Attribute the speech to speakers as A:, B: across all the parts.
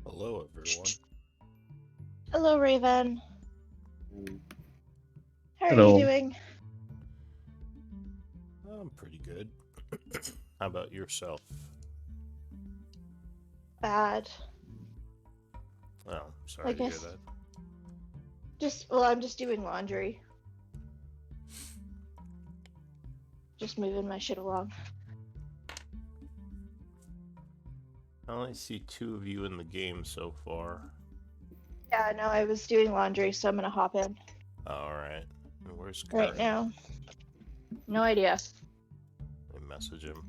A: Hello, everyone.
B: Hello, Raven. How are
C: Hello.
B: you doing?
A: I'm pretty good. How about yourself?
B: Bad.
A: Oh, sorry
B: I
A: to hear
B: guess.
A: that.
B: I'm just doing laundry. Just moving my shit along.
A: I only see two of you in the game so far.
B: Yeah, no, I was doing laundry, so I'm gonna hop in
A: Alright. Where's
B: right
A: Kurt?
B: now. No idea.
A: Let me message him.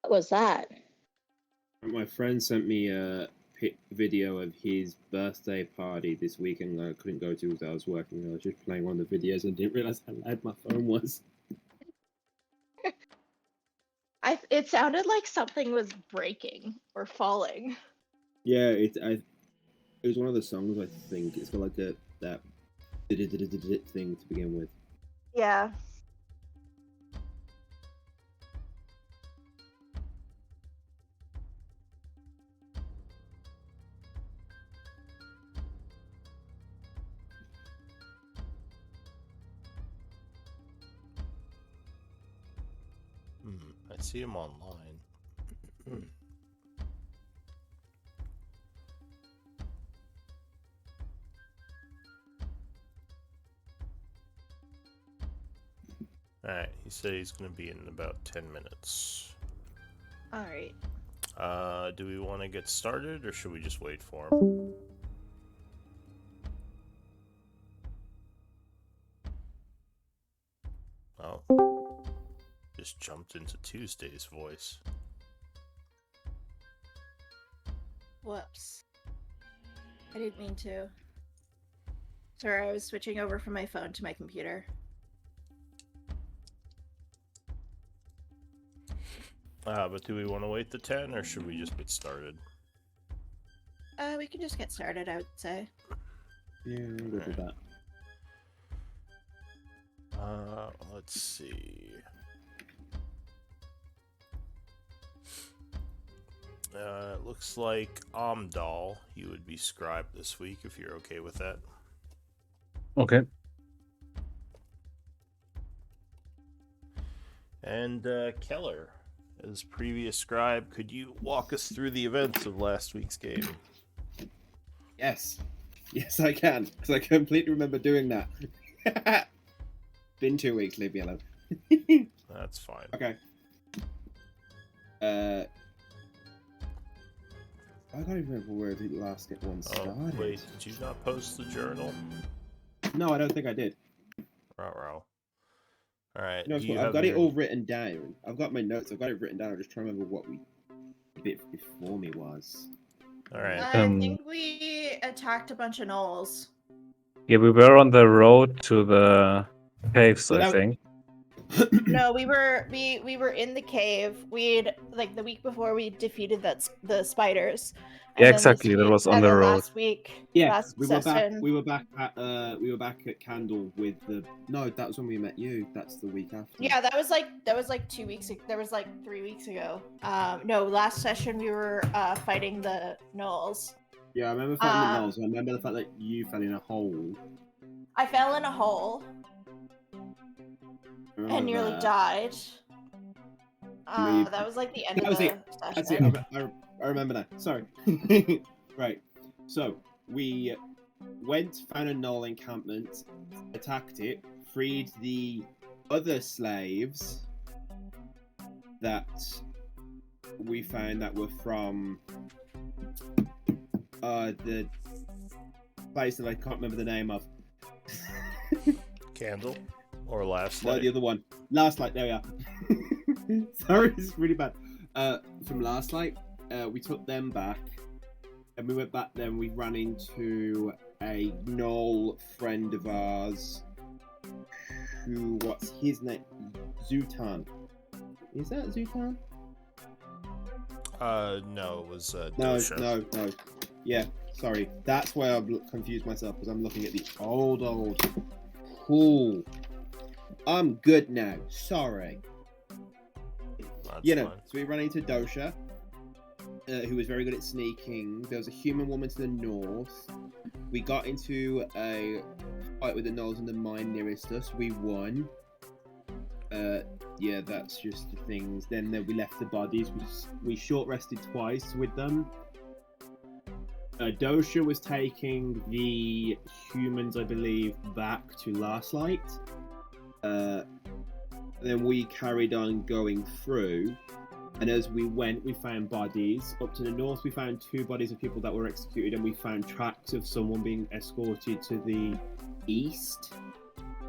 B: What was that?
D: My friend sent me a video of his birthday party this weekend that I couldn't go to because I was working. I was just playing one of the videos and didn't realize how loud my phone was.
B: It sounded like something was breaking or falling.
D: Yeah, it was one of the songs. I think it's got like that thing to begin with.
B: Yeah.
A: I see him online. Alright, he said he's going to be in about 10 minutes.
B: Alright.
A: Do we want to get started or should we just wait for him? Oh. Just jumped into Tuesday's voice.
B: Whoops. I didn't mean to. Sorry, I was switching over from my phone to my computer.
A: But do we want to wait the 10 or should we just get started?
B: We can just get started, I would say.
D: Yeah, I'm good with that.
A: Let's see. It looks like Amdal, you would be scribe this week if you're okay with that.
C: Okay.
A: And Keller, as previous scribe, could you walk us through the events of last week's game?
D: Yes, I can because I completely remember doing that. Been 2 weeks. Leave me alone.
A: That's fine.
D: Okay. I can't even remember where the last one started.
A: Oh, wait, did you not post the journal?
D: No, I don't think I did.
A: Ruh-roh. Alright,
D: No, I've got it all written down. I've got my notes. I've got it written down. I'm just trying to remember what the bit before me was.
A: Alright.
B: I think we attacked a bunch of gnolls.
C: Yeah, we were on the road to the caves,
D: Well,
C: I think.
B: No, we were in the cave. We'd like the week before we defeated the spiders.
C: Yeah, exactly. That was on the road.
B: Last week,
D: Yeah,
B: last
D: we were back.
B: session.
D: We were back at Candle with the. No, that was when we met you. That's the week after.
B: Yeah, that was like 2 weeks. That was like 3 weeks ago. No, last session we were fighting the gnolls.
D: Yeah, I remember fighting the gnolls. I remember the fact that you fell in a hole.
B: I fell in a hole and nearly died. That was like the end of the session.
D: That's it. I remember that. Sorry. Right. So we went, found a gnoll encampment, attacked it, freed the other slaves that we found that were from the place that I can't remember the name of.
A: Candle? Or Last
D: No,
A: Light?
D: the other one. Last Light, there we are. Sorry, this is really bad. From last night, we took them back, and we went back. Then we ran into a Knoll friend of ours. Who? What's his name? Zutan. Is that Zutan?
A: No, it was
D: No,
A: Dosha.
D: no. Yeah, sorry. That's why I've confused myself because I'm looking at the old. Cool. I'm good now. Sorry.
A: That's
D: You know,
A: fine.
D: so we ran into Dosha, who was very good at sneaking. There was a human woman to the north. We got into a fight with the Knolls in the mine nearest us. We won. Yeah, that's just the things. Then we left the bodies. We short rested twice with them. Dosha was taking the humans, I believe, back to Last Light. Then we carried on going through, and as we went, we found bodies. Up to the north, we found 2 bodies of people that were executed, and we found tracks of someone being escorted to the east.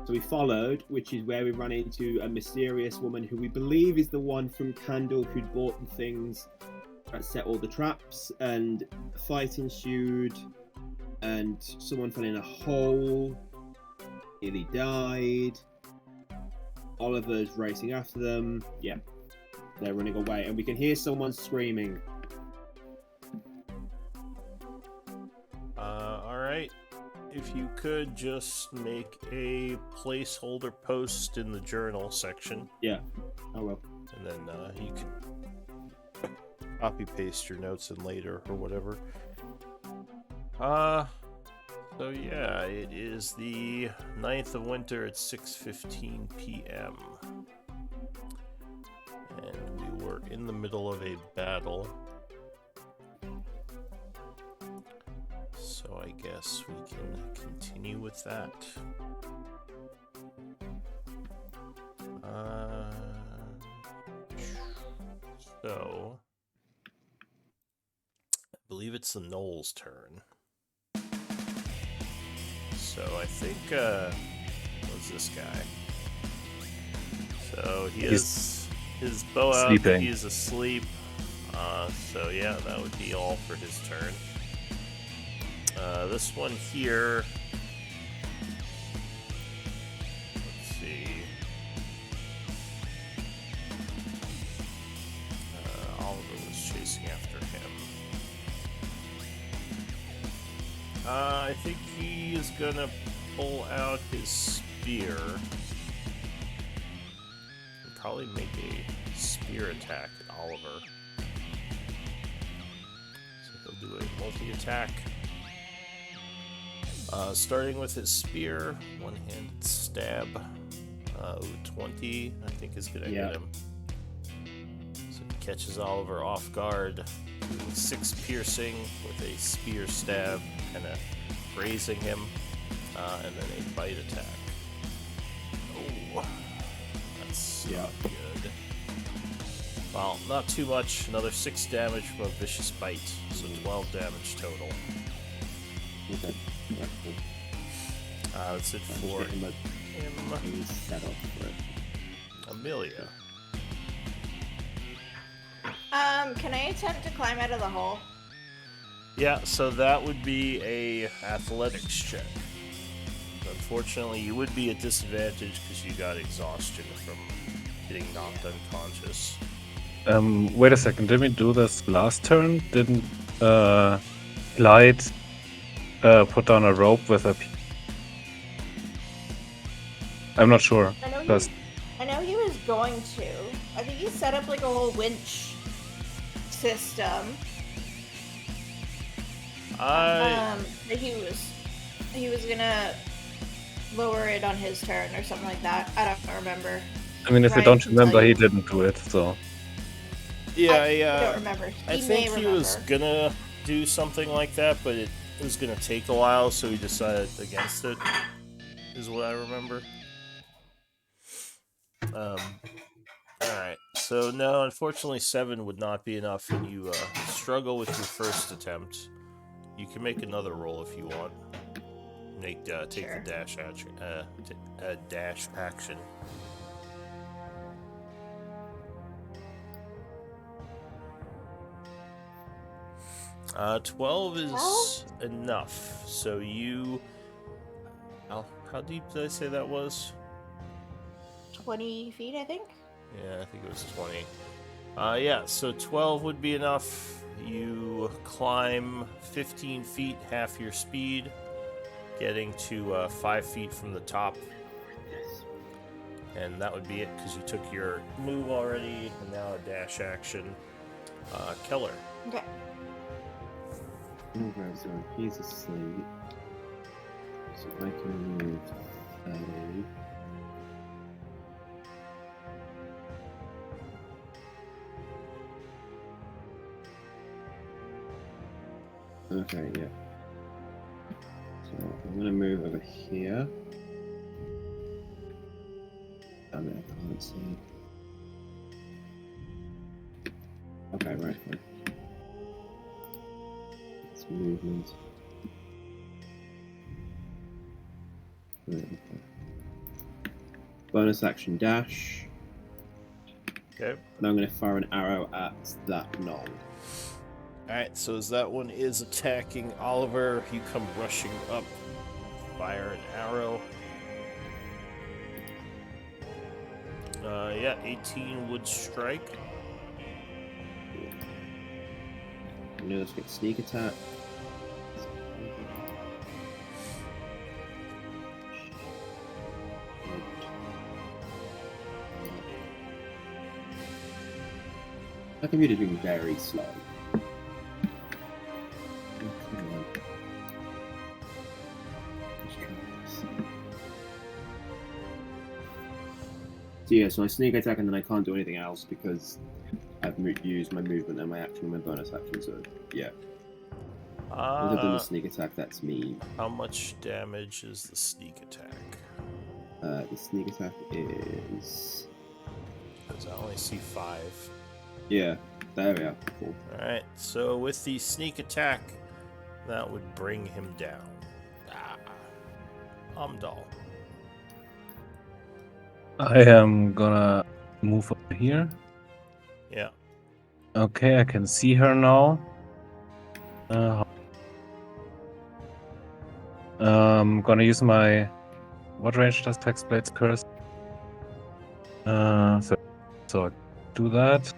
D: So we followed, which is where we ran into a mysterious woman who we believe is the one from Candle who'd bought the things that set all the traps, and a fight ensued, and someone fell in a hole, nearly died. Oliver's racing after them. Yeah, they're running away, and we can hear someone screaming.
A: All right. If you could just make a placeholder post in the journal section,
D: Yeah. Oh well.
A: and then you can copy paste your notes in later or whatever. So yeah, it is the 9th of winter at 6:15 p.m. And we were in the middle of a battle. So I guess we can continue with that. So I believe it's the Knoll's turn. So I think what's this guy? So he has his bow out,
C: sleeping.
A: he's asleep. So yeah, that would be all for his turn. This one here, let's see. Oliver was chasing after him. I think he is gonna pull out his spear and probably make a spear attack at Oliver. So he'll do a multi-attack. Starting with his spear, one-handed stab. 20, I think, is gonna
D: Yeah.
A: hit him. So he catches Oliver off guard, doing 6 piercing with a spear stab, kind of grazing him, and then a bite attack. Oh, that's
D: Yeah.
A: not good. Well, not too much. Another 6 damage from a vicious bite, so 12 damage total.
D: Okay. That's cool.
A: That's it
D: I'm
A: for
D: just getting
A: him.
D: my set up for it.
A: Amelia.
B: Can I attempt to climb out of the hole?
A: Yeah, so that would be a athletics check. Unfortunately, you would be at disadvantage because you got exhaustion from getting knocked unconscious.
C: Wait a second. Did we do this last turn? Didn't Glide put down a rope with a? I'm not sure.
B: I know
C: Because
B: he was going to. I think he set up like a whole winch system. That he was gonna lower it on his turn or something like that. I don't remember.
C: I mean, if you
B: Ryan
C: don't
B: can
C: remember,
B: tell
C: he
B: you.
C: didn't do it. So
A: Yeah,
B: I don't remember.
A: I
B: He may
A: think he
B: remember.
A: was gonna do something like that, but it was gonna take a while, so he decided against it. Is what I remember. Alright, so no, unfortunately 7 would not be enough, and you struggle with your first attempt. You can make another roll if you want. Take
B: Sure.
A: the dash action. Dash action. 12 is enough. So you. How deep did I say that was?
B: 20 feet, I think.
A: Yeah, I think it was 20. Yeah, so 12 would be enough. You climb 15 feet, half your speed, getting to 5 feet from the top. And that would be it, because you took your move already, and now a dash action. Keller.
B: Okay.
D: Okay, so he's asleep. So I can move 30. Okay, yeah. So I'm gonna move over here. Damn it, I can't see. Okay, right. It's movement. Okay. Bonus action dash.
A: Okay.
D: And I'm gonna fire an arrow at that knoll.
A: Alright, so as that one is attacking Oliver, you come rushing up, fire an arrow. Yeah, 18 would strike.
D: I'm gonna just get sneak attack. My computer's being very slow. So yeah, so I sneak attack and then I can't do anything else because I've used my movement and my action and my bonus action. So yeah, other than the sneak attack, that's me.
A: How much damage is the sneak attack?
D: The sneak attack is.
A: Because I only see 5.
D: Yeah, there we are. Cool.
A: Alright, so with the sneak attack, that would bring him down. Umdal.
C: I am gonna move over here.
A: Yeah.
C: Okay, I can see her now. Gonna use my. What range does Hexblade's Curse? So I do that.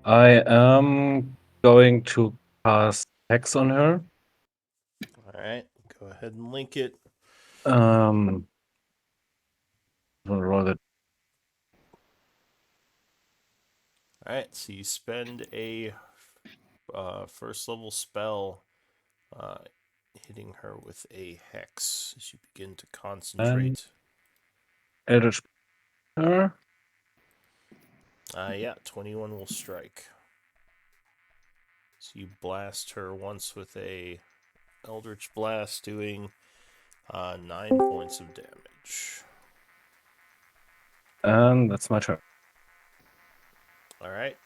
C: I am going to cast Hex on her.
A: Alright, go ahead and link it.
C: I'll roll it.
A: Alright, so you spend a first level spell hitting her with a hex as you begin to concentrate.
C: Eldritch her.
A: Yeah, 21 will strike. So you blast her once with a Eldritch Blast, doing 9 points of damage.
C: And that's my turn.
A: Alright.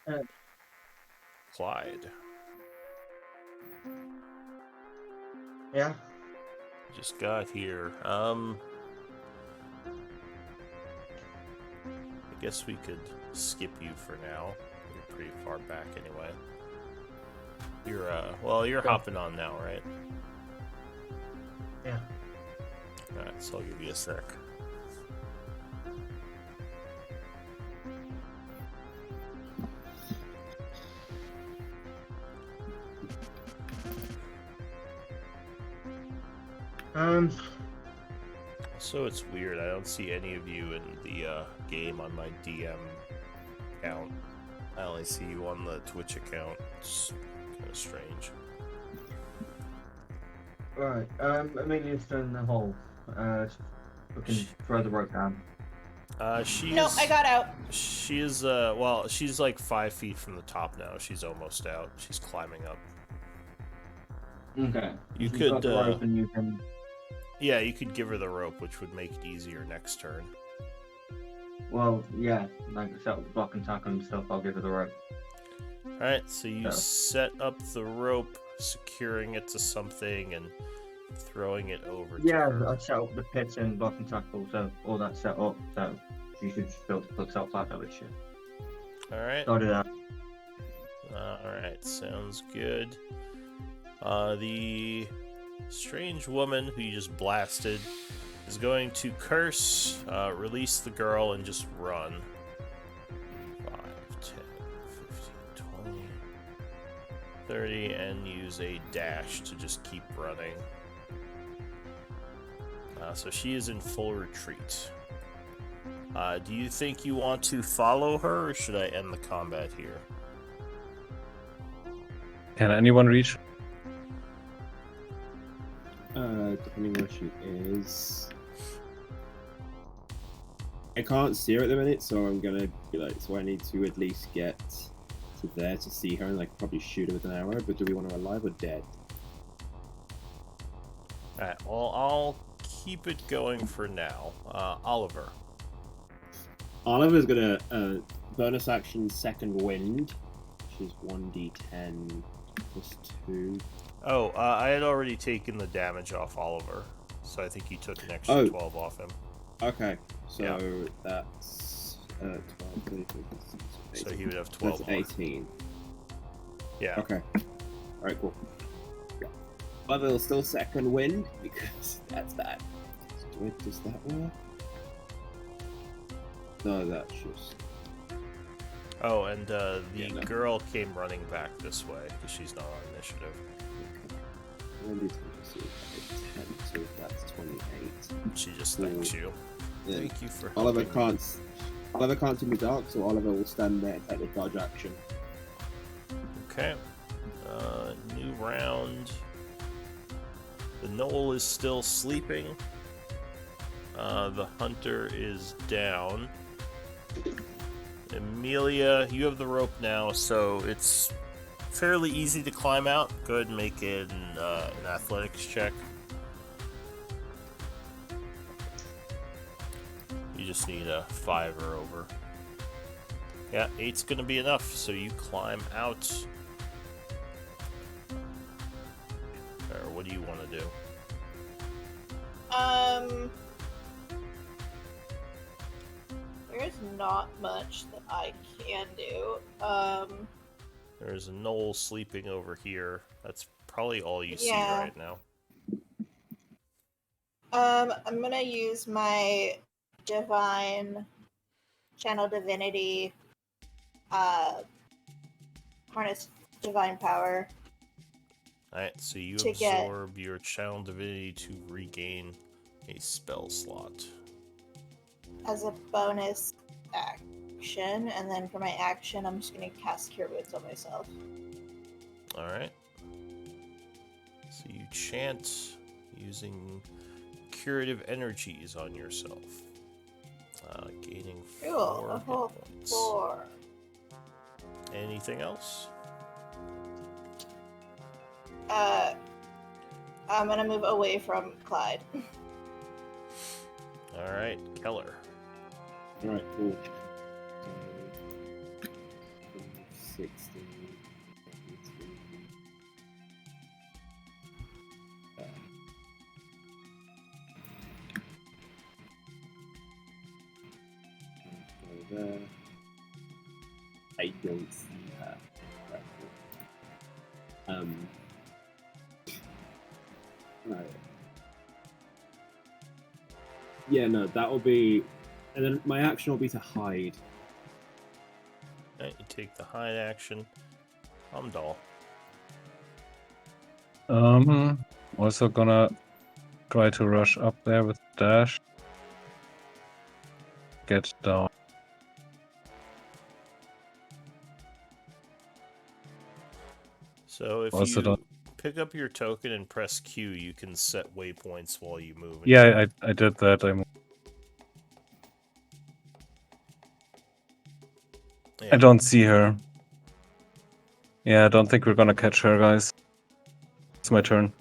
A: Clyde.
E: Yeah.
A: Just got here. I guess we could skip you for now. You're pretty far back anyway. You're hopping on now, right?
E: Yeah.
A: Alright, so I'll give you a sec. So it's weird, I don't see any of you in the game on my DM account. I only see you on the Twitch account. It's kind of strange.
E: Right. Amelia's still in the hole. Looking further right down.
A: She's...
B: No, I got out.
A: She is, she's like 5 feet from the top now. She's almost out. She's climbing up.
E: Okay.
A: You
E: She's
A: could,
E: got the rope and you can...
A: Yeah, you could give her the rope, which would make it easier next turn.
E: Well, yeah. Like I said, with block and tackle and stuff, I'll give her the rope.
A: Alright, so you set up the rope, securing it to something, and throwing it over to
E: Yeah,
A: her.
E: I set up the pits and block and tackle, so all that's set up, so you should just be able to put self out of it shit.
A: Alright.
E: So I'll do that.
A: Alright, sounds good. The strange woman who you just blasted is going to curse, release the girl, and just run. 5, 10, 15, 20, 30, and use a dash to just keep running. So she is in full retreat. Do you think you want to follow her, or should I end the combat here?
C: Can anyone reach?
D: Depending where she is. I can't see her at the minute, so I'm gonna be like, so I need to at least get to there to see her and like probably shoot her with an arrow. But do we want her alive or dead?
A: Alright, well, I'll keep it going for now. Oliver.
D: Oliver's gonna bonus action second wind, which is 1d10 plus 2.
A: Oh, I had already taken the damage off Oliver, so I think you took an extra 12 off him.
D: Okay, so
A: Yeah.
D: that's 12, 30, 30,
A: So he would have 12
D: that's
A: more.
D: 18.
A: Yeah.
D: Okay. Alright, cool. Yeah. Oliver's still second wind because that's bad. So does that work? No, that's just.
A: Oh, and the
D: Yeah, no.
A: girl came running back this way because she's not on initiative.
D: Okay. 10, so that's 28.
A: She just thanks you.
D: Yeah.
A: Thank you for
D: Oliver
A: helping me.
D: can't see me dark, so Oliver will stand there and take the dodge action.
A: Okay. New round. The Knoll is still sleeping. The hunter is down. Amelia, you have the rope now, so it's fairly easy to climb out. Go ahead and make it an athletics check. You just need a 5 or over. Yeah, 8's gonna be enough, so you climb out. Or what do you want to do?
B: There's not much that I can do.
A: There's a knoll sleeping over here. That's probably all you see
B: Yeah.
A: right now.
B: I'm gonna use my divine channel divinity, harness divine power.
A: Alright, so you
B: To get-
A: absorb your channel divinity to regain a spell slot.
B: as a bonus action, and then for my action, I'm just gonna cast Cure Wounds on myself.
A: Alright. So you chant using curative energies on yourself. Gaining
B: Cool,
A: 4
B: a
A: hit
B: whole
A: points.
B: 4.
A: Anything else?
B: I'm gonna move away from Clyde.
A: Alright, Keller.
D: Alright, cool. 16. 17. Go there. I don't see her. Right, cool. Right. Yeah, no, that will be. And then my action will be to hide.
A: Alright, you take the hide action. Umdal.
C: Also gonna try to rush up there with dash. Get down.
A: So if
C: Also
A: you
C: don't-
A: pick up your token and press Q, you can set waypoints while you move. and
C: Yeah, I did that.
A: Yeah.
C: I don't see her. Yeah, I don't think we're gonna catch her, guys. It's my turn.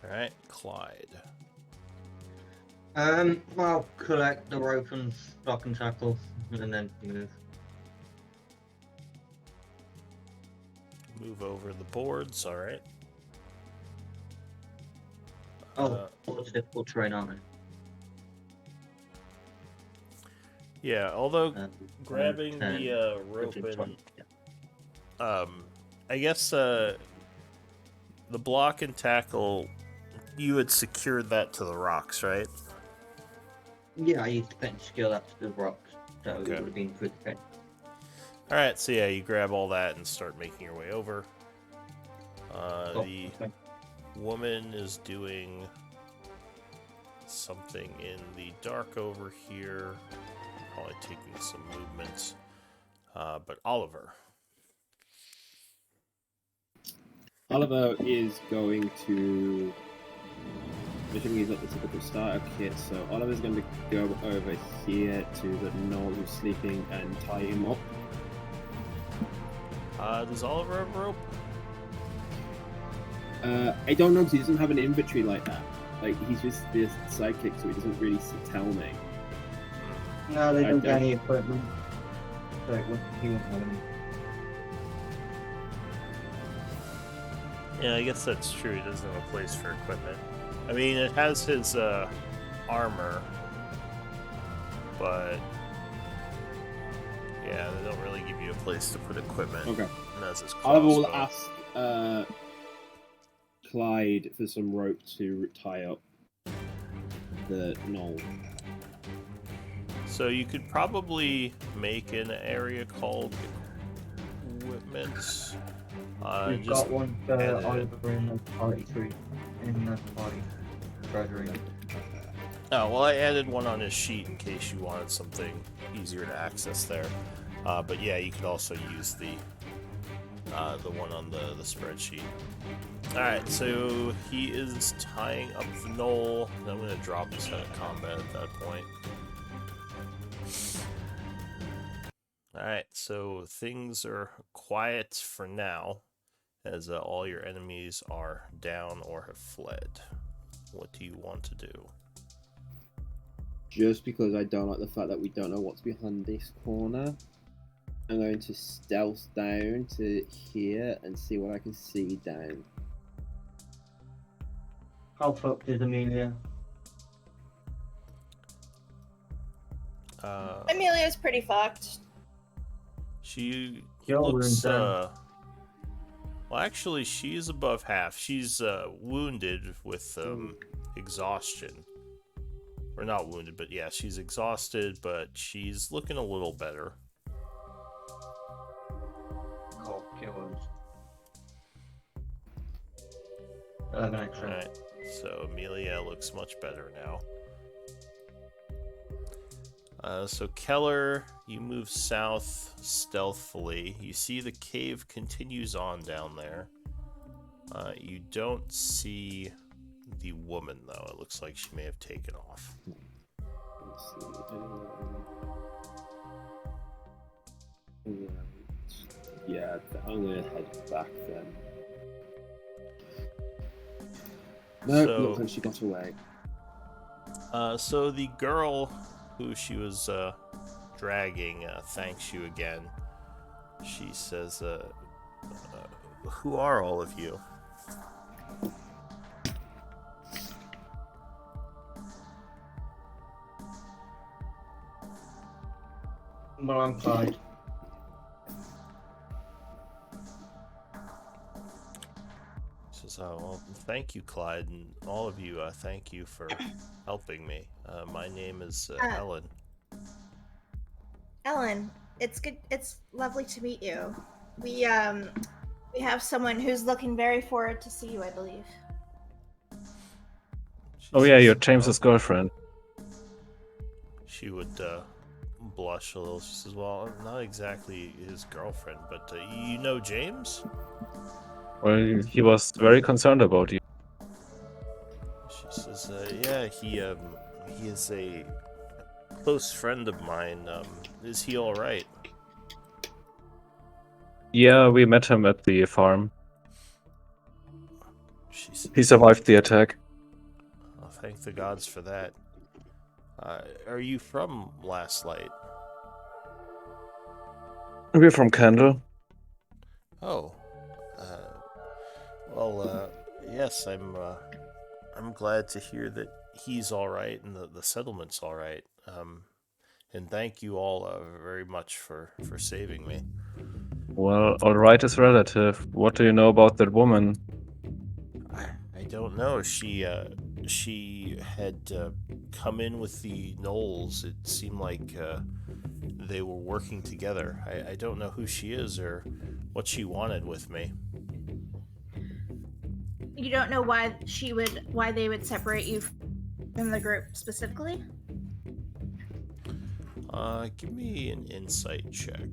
A: Alright, Clyde.
E: I'll collect the rope and block and tackle, and then move.
A: Move over the boards, alright.
E: Oh, it's difficult terrain, aren't they?
A: Yeah, although
E: Um,
A: grabbing
E: 10,
A: the rope
E: 15,
A: and
E: 20, yeah.
A: I guess the block and tackle, you had secured that to the rocks, right?
E: Yeah, I used to fence skill up to the rocks, so
A: Okay.
E: it would have been good defense.
A: All right, so yeah, you grab all that and start making your way over.
E: Oh,
A: The
E: okay.
A: woman is doing something in the dark over here, probably taking some movements. But Oliver.
D: Oliver is going to. Assuming he's at the typical starter kit, so Oliver's going to go over here to the Noel who's sleeping and tie him up.
A: Does Oliver have rope?
D: I don't know because he doesn't have an inventory like that. Like he's just this psychic, so he doesn't really tell me.
E: No, they don't
D: Okay.
E: get any equipment. So he won't have any.
A: Yeah, I guess that's true. He doesn't have a place for equipment. I mean, it has his armor, but yeah, they don't really give you a place to put equipment.
D: Okay.
A: And that's his
D: Oliver will
A: crossbow.
D: ask Clyde for some rope to tie up the Noel.
A: So you could probably make an area called equipment.
E: We've
A: Just
E: got one for
A: edit it.
E: Oliver in the party tree. In the party treasury.
A: Oh, well, I added one on his sheet in case you wanted something easier to access there. But yeah, you could also use the one on the spreadsheet. Alright, so he is tying up the knoll. And I'm going to drop his head of combat at that point. Alright, so things are quiet for now, as all your enemies are down or have fled. What do you want to do?
D: Just because I don't like the fact that we don't know what's behind this corner, I'm going to stealth down to here and see what I can see down.
E: How fucked is Amelia?
B: Amelia's pretty fucked.
A: She
E: Your
A: looks,
E: wound's down.
A: well, actually, she's above half. She's wounded with exhaustion. Or not wounded, but yeah, she's exhausted, but she's looking a little better.
E: Cold killers. 11 extra.
A: Alright, so Amelia looks much better now. So Keller, you move south stealthily. You see the cave continues on down there. You don't see the woman, though. It looks like she may have taken off.
D: Let's see. Right. Yeah, I'm gonna head back then. No,
A: So-
D: looks like she got away.
A: So the girl who she was dragging thanks you again. She says, who are all of you?
E: Well, I'm Clyde.
A: She says, oh, well, thank you, Clyde, and all of you, thank you for helping me. My name is Helen.
B: Ellen, it's good. It's lovely to meet you. We have someone who's looking very forward to see you, I believe.
A: She
C: Oh yeah,
A: says,
C: you're James's girlfriend.
A: She would blush a little. She says, well, I'm not exactly his girlfriend, but you know James?
C: Well, he was very concerned about you.
A: She says, yeah, he is a close friend of mine. Is he all right?
C: Yeah, we met him at the farm.
A: She says,
C: He survived the attack.
A: oh, thank the gods for that. Are you from Last Light?
C: We're from Candle.
A: Oh, well, yes, I'm glad to hear that he's all right and the settlement's all right. And thank you all very much for saving me.
C: Well, alright is relative. What do you know about that woman?
A: I don't know. She had come in with the Knolls. It seemed like they were working together. I don't know who she is or what she wanted with me.
B: You don't know why they would separate you from the group specifically?
A: Give me an insight check.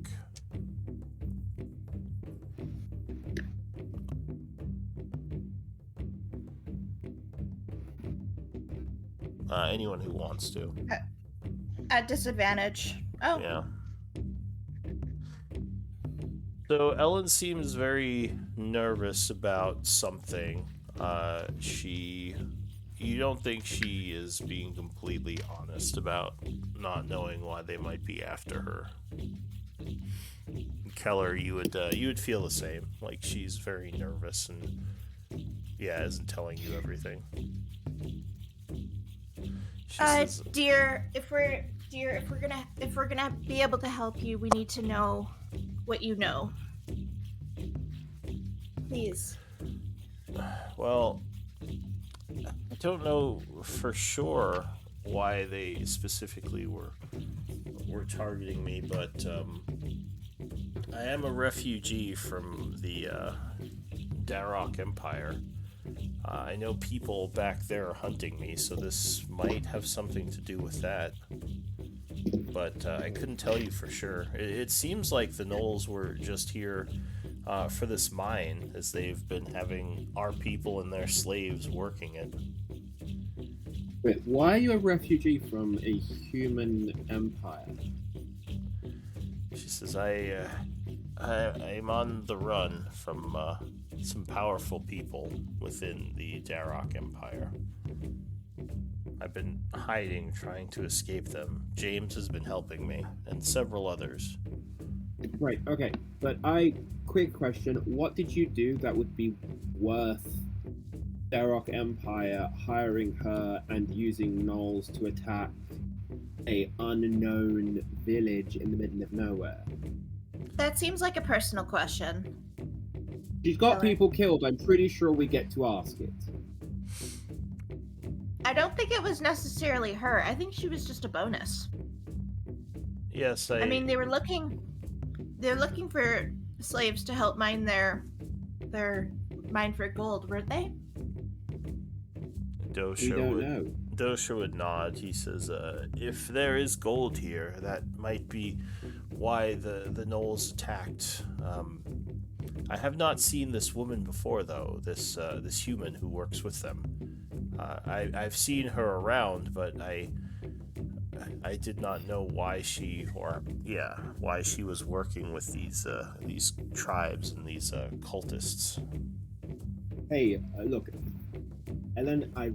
A: Anyone who wants to.
B: At disadvantage. Oh.
A: Yeah. So Ellen seems very nervous about something. You don't think she is being completely honest about not knowing why they might be after her. Keller, you would feel the same. Like she's very nervous and isn't telling you everything. She says,
B: dear, if we're gonna be able to help you, we need to know what you know. Please.
A: well, I don't know for sure why they specifically were targeting me, but I am a refugee from the Darok Empire. I know people back there are hunting me, so this might have something to do with that. But I couldn't tell you for sure. It seems like the Knolls were just here for this mine, as they've been having our people and their slaves working it.
D: Wait, why are you a refugee from a human empire?
A: She says, I'm on the run from some powerful people within the Darok Empire. I've been hiding, trying to escape them. James has been helping me, and several others.
D: Right, okay. But quick question, what did you do that would be worth Darok Empire hiring her and using Knolls to attack a unknown village in the middle of nowhere?
B: That seems like a personal question.
D: She's got
B: Really?
D: people killed, I'm pretty sure we get to ask it.
B: I don't think it was necessarily her. I think she was just a bonus.
A: Yes,
B: I mean, they're looking for slaves to help mine their mine for gold, weren't they?
D: We
A: Dosha
D: don't know.
A: Dosha would nod. He says, if there is gold here, that might be why the Knolls attacked. I have not seen this woman before, though, this human who works with them. I've seen her around, but I did not know why she was working with these tribes and these cultists.
D: Hey, look, Ellen, I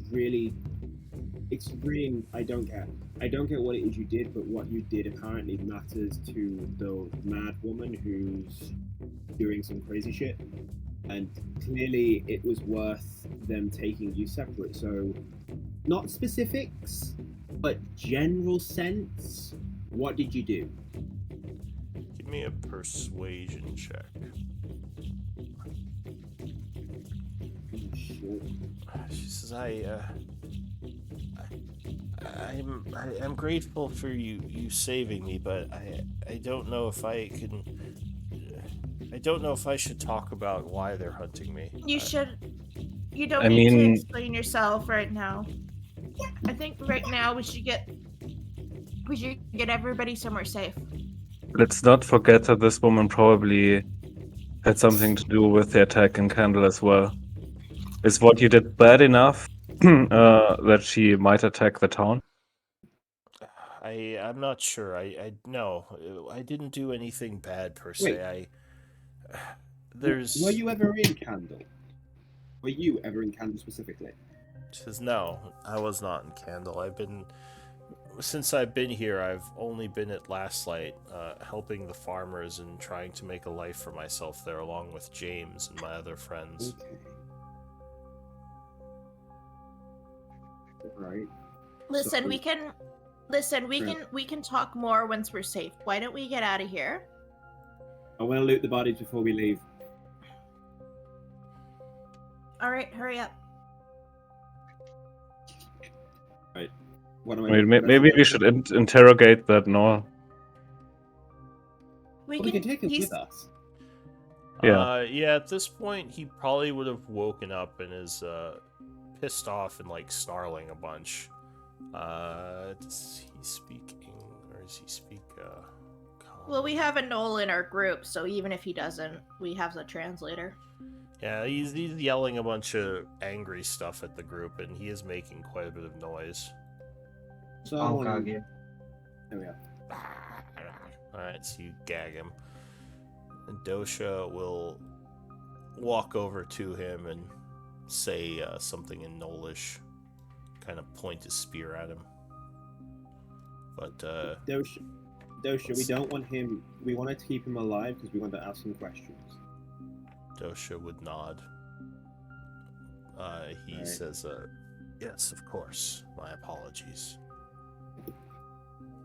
D: don't get. I don't get what it is you did, but what you did apparently matters to the mad woman who's doing some crazy shit. And clearly it was worth them taking you separate. So, not specifics, but general sense. What did you do?
A: Give me a persuasion check.
D: Sure.
A: She says, I'm grateful for you saving me, but I don't know if I can. I don't know if I should talk about why they're hunting me.
B: You should. You don't
C: I
B: need to
C: mean-
B: explain yourself right now. I think right now we should get everybody somewhere safe.
C: Let's not forget that this woman probably had something to do with the attack in Candle as well. Is what you did bad enough that she might attack the town?
A: I'm not sure. No, I didn't do anything bad per se. There's.
D: Were you ever in Candle? Were you ever in Candle specifically?
A: She says, no, I was not in Candle. Since I've been here, I've only been at Last Light, helping the farmers and trying to make a life for myself there, along with James and my other friends.
D: Okay. Right.
B: Listen,
D: So-
B: we can
D: Yeah.
B: talk more once we're safe. Why don't we get out of here?
D: I want to loot the bodies before we leave.
B: All right, hurry up.
D: What am
C: I mean,
D: what
C: maybe we should interrogate that Noel.
B: We
D: We can take him
B: he's-
D: with us.
C: Yeah.
A: Yeah, at this point, he probably would have woken up and is pissed off and like snarling a bunch. Does he speak English or does he speak?
B: Well, we have a Noel in our group, so even if he doesn't, we have the translator.
A: Yeah, he's yelling a bunch of angry stuff at the group, and he is making quite a bit of noise.
D: So
E: I'll gag you.
D: There we are.
A: Alright, so you gag him. And Dosha will walk over to him and say something in Nolish. Kind of point his spear at him. But,
D: Dosha, we don't want him. We wanted to keep him alive because we want to ask him questions.
A: Dosha would nod. He
D: Alright.
A: says, yes, of course. My apologies.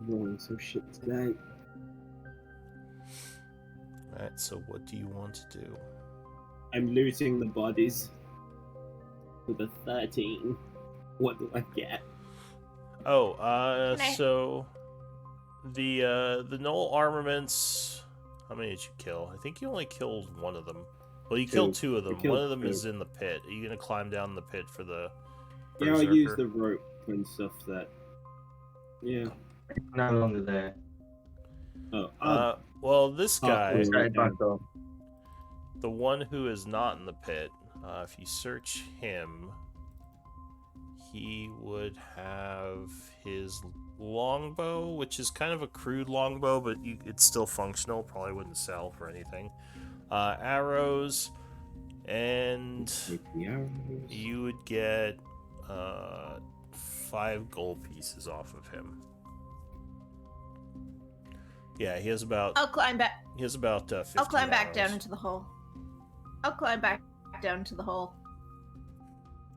D: Rolling some shit today.
A: Alright, so what do you want to do?
D: I'm looting the bodies. For the 13. What do I get?
A: Oh,
B: Meh.
A: so the Null armaments. How many did you kill? I think you only killed one of them. Well, you killed two of
D: I
A: them.
D: killed
A: One of them
D: two.
A: is in the pit. Are you gonna climb down the pit for the?
D: Yeah, I use
A: Berserker?
D: the rope and stuff that. Yeah.
E: No longer there.
D: Oh,
A: Well, this
D: Oh,
A: guy,
D: okay.
E: Straight back up.
A: the one who is not in the pit, if you search him, he would have his longbow, which is kind of a crude longbow, but it's still functional. Probably wouldn't sell for anything. Arrows, and
D: take the arrows.
A: you would get 5 gold pieces off of him. Yeah, he has about
B: I'll climb back.
A: 15
B: I'll climb back down
A: arrows.
B: into the hole. I'll climb back down into the hole.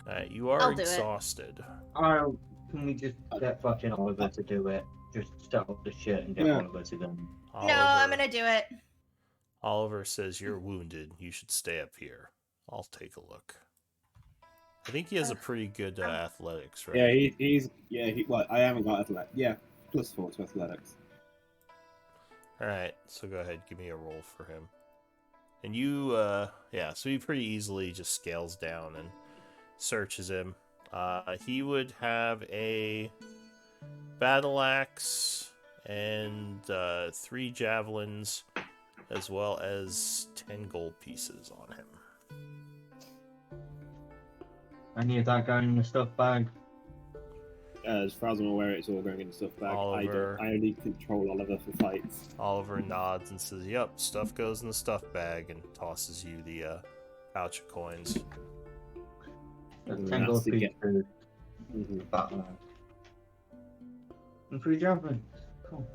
A: Alright, you are
B: I'll do it.
A: exhausted.
E: Oh, can we just get fucking Oliver to do it? Just start up the shit and get
D: Yeah.
E: Oliver to go.
B: No, I'm gonna do it.
A: Oliver says you're wounded. You should stay up here. I'll take a look. I think he has a pretty good athletics, right?
D: Yeah, he's well, I haven't got athletic. Yeah, +4 to athletics.
A: Alright, so go ahead, give me a roll for him. And you, yeah, so he pretty easily just scales down and searches him. He would have a battle axe and 3 javelins, as well as 10 gold pieces on him.
E: Any of that going in the stuff bag?
D: As far as I'm aware, it's all going in the stuff bag.
A: Oliver.
D: I only control Oliver for fights.
A: Oliver nods and says, yep, stuff goes in the stuff bag, and tosses you the pouch of coins.
E: There's
D: Mm,
E: 10
D: that's
E: gold
D: to get-
E: pieces.
D: Mm-hmm.
E: Battle axe. And 3 javelins. Cool.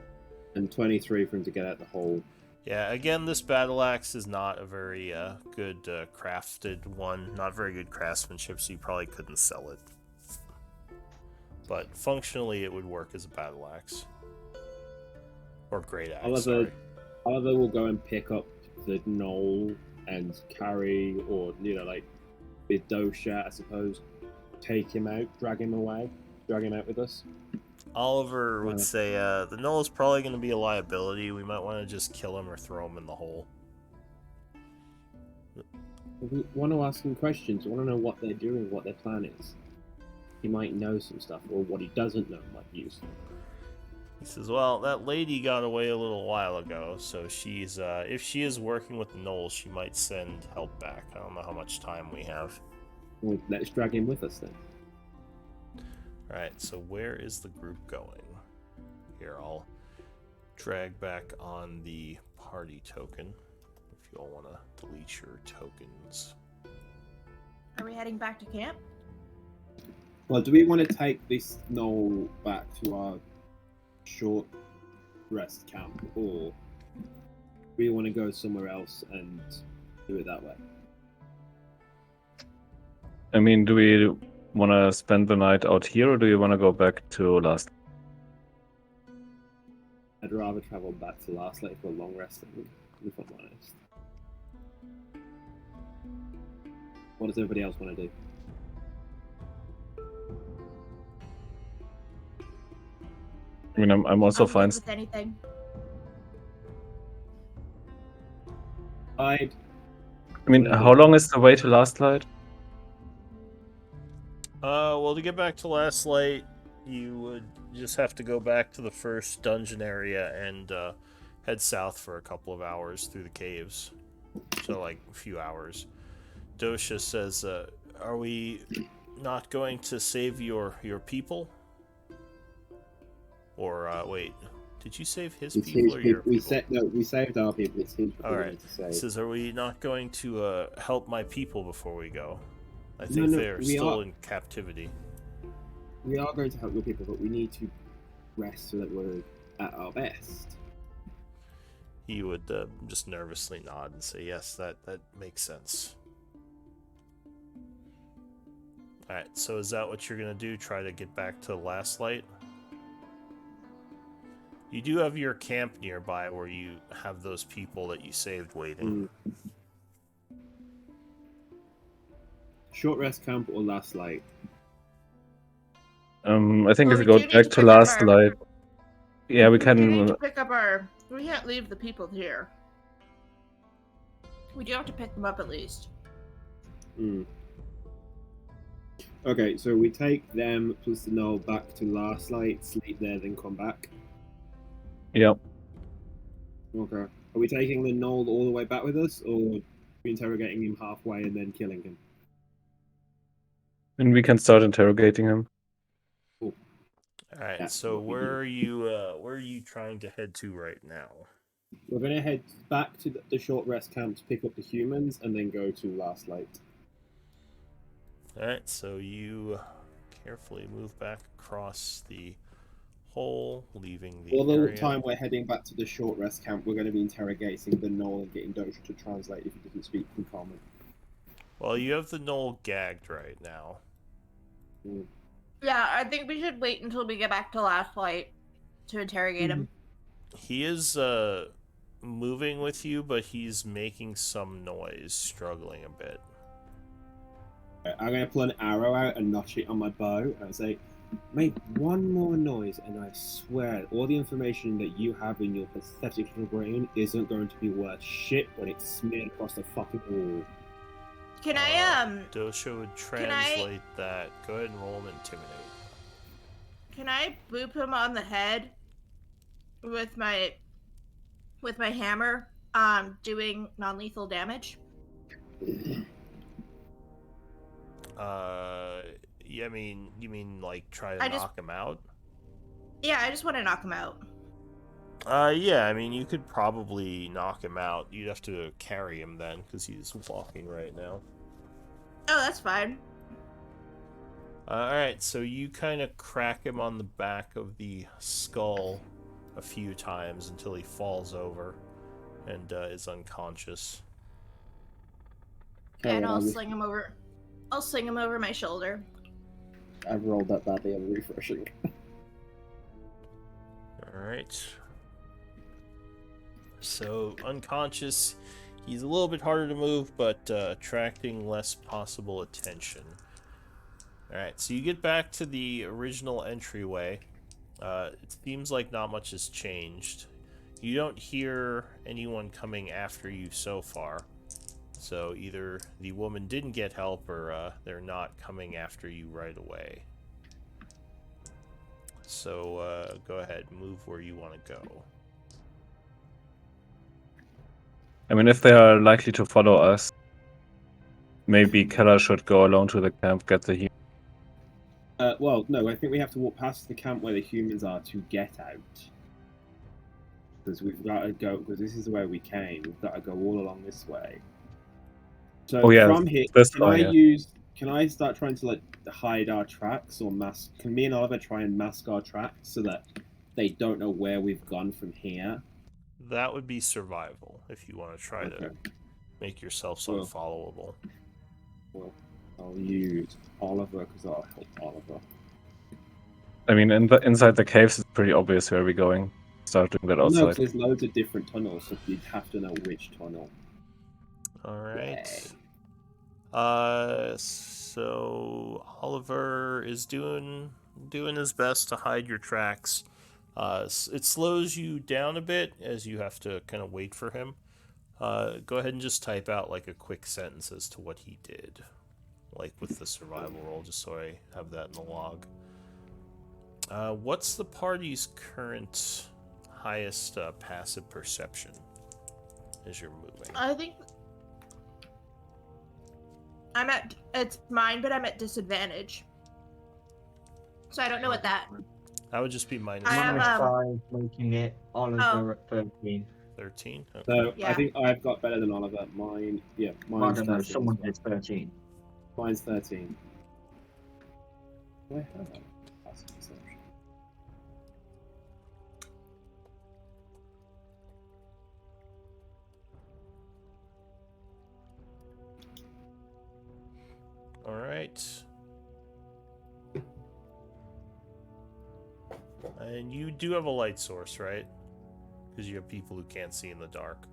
D: And 23 for him to get out the hole.
A: Yeah, again, this battle axe is not a very good crafted one. Not very good craftsmanship, so you probably couldn't sell it. But functionally, it would work as a battle axe. Or great axe,
D: Oliver,
A: sorry.
D: Oliver will go and pick up the knoll and carry, or like with Dosha, I suppose, take him out, drag him away, drag him out with us.
A: Oliver would say, the Null is probably going to be a liability. We might want to just kill him or throw him in the hole.
D: We want to ask him questions. We want to know what they're doing, what their plan is. He might know some stuff, or what he doesn't know might be useful.
A: He says, well, that lady got away a little while ago, so she's, if she is working with the Knolls, she might send help back. I don't know how much time we have.
D: Well, let's drag him with us then.
A: Alright, so where is the group going? Here, I'll drag back on the party token, if you all want to delete your tokens.
B: Are we heading back to camp?
D: Well, do we want to take this knoll back to our short rest camp, or do we want to go somewhere else and do it that way?
C: I mean, do we want to spend the night out here, or do you want to go back to Last?
D: I'd rather travel back to Last Lake for a long rest. I think. if I'm honest. What does everybody else want to do?
C: I mean, I'm also
B: I'm good
C: fine.
B: with anything.
D: I
C: I mean, how long is the way to Last Light?
A: Well, to get back to Last Light, you would just have to go back to the first dungeon area and head south for a couple of hours through the caves. So, like, a few hours. Dosha says, are we not going to save your people? Or, wait, did you save his people or your people?
D: we saved our people. It's his people we
A: Alright.
D: need to
A: He
D: save.
A: says, are we not going to help my people before we go? I
D: No,
A: think
D: no,
A: they're
D: we
A: still
D: are.
A: in captivity.
D: We are going to help your people, but we need to rest so that we're at our best.
A: He would just nervously nod and say, yes, that makes sense. Alright, so is that what you're going to do? Try to get back to Last Light? You do have your camp nearby where you have those people that you saved waiting.
D: Short rest camp or Last Light?
C: I think
B: Well,
C: if
B: we
C: we go
B: do need
C: back
B: to
C: to
B: pick up
C: Last
B: our-
C: Light, yeah, we
B: We need
C: can.
B: to pick up our. We can't leave the people here. We do have to pick them up at least.
D: Okay, so we take them plus the Null back to Last Light, sleep there, then come back.
C: Yeah,
D: Okay. Are we taking the Null all the way back with us, or are we interrogating him halfway and then killing him?
C: and we can start interrogating him.
A: Alright,
D: That's
A: so
D: what we
A: where are you trying to head to right now?
D: We're going to head back to the short rest camp to pick up the humans, and then go to Last Light.
A: Alright, so you carefully move back across the hole, leaving the
D: All the
A: area.
D: time we're heading back to the short rest camp, we're going to be interrogating the Null and getting Dosha to translate if he doesn't speak in common.
A: Well, you have the Knoll gagged right now.
B: Yeah, I think we should wait until we get back to Last Light to interrogate him.
A: He is moving with you, but he's making some noise, struggling a bit.
D: I'm going to pull an arrow out and notch it on my bow and say, make one more noise, and I swear all the information that you have in your pathetic little brain isn't going to be worth shit when it's smeared across the fucking wall.
B: Can I
A: Dosha would translate that. Go ahead and roll an intimidate.
B: Can I boop him on the head with my hammer, doing non-lethal damage?
A: Yeah, you mean like try to knock him out?
B: Yeah, I just want to knock him out.
A: Yeah, you could probably knock him out. You'd have to carry him then, because he's walking right now.
B: Oh, that's fine.
A: Alright, so you kind of crack him on the back of the skull a few times until he falls over and is unconscious.
B: And I'll sling him over. I'll sling him over my shoulder.
D: I've rolled that badly, I'm refreshing.
A: Alright. So, unconscious. He's a little bit harder to move, but attracting less possible attention. Alright, so you get back to the original entryway. It seems like not much has changed. You don't hear anyone coming after you so far. So either the woman didn't get help or they're not coming after you right away. So go ahead, move where you want to go.
C: If they are likely to follow us, maybe Keller should go alone to the camp, get the human.
D: Well, no, I think we have to walk past the camp where the humans are to get out. Because we've got to go, because this is where we came, we've got to go all along this way. So from here, can I start trying to hide our tracks or mask? Can me and Oliver try and mask our tracks so that they don't know where we've gone from here?
A: That would be survival if you want to try to make yourself unfollowable.
D: Well, I'll use Oliver because I'll help Oliver.
C: Inside the caves, it's pretty obvious where we're going. start doing that
D: No, 'cause
C: outside.
D: there's loads of different tunnels, so you'd have to know which tunnel.
A: All right.
D: Yay.
A: So Oliver is doing his best to hide your tracks. It slows you down a bit as you have to kind of wait for him. Go ahead and just type out like a quick sentence as to what he did, like with the survival roll, just so I have that in the log. What's the party's current highest passive perception as you're moving?
B: I think it's mine, but I'm at disadvantage. So I don't know what that.
A: That would just be minus
B: I have,
E: -5, making it Oliver at 13.
A: 13. Okay.
D: So
B: Yeah.
D: I think I've got better than Oliver. Mine's
E: I don't know,
D: 13.
E: someone did 13.
D: Mine's 13. Do I have that? Passive perception?
A: All right. And you do have a light source, right? Because you have people who can't see in the dark.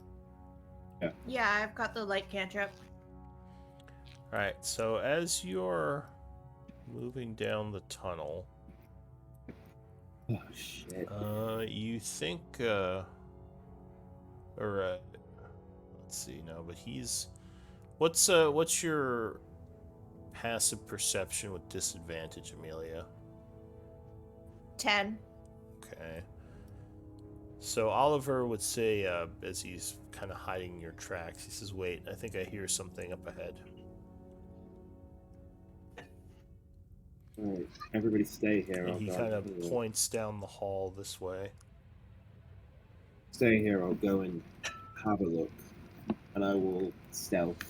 B: Yeah, I've got the light cantrip.
A: All right. So as you're moving down the tunnel,
D: Oh shit.
A: you think, let's see now, but he's, what's your passive perception with disadvantage, Amelia?
B: 10.
A: Okay. So Oliver would say, as he's kind of hiding your tracks, he says, "Wait, I think I hear something up ahead."
D: Alright, everybody stay here.
A: And
D: I'll
A: he
D: go
A: kind of
D: and-
A: points down the hall this way.
D: Stay here. I'll go and have a look, and I will stealth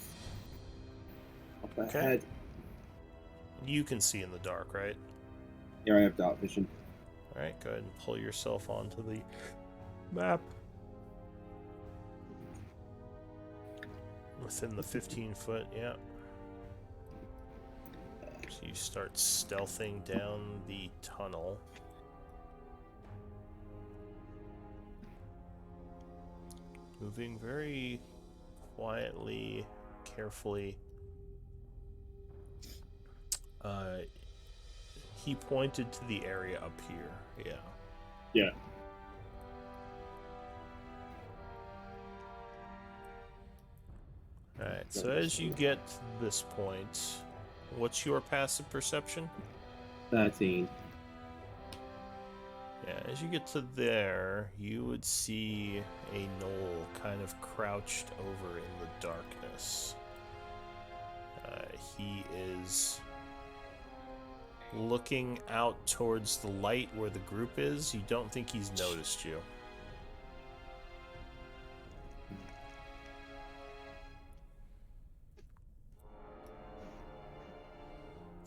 D: up
A: Okay.
D: ahead.
A: You can see in the dark, right?
D: Yeah, I have dark vision.
A: All right, go ahead and pull yourself onto the map. Within the 15 foot, yeah. So you start stealthing down the tunnel. Moving very quietly, carefully. He pointed to the area up here, yeah.
D: Yeah.
A: Alright, so as you get to this point, what's your passive perception?
D: 13.
A: Yeah, as you get to there, you would see a gnoll kind of crouched over in the darkness. He is looking out towards the light where the group is. You don't think he's noticed you.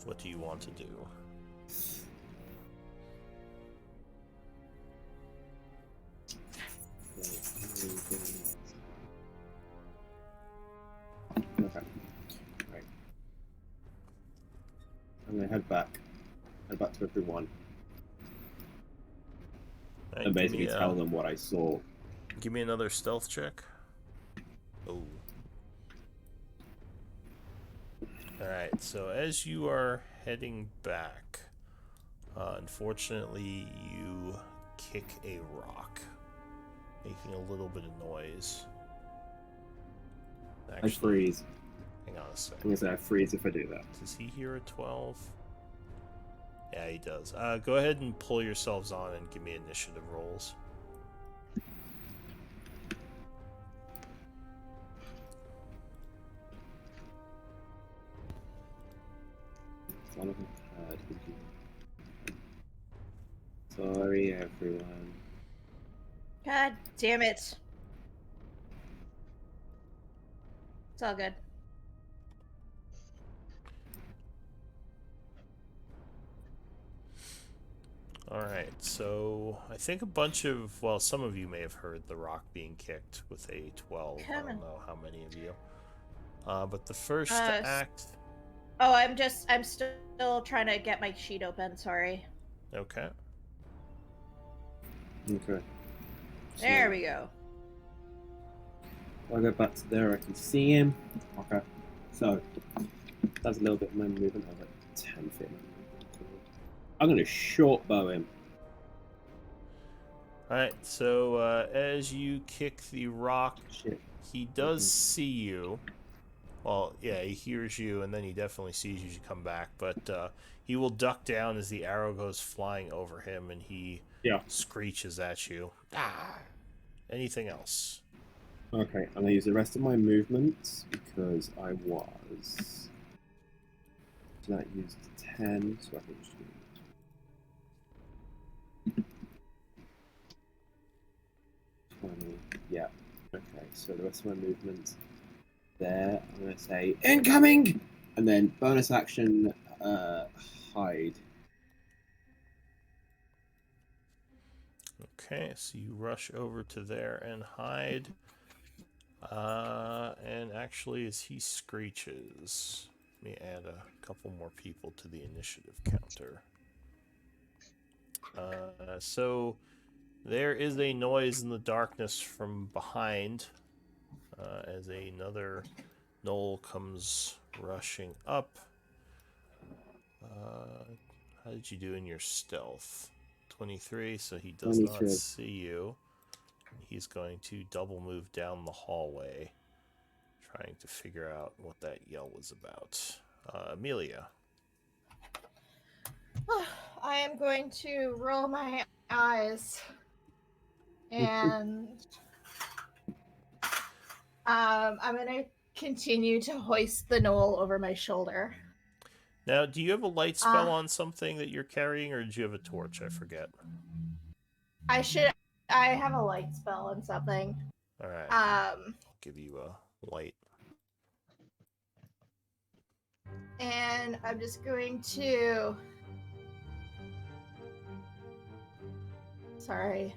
A: What do you want to do?
D: Okay. Right. I'm gonna head back. Head back to everyone.
A: Alright,
D: And
A: give
D: basically
A: me,
D: tell them what I saw.
A: give me another stealth check. Oh. Alright, so as you are heading back, unfortunately you kick a rock, making a little bit of noise.
D: I
A: Actually,
D: freeze.
A: hang on a
D: I'm
A: second.
D: gonna say I freeze if I do that.
A: Does he hear a 12? Yeah, he does. Go ahead and pull yourselves on and give me initiative rolls.
D: Son of a card. Sorry, everyone.
B: God damn it. It's all good.
A: Alright, so I think a bunch of, well, some of you may have heard the rock being kicked with a 12. I
B: Coming.
A: don't know how many of you. But the first
B: s-
A: act.
B: Oh, I'm still trying to get my sheet open, sorry.
A: Okay.
D: Okay.
B: There we go.
D: I'll go back to there. I can see him. Okay. So that's a little bit of my movement. I was like 10 feet. I'm gonna short bow him.
A: Alright, so as you kick the rock,
D: Shit.
A: he does see you. Well, yeah, he hears you, and then he definitely sees you as you come back. But he will duck down as the arrow goes flying over him, and he screeches at you. Ah! Anything else?
D: Okay, I'm gonna use the rest of my movements because I was. So that used 10, so I can just do. Yeah. Okay, so the rest of my movements there, I'm going to say incoming, and then bonus action, hide.
A: Okay, so you rush over to there and hide. And actually, as he screeches, let me add a couple more people to the initiative counter. So there is a noise in the darkness from behind as another gnoll comes rushing up. How did you do in your stealth? 23, so he does
D: 23.
A: not see you. He's going to double move down the hallway, trying to figure out what that yell was about. Amelia.
B: I am going to roll my eyes and I'm gonna continue to hoist the knoll over my shoulder.
A: Now, do you have a light spell on something that you're carrying, or did you have a torch? I forget.
B: I have a light spell on something.
A: All right. I'll give you a light.
B: And I'm just going to. Sorry.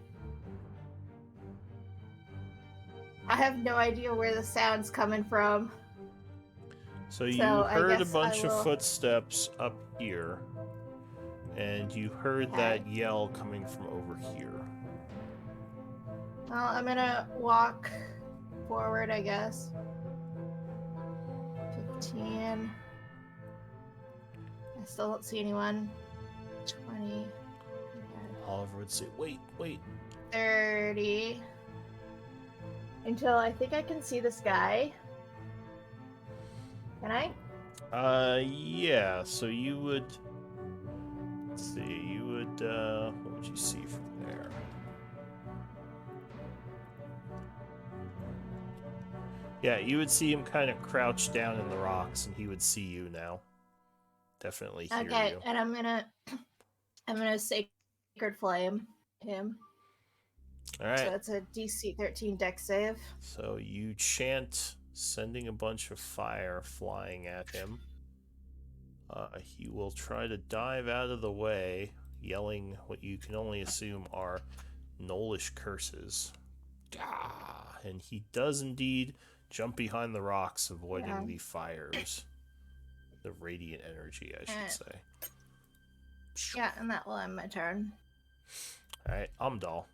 B: I have no idea where the sound's coming from.
A: So you heard a bunch of footsteps up here, and you heard that yell coming from over here.
B: Well, I'm gonna walk forward, I guess. 15. I still don't see anyone. 20.
A: Oliver would say, wait.
B: 30. Until I think I can see this guy. Can I?
A: Yeah, so you would... Let's see, you would, what would you see from there? Yeah, you would see him kind of crouch down in the rocks, and he would see you now. Definitely hear you.
B: Okay, and I'm gonna Sacred Flame him.
A: Alright.
B: So it's a DC 13 dex save.
A: So you chant, sending a bunch of fire flying at him. He will try to dive out of the way, yelling what you can only assume are gnollish curses. And he does indeed jump behind the rocks, avoiding the fires. The radiant energy, I should say.
B: Yeah, and that will end my turn.
A: Alright, Amdal.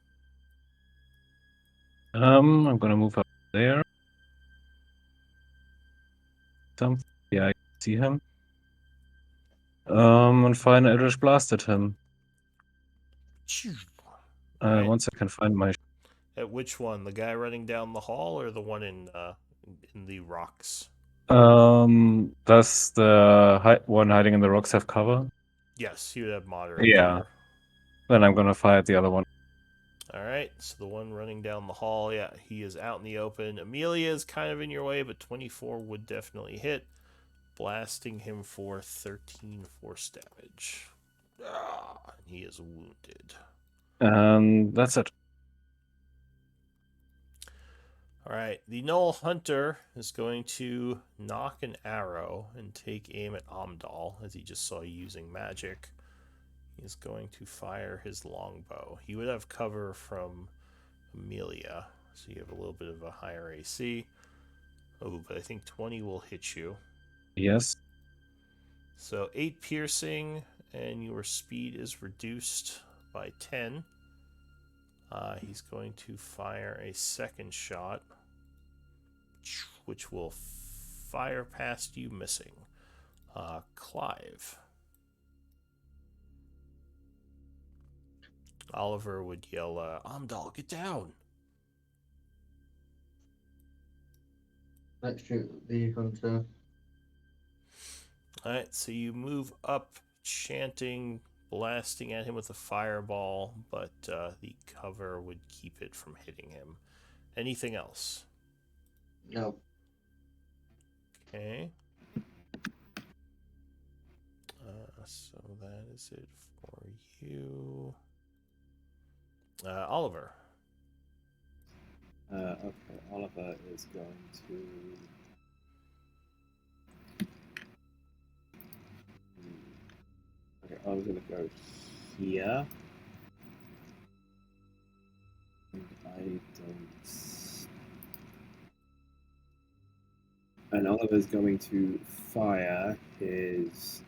C: I'm gonna move up there. Yeah, I see him. And fire an Eldritch Blast at him.
A: Right.
C: Once I can find my.
A: At which one? The guy running down the hall, or the one in the rocks?
C: Does the one hiding in the rocks have cover?
A: Yes, he would have moderate
C: Yeah.
A: cover.
C: Then I'm gonna fire at the other one.
A: Alright, so the one running down the hall, yeah, he is out in the open. Amelia is kind of in your way, but 24 would definitely hit, blasting him for 13 force damage. He is wounded.
C: And that's it.
A: Alright, the Gnoll Hunter is going to knock an arrow and take aim at Amdal, as he just saw you using magic. He's going to fire his longbow. He would have cover from Amelia, so you have a little bit of a higher AC. Oh, but I think 20 will hit you.
C: Yes.
A: So 8 piercing, and your speed is reduced by 10. He's going to fire a second shot, which will fire past you, missing. Clive. Oliver would yell, Amdal, get down!
E: Let's shoot the hunter.
A: Alright, so you move up, chanting, blasting at him with a fireball, but the cover would keep it from hitting him. Anything else?
E: No.
A: Okay. So that is it for you. Oliver.
D: Okay, Oliver is going to. Okay, I'm gonna go here. And I don't. And Oliver's going to fire his.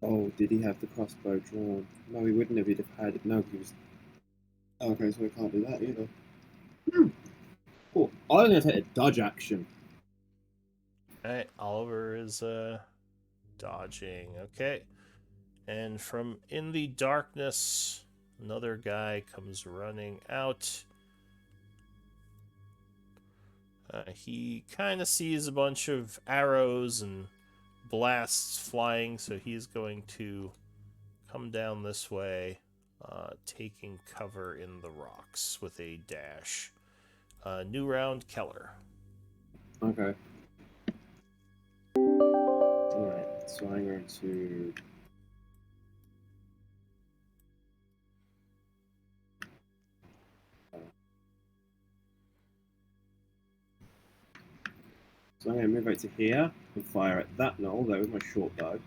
D: Oh, did he have the crossbow drawn? No, he wouldn't have. He'd have had it. No, he was. Okay, so I can't do that either. Cool. I'm gonna take a dodge action.
A: Alright, Oliver is dodging. Okay. And from in the darkness, another guy comes running out. He kind of sees a bunch of arrows and blasts flying, so he's going to come down this way, taking cover in the rocks with a dash. New round, Keller.
D: Okay. Alright, so I'm going to. So I'm going to move out to here and fire at that knoll there with my short bow.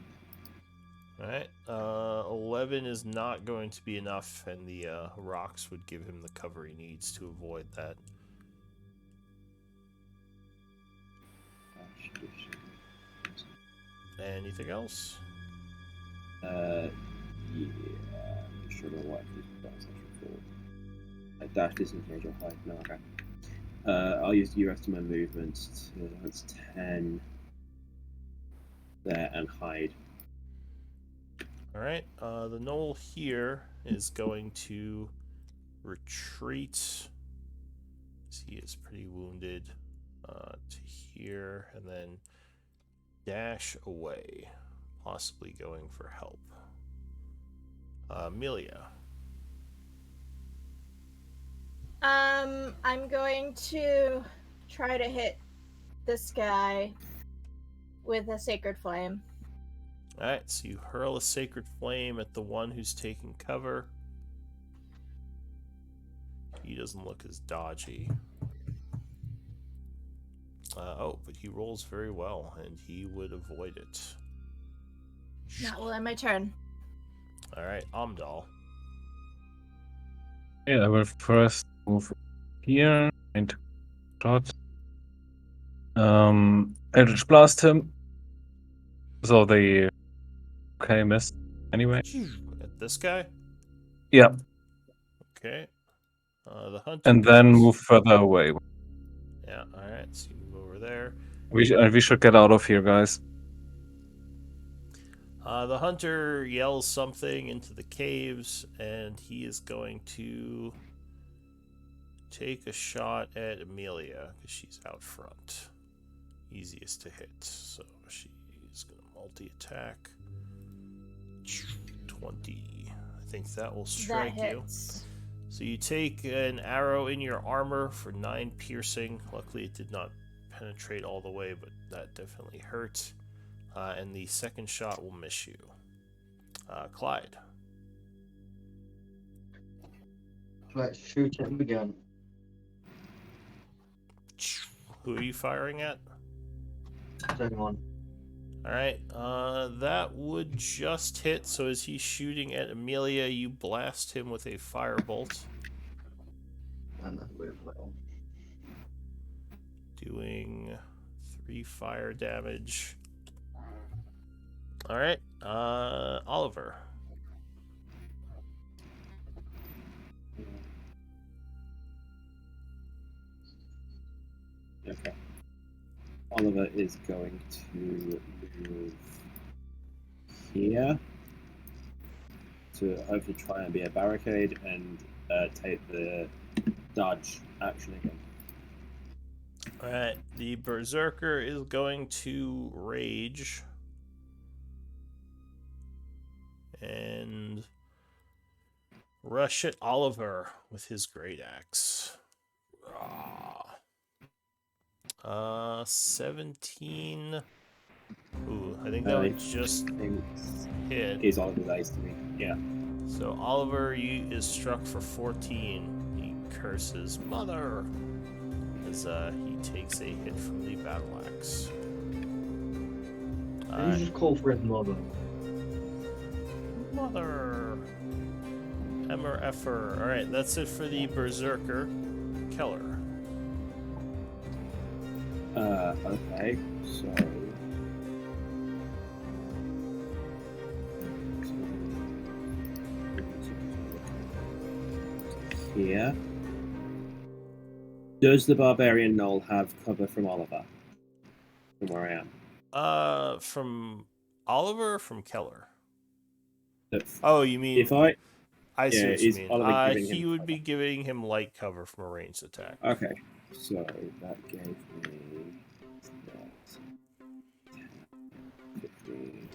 A: Alright, 11 is not going to be enough, and the rocks would give him the cover he needs to avoid that. Anything else?
D: Yeah, I'm not sure what that's actually for. Dash, disengage, or hide. No, okay. I'll use the rest of my movement. That's 10 there and hide.
A: Alright, the knoll here is going to retreat. He is pretty wounded to here, and then dash away, possibly going for help. Amelia.
B: I'm going to try to hit this guy with a sacred flame.
A: Alright, so you hurl a sacred flame at the one who's taking cover. He doesn't look as dodgy. But he rolls very well, and he would avoid it.
B: Not will end my turn.
A: Alright, Amdal.
C: Yeah, I will first move here into shot. Eldritch Blast him. So the miss anyway.
A: At this guy?
C: Yeah,
A: Okay. The hunter.
C: and then move further away.
A: Yeah, alright, so you move over there.
C: We should get out of here, guys.
A: The hunter yells something into the caves, and he is going to take a shot at Amelia, because she's out front. Easiest to hit, so she's going to multi-attack. 20. I think that will strike
B: That
A: you.
B: hits.
A: So you take an arrow in your armor for 9 piercing. Luckily it did not penetrate all the way, but that definitely hurt. And the second shot will miss you. Clyde.
E: Let's shoot him again.
A: Who are you firing at?
E: Second one.
A: Alright, that would just hit. So as he's shooting at Amelia, you blast him with a firebolt,
E: And then we're little.
A: doing 3 fire damage. Alright, Oliver.
D: Okay. Oliver is going to move here to hopefully try and be a barricade and take the dodge action again.
A: Alright, the Berserker is going to rage. And rush at Oliver with his great axe. 17. Ooh, I think that would just hit.
D: Is Oliver's ace to me. Yeah.
A: So Oliver is struck for 14. He curses mother as he takes a hit from the battle axe.
E: You just call for his mother.
A: Mother. Emmer effer. Alright, that's it for the Berserker. Keller.
D: Okay, so here. Does the barbarian Knoll have cover from Oliver? From where I am?
A: From Oliver or from Keller?
D: If
A: Oh, you mean...
D: I
A: see
D: yeah,
A: what you
D: is
A: mean.
D: Oliver giving
A: He
D: him
A: would be giving him light cover from a ranged attack.
D: Okay, so that gave me 15.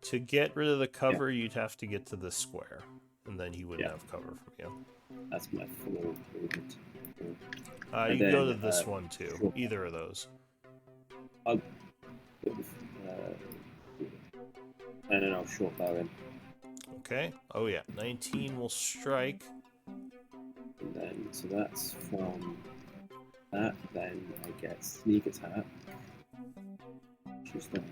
A: To get rid of the cover, you'd have to get to the square, and then he wouldn't have cover from you.
D: That's my full movement.
A: You
D: And
A: can go to
D: then,
A: this one too.
D: sure.
A: Either of those.
D: And then I'll short bow in.
A: Okay. Oh yeah, 19 will strike.
D: And then, so that's from that. Then I get sneak attack. Just that.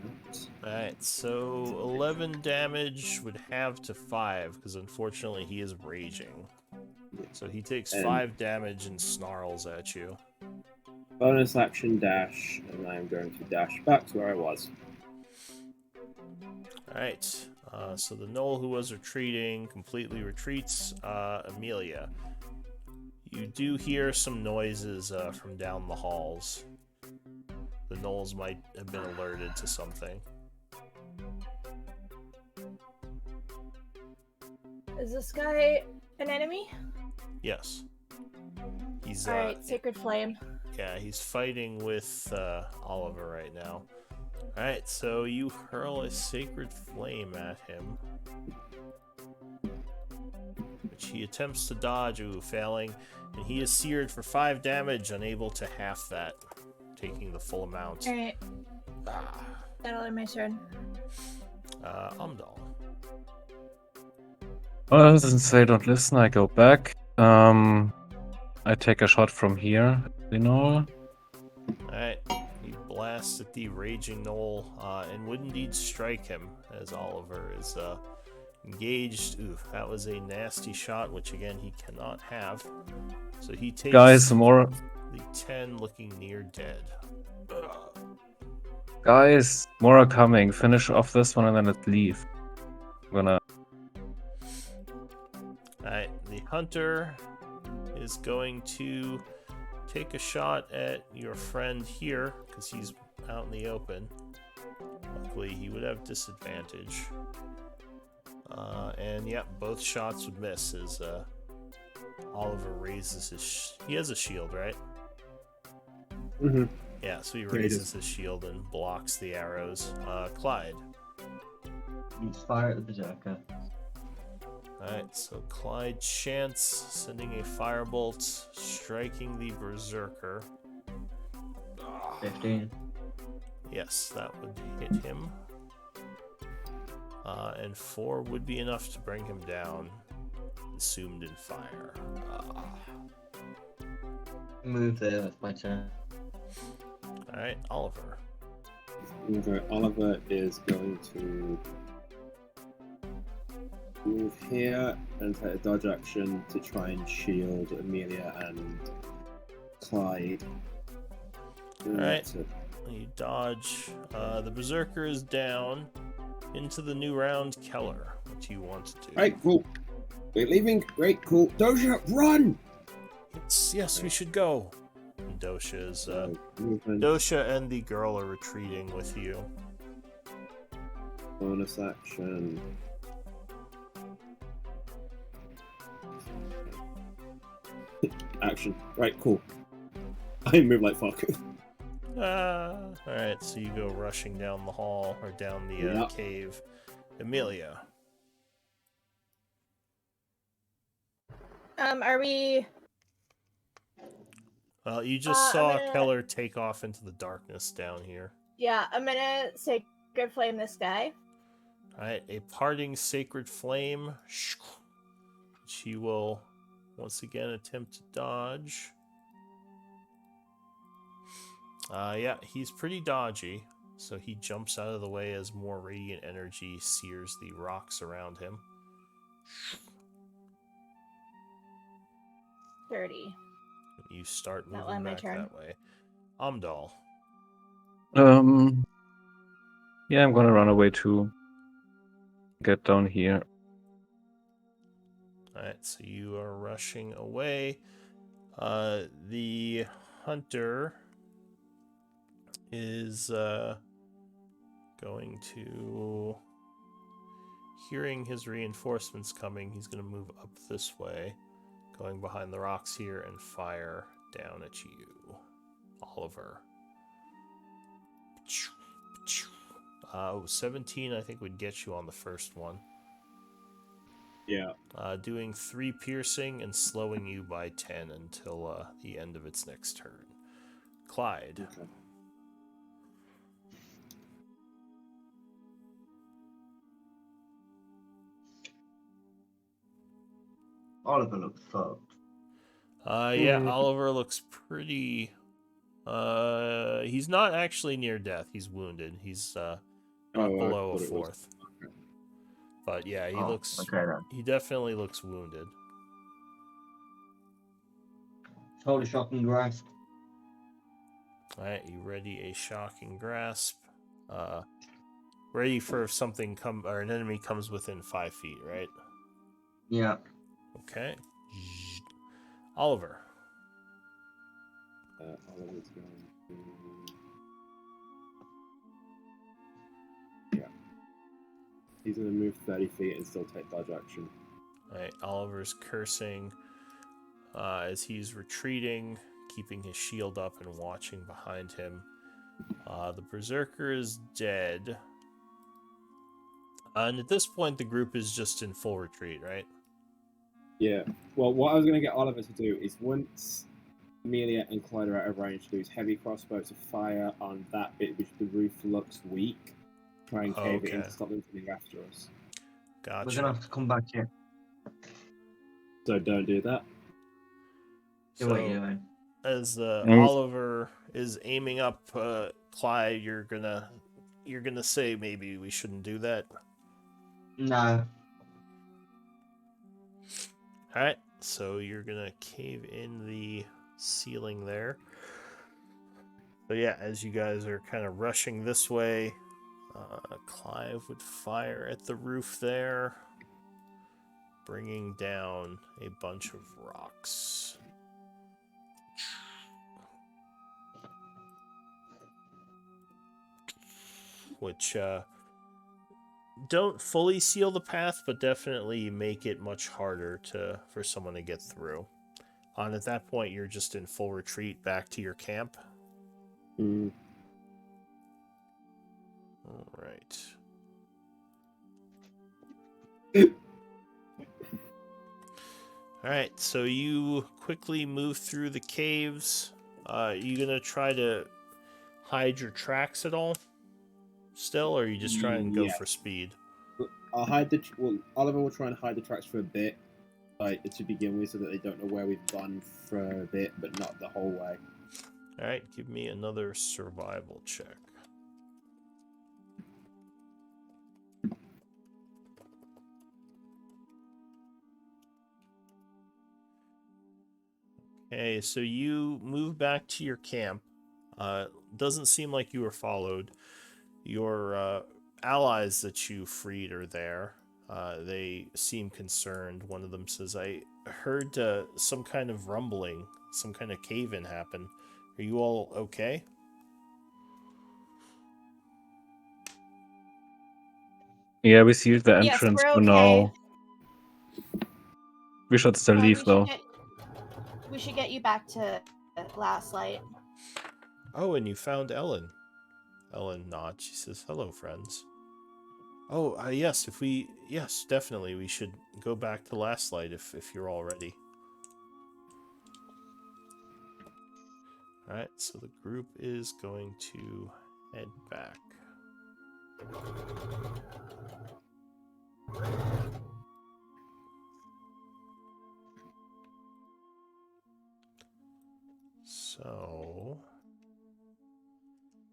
A: Alright, so 11 damage would have to 5, because unfortunately he is raging. So he takes
D: And-
A: 5 damage and snarls at you.
D: Bonus action dash, and I'm going to dash back to where I was.
A: Alright, so the Knoll who was retreating completely retreats. Amelia, you do hear some noises from down the halls. The Knolls might have been alerted to something.
B: Is this guy an enemy?
A: Yes. He's
B: Alright, Sacred Flame.
A: yeah, he's fighting with Oliver right now. Alright, so you hurl a Sacred Flame at him, which he attempts to dodge, failing, and he is seared for 5 damage, unable to half that, taking the full amount.
B: Alright, that'll end my turn.
A: Umdal.
C: Well, since they don't listen, I go back. I take a shot from here, you know.
A: Alright, he blasts at the Raging Knoll, and would indeed strike him, as Oliver is engaged. Ooh, that was a nasty shot, which again he cannot have. So he takes
C: Guys, more
A: the 10, looking near dead.
C: are coming. Finish off this one and then let's leave. I'm gonna.
A: Alright, the Hunter is going to take a shot at your friend here, because he's out in the open. Luckily, he would have disadvantage. And yeah, both shots would miss as Oliver raises his... he has a shield, right?
D: Mm-hmm.
A: Yeah, so he
D: he does.
A: raises his shield and blocks the arrows. Clyde.
E: You just fire at the Berserker.
A: Alright, so Clyde chants, sending a firebolt, striking the Berserker.
E: 15.
A: Yes, that would hit him. And 4 would be enough to bring him down, consumed in fire.
E: Move there, that's my turn.
A: Alright, Oliver.
D: Oliver is going to move here and take a dodge action to try and shield Amelia and Clyde.
A: Alright.
D: That's it.
A: You dodge. The Berserker is down. Into the new round, Keller. What do you want to do?
D: Right, cool. We're leaving. Great, cool. Doja, run!
A: Yes, we should go. And Dosha is
D: Movement,
A: Dosha and the girl are retreating with you.
D: bonus action. Action. Right, cool. I move like fuck.
A: Alright, so you go rushing down the hall or down the
D: Yep.
A: cave. Amelia.
B: Are we?
A: Well, you just
B: I'm
A: saw
B: gonna-
A: Keller take off into the darkness down here.
B: Yeah, I'm gonna sacred flame this guy.
A: Alright, a parting sacred flame. Which he will once again attempt to dodge. Yeah, he's pretty dodgy, so he jumps out of the way as more radiant energy sears the rocks around him.
B: 30.
A: You start
B: That
A: moving
B: one, my
A: back
B: turn.
A: that way. Amdal.
C: Yeah, I'm gonna run away too. Get down here.
A: Alright, so you are rushing away. The hunter is going to, hearing his reinforcements coming, he's going to move up this way, going behind the rocks here and fire down at you, Oliver. 17 I think would get you on the first one.
D: Yeah.
A: Doing 3 piercing and slowing you by 10 until the end of its next turn. Clyde.
D: Okay.
E: Oliver looks fucked.
A: Yeah, Oliver looks pretty. He's not actually near death. He's wounded. He's
D: I
A: below a
D: thought it was.
A: fourth.
D: Okay.
A: But yeah, he
E: Oh,
A: looks.
E: okay then.
A: He definitely looks wounded.
E: Hold a shocking grasp.
A: All right, you ready? A shocking grasp. Ready for if something or an enemy comes within 5 feet, right?
E: Yeah.
A: Okay. Oliver.
D: Oliver's going to... Yeah. He's going to move 30 feet and still take dodge action.
A: All right, Oliver's cursing as he's retreating, keeping his shield up and watching behind him. The Berserker is dead. And at this point, the group is just in full retreat, right?
D: Yeah. Well, what I was going to get Oliver to do is once Amelia and Clyde are out of range, to use heavy crossbow to fire on that bit which the roof looks weak. Try and cave it in
A: Okay.
D: to stop them coming after us.
E: We're
A: Gotcha.
E: gonna have to come back here.
D: So don't do that.
E: Do what
A: So,
E: you're doing.
A: as
C: Mm.
A: Oliver is aiming up Clyde, you're gonna say maybe we shouldn't do that.
E: No.
A: All right, so you're gonna cave in the ceiling there. So yeah, as you guys are kind of rushing this way, Clive would fire at the roof there, bringing down a bunch of rocks. Which don't fully seal the path, but definitely make it much harder for someone to get through. And at that point, you're just in full retreat back to your camp.
D: Mm.
A: All right. All right, so you quickly move through the caves. You gonna try to hide your tracks at all? Still, or are you just trying to go
D: Yeah.
A: for speed?
D: I'll hide the. Well, Oliver will try and hide the tracks for a bit, like to begin with, so that they don't know where we've gone for a bit, but not the whole way.
A: All right, give me another survival check. Okay, so you move back to your camp. Doesn't seem like you were followed. Your allies that you freed are there. They seem concerned. One of them says, I heard some kind of rumbling, some kind of cave-in happen. Are you all okay?
C: Yeah, we sealed the
B: Yes,
C: entrance
B: we're
C: for
B: okay.
C: now. We should still leave though.
B: We should get you back to Last Light.
A: Oh, and you found Ellen. Ellen nods. She says, "Hello, friends." Oh, yes. Yes, definitely. We should go back to Last Light if you're all ready. All right. So the group is going to head back. So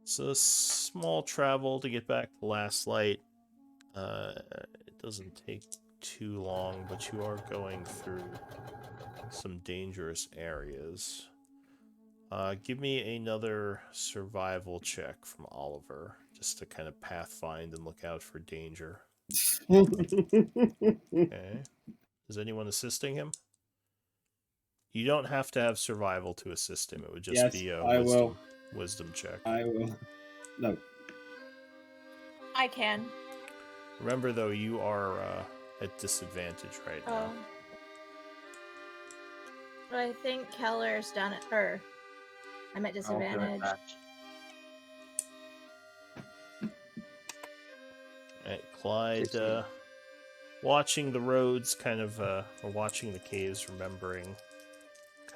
A: it's a small travel to get back to Last Light. It doesn't take too long, but you are going through some dangerous areas. Give me another survival check from Oliver, just to kind of pathfind and look out for danger. Okay. Is anyone assisting him? You don't have to have survival to assist him. It would just
D: Yes,
A: be a
D: I will.
A: wisdom check.
D: I will. No.
B: I can.
A: Remember, though, you are at disadvantage right now.
B: Oh. I think Keller's done it. Or I'm at disadvantage.
A: Alright, Clyde, watching the roads, kind of, or watching the caves, remembering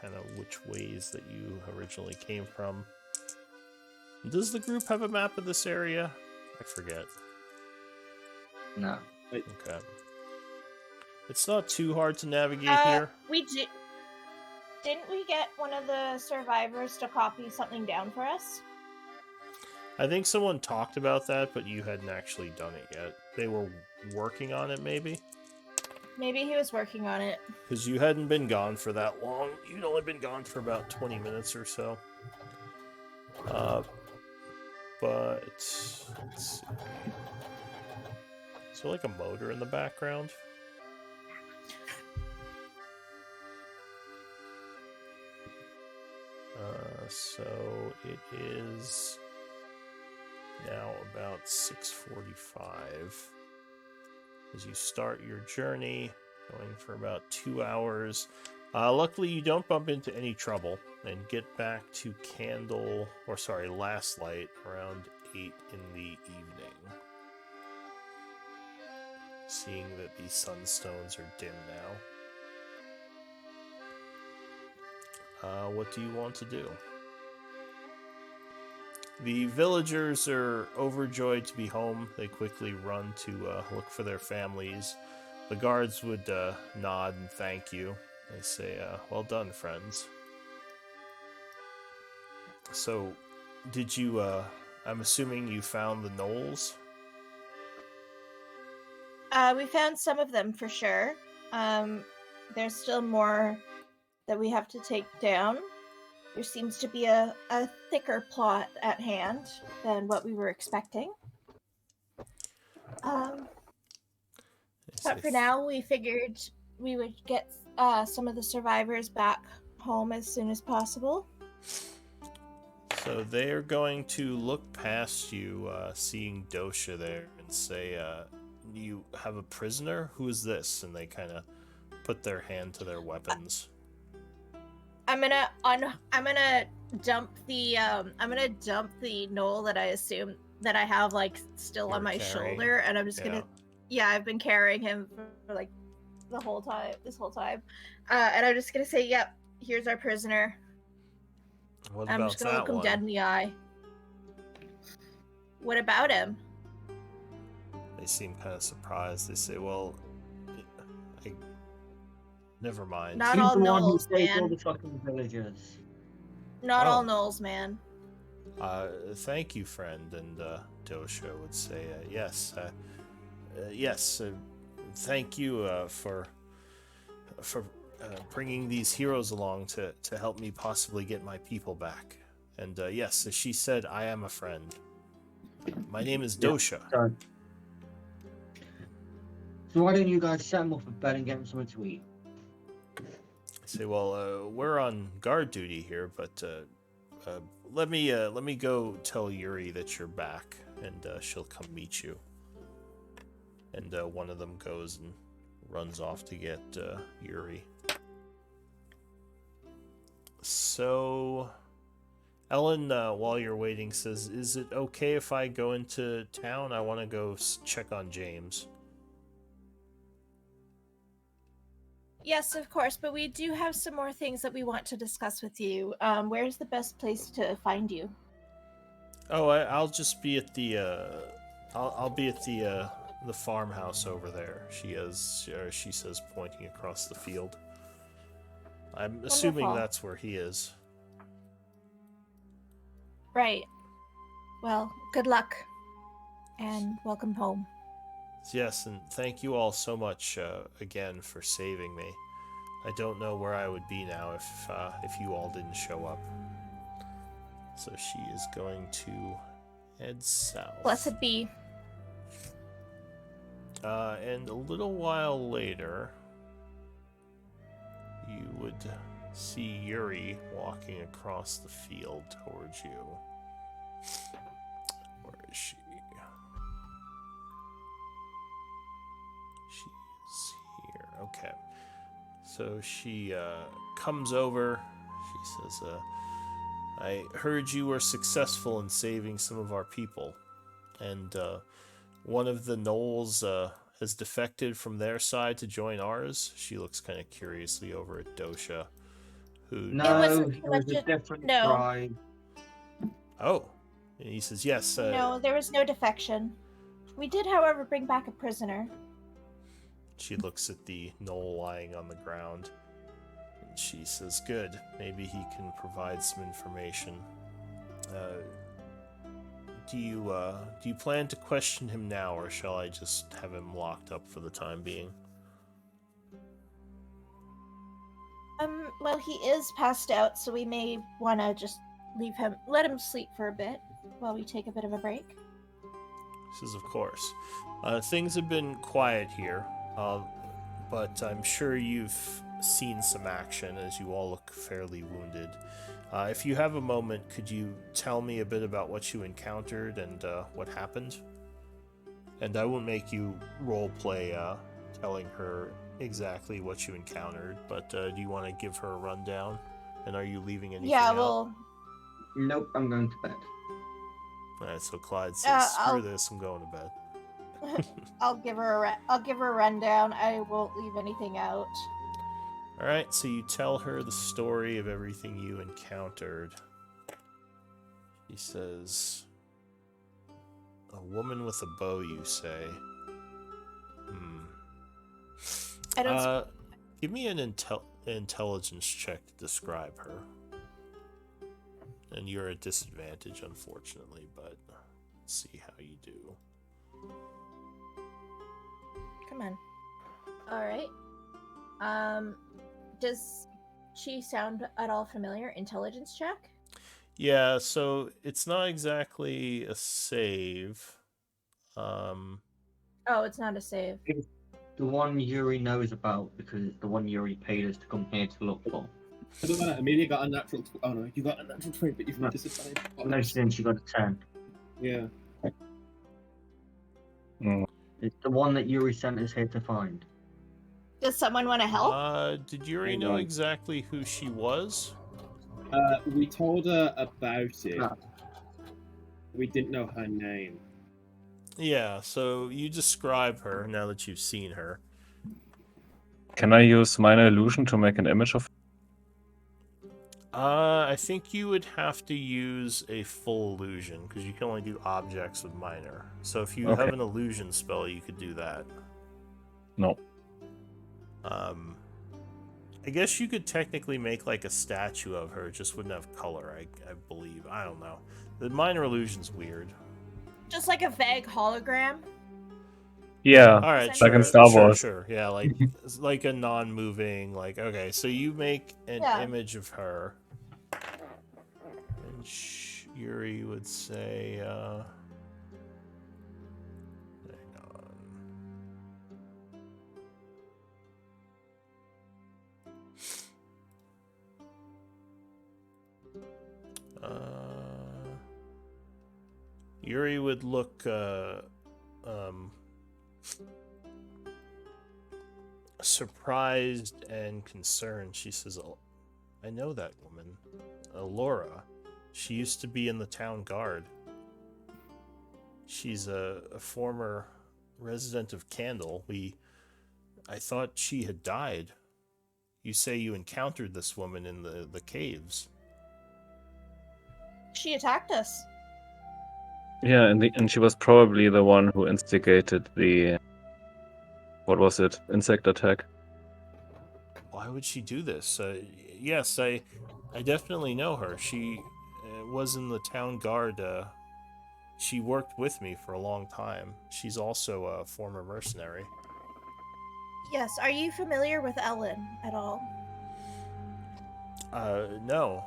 A: kind of which ways that you originally came from. Does the group have a map of this area? I forget.
E: No.
A: Okay. It's not too hard to navigate here.
B: Didn't we get one of the survivors to copy something down for us?
A: I think someone talked about that, but you hadn't actually done it yet. They were working on it, maybe?
B: Maybe he was working on it.
A: Because you hadn't been gone for that long. You'd only been gone for about 20 minutes or so. But let's see. Is there like a motor in the background? So it is now about 6:45 as you start your journey, going for about 2 hours. Luckily, you don't bump into any trouble and get back to Last Light around 8 in the evening. Seeing that the sunstones are dim now. What do you want to do? The villagers are overjoyed to be home. They quickly run to look for their families. The guards would nod and thank you. They say, well done, friends. So, did you, I'm assuming you found the gnolls?
B: We found some of them for sure. There's still more that we have to take down. There seems to be a thicker plot at hand than what we were expecting. But for now, we figured we would get some of the survivors back home as soon as possible.
A: So they're going to look past you, seeing Dosha there, and say, you have a prisoner? Who is this? And they kind of put their hand to their weapons.
B: I'm gonna dump the gnoll that I assume that I have like still on my shoulder, and I'm just gonna I've been carrying him for like this whole time, and I'm just gonna say, yep, here's our prisoner.
A: What
B: I'm
A: about
B: just gonna
A: that
B: look him
A: one?
B: dead in the eye. What about him?
A: They seem kind of surprised. They say, well, never mind.
B: Not all gnolls,
E: all
B: man.
E: the fucking villagers.
B: Not all gnolls, man.
A: Thank you, friend. And Dosha would say, yes, thank you for bringing these heroes along to help me possibly get my people back. And yes, as she said, I am a friend. My name is Dosha.
E: So why don't you guys set them off a bed and get them something to eat?
A: I say, well, we're on guard duty here, but let me go tell Yuri that you're back, and she'll come meet you. And one of them goes and runs off to get Yuri. So, Ellen, while you're waiting, says, "Is it okay if I go into town? I want to go check on James."
B: Yes, of course, but we do have some more things that we want to discuss with you. Where's the best place to find you?
A: Oh, I'll just be at the I'll be at the farmhouse over there. She says, pointing across the field. I'm assuming
B: Wonderful.
A: that's where he is.
B: Right. Well, good luck, and welcome home.
A: Yes, and thank you all so much again for saving me. I don't know where I would be now if you all didn't show up. So she is going to head south.
B: Blessed be.
A: And a little while later, you would see Yuri walking across the field towards you. Where is she? She's here. Okay. So she comes over. She says, I heard you were successful in saving some of our people. And one of the gnolls has defected from their side to join ours. She looks kind of curiously over at Dosha. Who...
E: No,
B: wasn't
E: it was
B: much
E: a different
B: no.
E: tribe.
A: Oh. And he says, yes.
B: No, there was no defection. We did, however, bring back a prisoner.
A: She looks at the gnoll lying on the ground. And she says, good. Maybe he can provide some information. Do you plan to question him now, or shall I just have him locked up for the time being?
B: Well, he is passed out, so we may want to just let him sleep for a bit while we take a bit of a break.
A: He says, of course. Things have been quiet here, but I'm sure you've seen some action as you all look fairly wounded. If you have a moment, could you tell me a bit about what you encountered and what happened? And I won't make you roleplay telling her exactly what you encountered, but do you want to give her a rundown? And are you leaving anything out?
B: well...
E: Nope, I'm going to bed.
A: Alright, so Clyde says, screw this, I'm going to bed.
B: I'll give her a rundown. I won't leave anything out.
A: Alright, so you tell her the story of everything you encountered. She says, a woman with a bow, you say?
B: I don't...
A: Give me an intelligence check to describe her. And you're at disadvantage, unfortunately, but let's see how you do.
B: Come on. Alright. Does she sound at all familiar? Intelligence check?
A: Yeah, so it's not exactly a save.
B: Oh, it's not a save.
E: The one Yuri knows about, because it's the one Yuri paid us to come here to look for.
D: I don't know. Amelia got a natural. Oh no, you got a natural 20, but you've
E: No.
D: disadvantage.
E: No, she didn't. She got a 10.
D: Yeah.
E: It's the one that Yuri sent us here to find.
B: Does someone want to help?
A: Did Yuri know exactly who she was?
D: We told her about it.
E: No.
D: We didn't know her name.
A: Yeah, so you describe her now that you've seen her.
C: Can I use minor illusion to make an image of?
A: I think you would have to use a full illusion, because you can only do objects with minor. So if you have an illusion spell, you could do that.
C: No.
A: I guess you could technically make like a statue of her, it just wouldn't have color, I believe. I don't know. The minor illusion's weird.
B: Just like a vague hologram?
C: Yeah.
A: Alright,
B: Like
A: sure,
C: in Star
A: sure,
C: Wars.
A: sure. Yeah, like a non-moving, like, okay, so you make an image of her. And Yuri would say, hang on. Yuri would look surprised and concerned. She says, "Oh, I know that woman, Laura. She used to be in the town guard. She's a former resident of Candle. I thought she had died. You say you encountered this woman in the caves."
B: She attacked us.
C: Yeah, and she was probably the one who instigated the, what was it, insect attack.
A: Why would she do this? Yes, I definitely know her. She was in the town guard. She worked with me for a long time. She's also a former mercenary.
B: Yes. Are you familiar with Ellen at all?
A: No.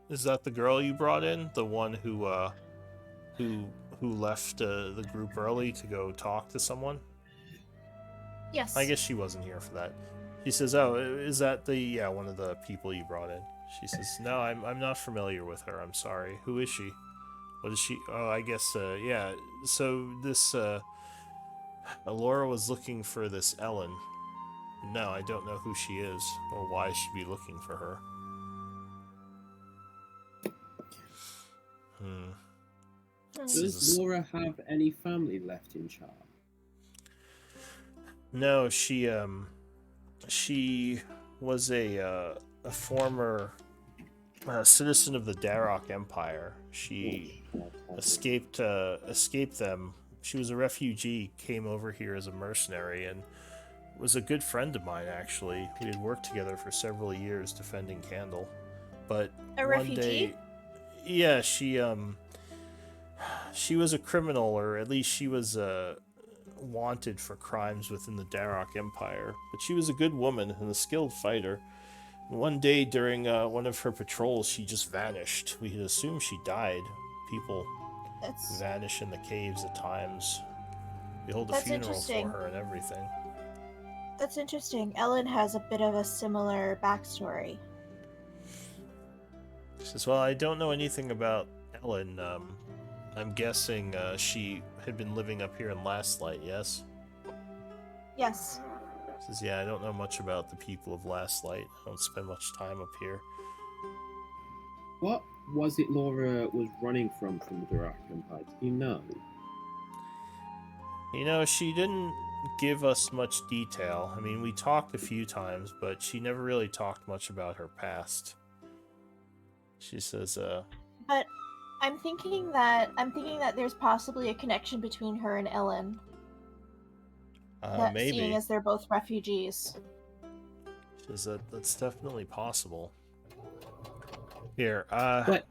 A: Is that the girl you brought in? The one who left the group early to go talk to someone?
B: Yes.
A: I guess she wasn't here for that. She says, "Oh, is that one of the people you brought in?" She says, "No, I'm not familiar with her. I'm sorry. Who is she? What is she? Oh, I guess yeah. So this Laura was looking for this Ellen. No, I don't know who she is or why she'd be looking for her."
D: Does Laura have any family left in Char?
A: No, she was a former citizen of the Darok Empire. She escaped them. She was a refugee, came over here as a mercenary, and was a good friend of mine, actually. We had worked together for several years defending Candle. But
B: a refugee?
A: Day, yeah, she was a criminal, or at least she was wanted for crimes within the Darok Empire. But she was a good woman and a skilled fighter. One day during one of her patrols, she just vanished. We had assumed she died. People vanish in the caves at times. We hold a funeral for her and everything.
B: That's interesting. Ellen has a bit of a similar backstory.
A: She says, "Well, I don't know anything about Ellen. I'm guessing she had been living up here in Last Light, yes?"
B: Yes.
A: She says, "Yeah, I don't know much about the people of Last Light. I don't spend much time up here."
D: What was it Laura was running from the Darok Empire? Do you know?
A: You know, she didn't give us much detail. I mean, we talked a few times, but she never really talked much about her past. She says,
B: But I'm thinking that there's possibly a connection between her and Ellen.
A: Maybe.
B: Seeing as they're both refugees.
A: She says that's definitely possible. Here,
D: But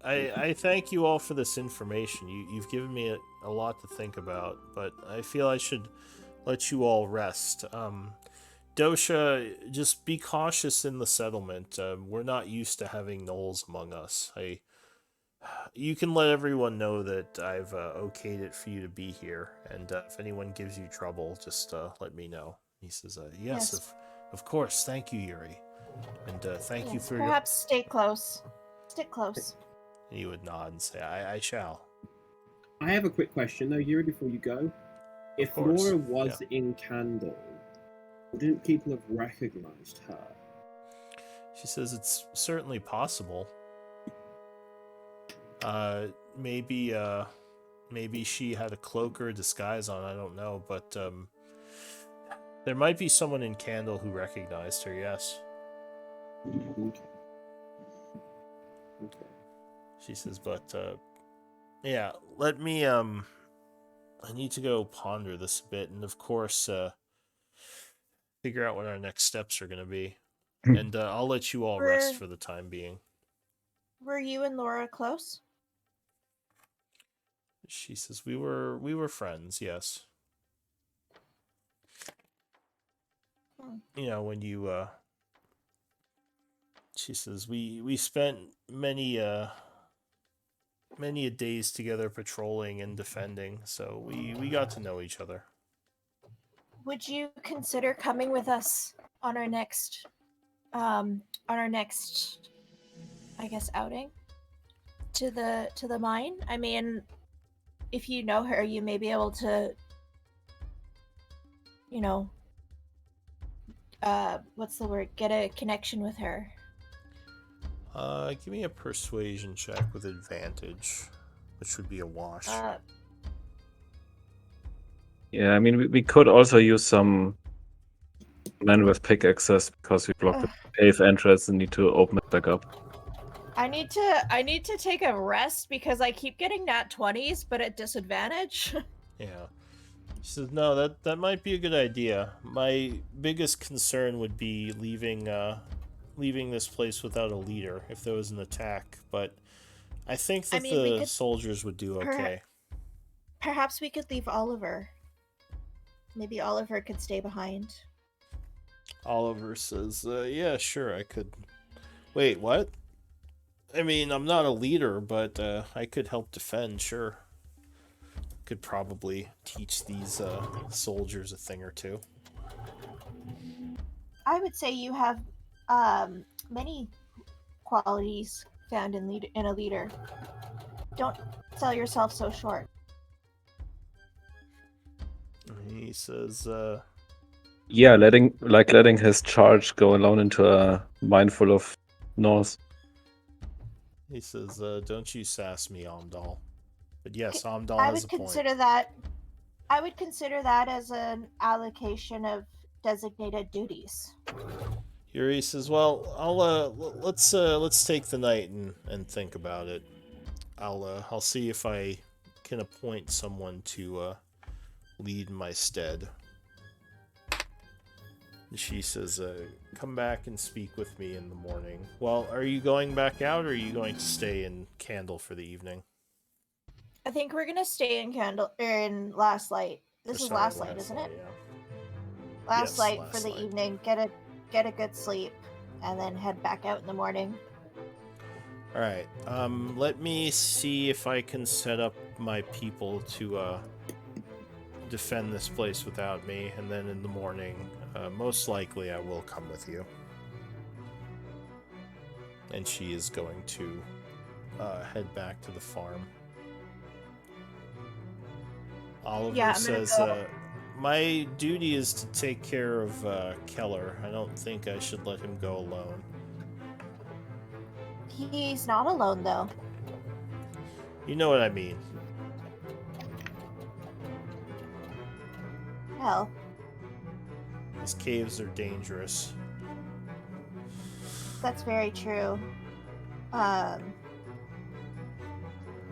A: I thank you all for this information. You've given me a lot to think about, but I feel I should let you all rest. Dosha, just be cautious in the settlement. We're not used to having gnolls among us. You can let everyone know that I've okayed it for you to be here, and if anyone gives you trouble, just let me know. He says, yes. Of course. Thank you, Yuri. And thank you for
B: perhaps stay close. Stick close.
A: And he would nod and say, I shall.
D: I have a quick question, though, Yuri, before you go. If Laura was in Candle, wouldn't people have recognized her?
A: She says it's certainly possible. Maybe she had a cloak or a disguise on, I don't know, but there might be someone in Candle who recognized her, yes.
D: Okay.
A: She says, but yeah, let me I need to go ponder this a bit, and of course figure out what our next steps are going to be. And I'll let you all rest for the time being.
B: Were you and Laura close?
A: She says we were friends, yes. You know, when you she says we spent many days together patrolling and defending, so we got to know each other.
B: Would you consider coming with us on our next I guess, outing to the mine. I mean, if you know her, you may be able to, you know, what's the word? Get a connection with her.
A: Give me a persuasion check with advantage, which would be a wash.
C: Yeah, I mean, we could also use some men with pickaxes because we blocked the cave entrance and need to open it back up.
B: I need to take a rest because I keep getting nat 20s, but at disadvantage.
A: Yeah. She says, no, that might be a good idea. My biggest concern would be leaving this place without a leader if there was an attack, but I think that the soldiers would do okay.
B: Perhaps we could leave Oliver. Maybe Oliver could stay behind.
A: Oliver says, yeah, sure, I could. Wait, what? I mean, I'm not a leader, but I could help defend, sure. Could probably teach these soldiers a thing or two.
B: I would say you have many qualities found in a leader. Don't sell yourself so short.
A: He says,
C: yeah, letting his charge go alone into a mine full of Norse.
A: He says, don't you sass me, Amdal. But yes, Amdal
B: I
A: has
B: would
A: a point.
B: I would consider that as an allocation of designated duties.
A: Yuri says, well, let's take the night and think about it. I'll see if I can appoint someone to lead my stead. She says, come back and speak with me in the morning. Well, are you going back out, or are you going to stay in Candle for the evening?
B: I think we're gonna stay in Last Light. This is Last Light, isn't it?
A: Yeah.
B: Last Light for the evening. Get a good sleep, and then head back out in the morning.
A: All right. Let me see if I can set up my people to defend this place without me, and then in the morning, most likely I will come with you. And she is going to head back to the farm. Oliver says, my duty is to take care of Keller. I don't think I should let him go alone.
B: He's not alone, though.
A: You know what I mean.
B: Hell.
A: These caves are dangerous.
B: That's very true.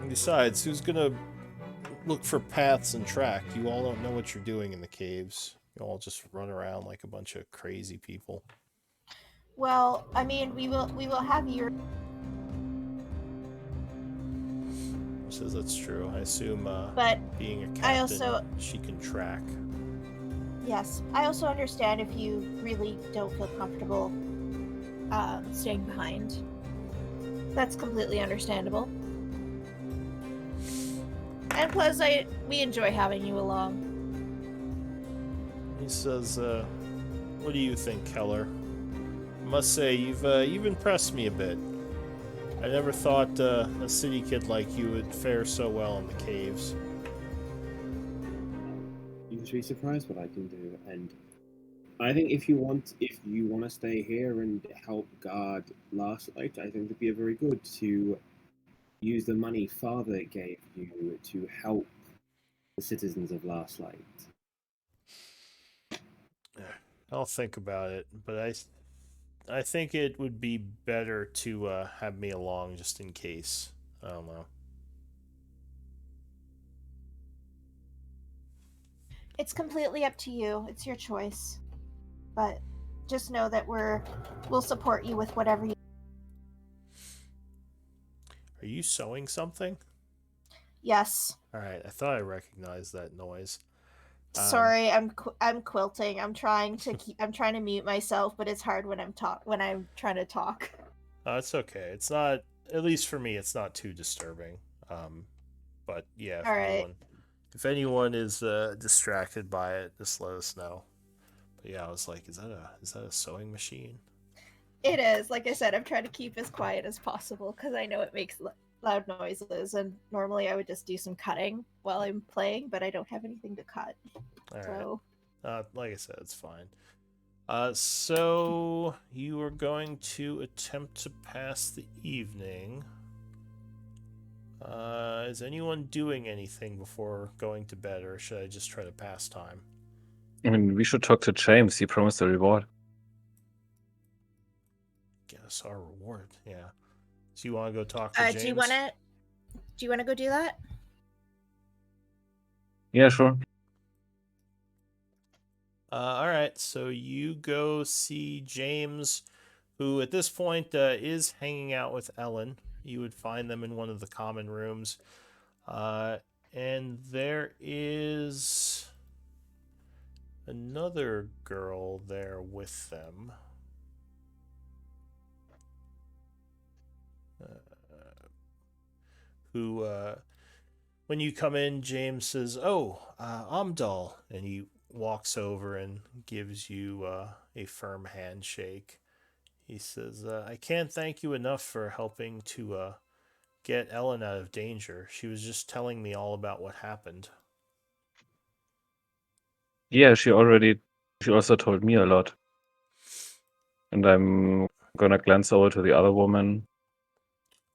A: Besides, who's gonna look for paths and track? You all don't know what you're doing in the caves. You all just run around like a bunch of crazy people.
B: Well, I mean, we will have your.
A: Says that's true. I assume,
B: but
A: being a captain, she can track.
B: Yes, I also understand if you really don't feel comfortable staying behind. That's completely understandable. And plus, we enjoy having you along.
A: He says, what do you think, Keller? I must say, you've impressed me a bit. I never thought a city kid like you would fare so well in the caves.
D: You should be surprised what I can do, and I think if you want to stay here and help guard Last Light, I think it'd be very good to use the money Father gave you to help the citizens of Last Light.
A: I'll think about it, but I think it would be better to have me along just in case. I don't know.
B: It's completely up to you. It's your choice. But just know that we'll support you with whatever you.
A: Are you sewing something?
B: Yes.
A: All right, I thought I recognized that noise.
B: Sorry, I'm quilting. I'm trying to mute myself, but it's hard when I'm trying to talk.
A: It's okay. It's not, at least for me, it's not too disturbing. But yeah, if anyone is distracted by it, just let us know. But yeah, I was like, is that a sewing machine?
B: It is. Like I said, I'm trying to keep as quiet as possible because I know it makes loud noises, and normally I would just do some cutting while I'm playing, but I don't have anything to cut.
A: All
B: So
A: right. Like I said, it's fine. So you are going to attempt to pass the evening. Is anyone doing anything before going to bed, or should I just try to pass time?
C: I mean, we should talk to James. He promised a reward.
A: Guess our reward, yeah. So you want to go talk to James?
B: do you wanna go do that?
C: Yeah, sure.
A: All right, so you go see James, who at this point is hanging out with Ellen. You would find them in one of the common rooms. And there is another girl there with them. Who, when you come in, James says, "Oh, Amdal," and he walks over and gives you a firm handshake. He says, "I can't thank you enough for helping to get Ellen out of danger. She was just telling me all about what happened."
C: Yeah, she also told me a lot. And I'm gonna glance over to the other woman.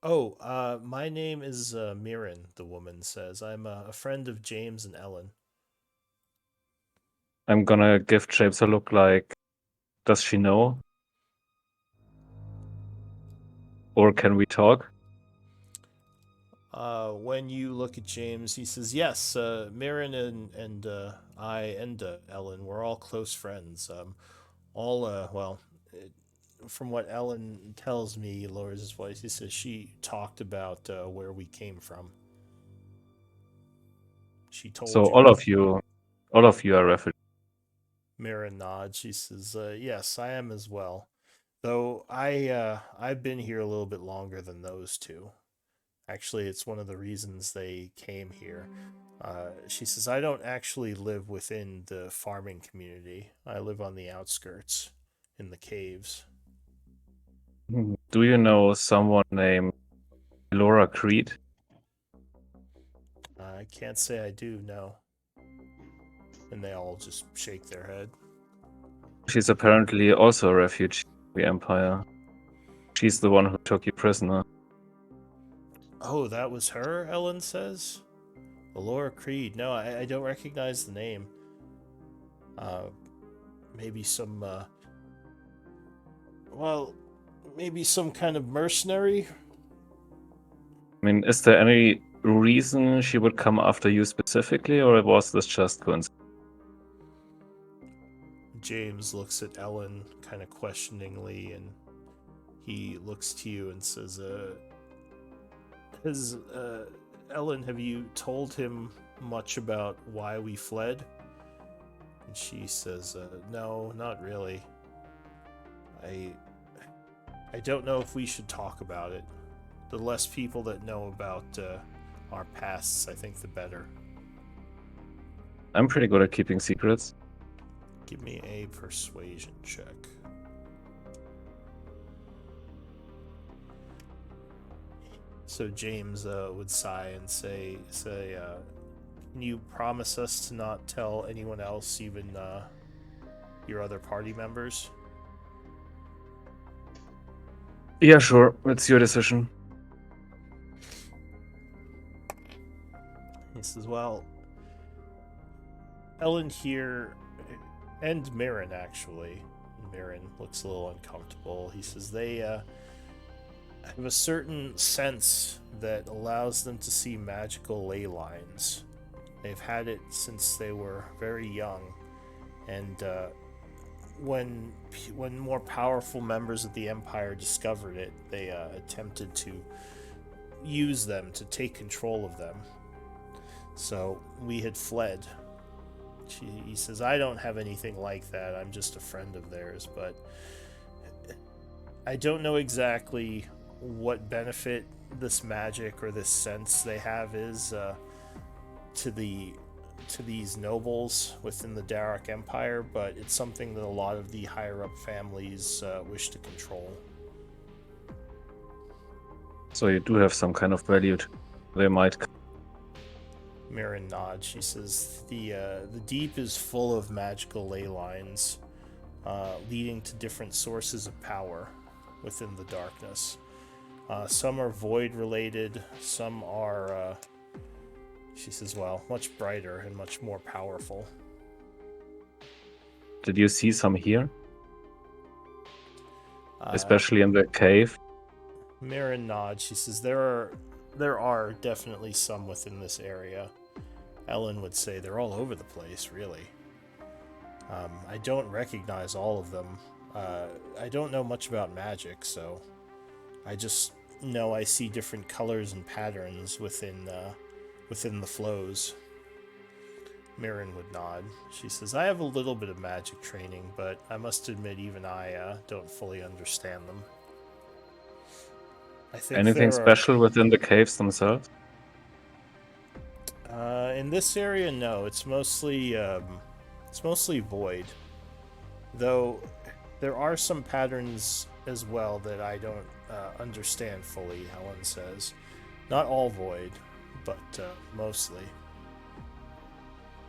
A: "Oh, my name is Mirren," the woman says. "I'm a friend of James and Ellen."
C: I'm gonna give James a look like, does she know? Or can we talk?
A: When you look at James, he says, "Yes, Mirren and I and Ellen, we're all close friends. From what Ellen tells me," he lowers his voice. He says she talked about where we came from. She told
C: So
A: you.
C: all of you are refugees.
A: Mirren nods. She says, "Yes, I am as well. Though I've been here a little bit longer than those two. Actually, it's one of the reasons they came here." She says, "I don't actually live within the farming community. I live on the outskirts, in the caves."
C: Do you know someone named Laura Creed?
A: I can't say I do, no. And they all just shake their head.
C: She's apparently also a refugee in the Empire. She's the one who took you prisoner.
A: "Oh, that was her," Ellen says. "Laura Creed. No, I don't recognize the name. Maybe some, maybe some kind of mercenary?"
C: I mean, is there any reason she would come after you specifically, or was this just coincidence?
A: James looks at Ellen kind of questioningly, and he looks to you and says, Ellen, have you told him much about why we fled?" And she says, "No, not really. I don't know if we should talk about it. The less people that know about our pasts, I think the better."
C: I'm pretty good at keeping secrets.
A: Give me a persuasion check. So James would sigh and say, "Can you promise us to not tell anyone else, even your other party members?"
C: Yeah, sure. It's your decision.
A: He says, "Well, Ellen here, and Mirren actually." Mirren looks a little uncomfortable. He says they have a certain sense that allows them to see magical ley lines. They've had it since they were very young, and when more powerful members of the Empire discovered it, they attempted to use them to take control of them. So we had fled." He says, "I don't have anything like that. I'm just a friend of theirs, but I don't know exactly what benefit this magic or this sense they have is to the to these nobles within the Darok Empire, but it's something that a lot of the higher-up families wish to control.
C: So you do have some kind of value. They might.
A: Mirren nods. She says, the deep is full of magical ley lines, leading to different sources of power within the darkness. Some are void-related, some are, she says, well, much brighter and much more powerful.
C: Did you see some here? Especially in the cave?
A: Mirren nods. She says, there are definitely some within this area. Ellen would say they're all over the place, really. I don't recognize all of them. I don't know much about magic, so I just know I see different colors and patterns within the flows. Mirren would nod. She says, I have a little bit of magic training, but I must admit even I don't fully understand them. I think
C: anything special within the caves themselves?
A: In this area, no. It's mostly void. Though there are some patterns as well that I don't understand fully, Helen says. Not all void, but mostly.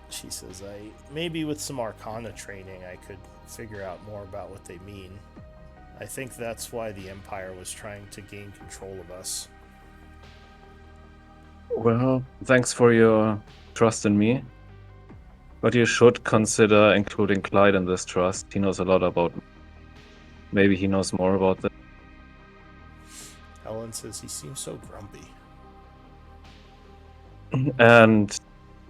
A: She says, maybe with some Arcana training I could figure out more about what they mean. I think that's why the Empire was trying to gain control of us.
C: Well, thanks for your trust in me. But you should consider including Clyde in this trust. He knows a lot about me. Maybe he knows more about this.
A: Helen says he seems so grumpy.
C: And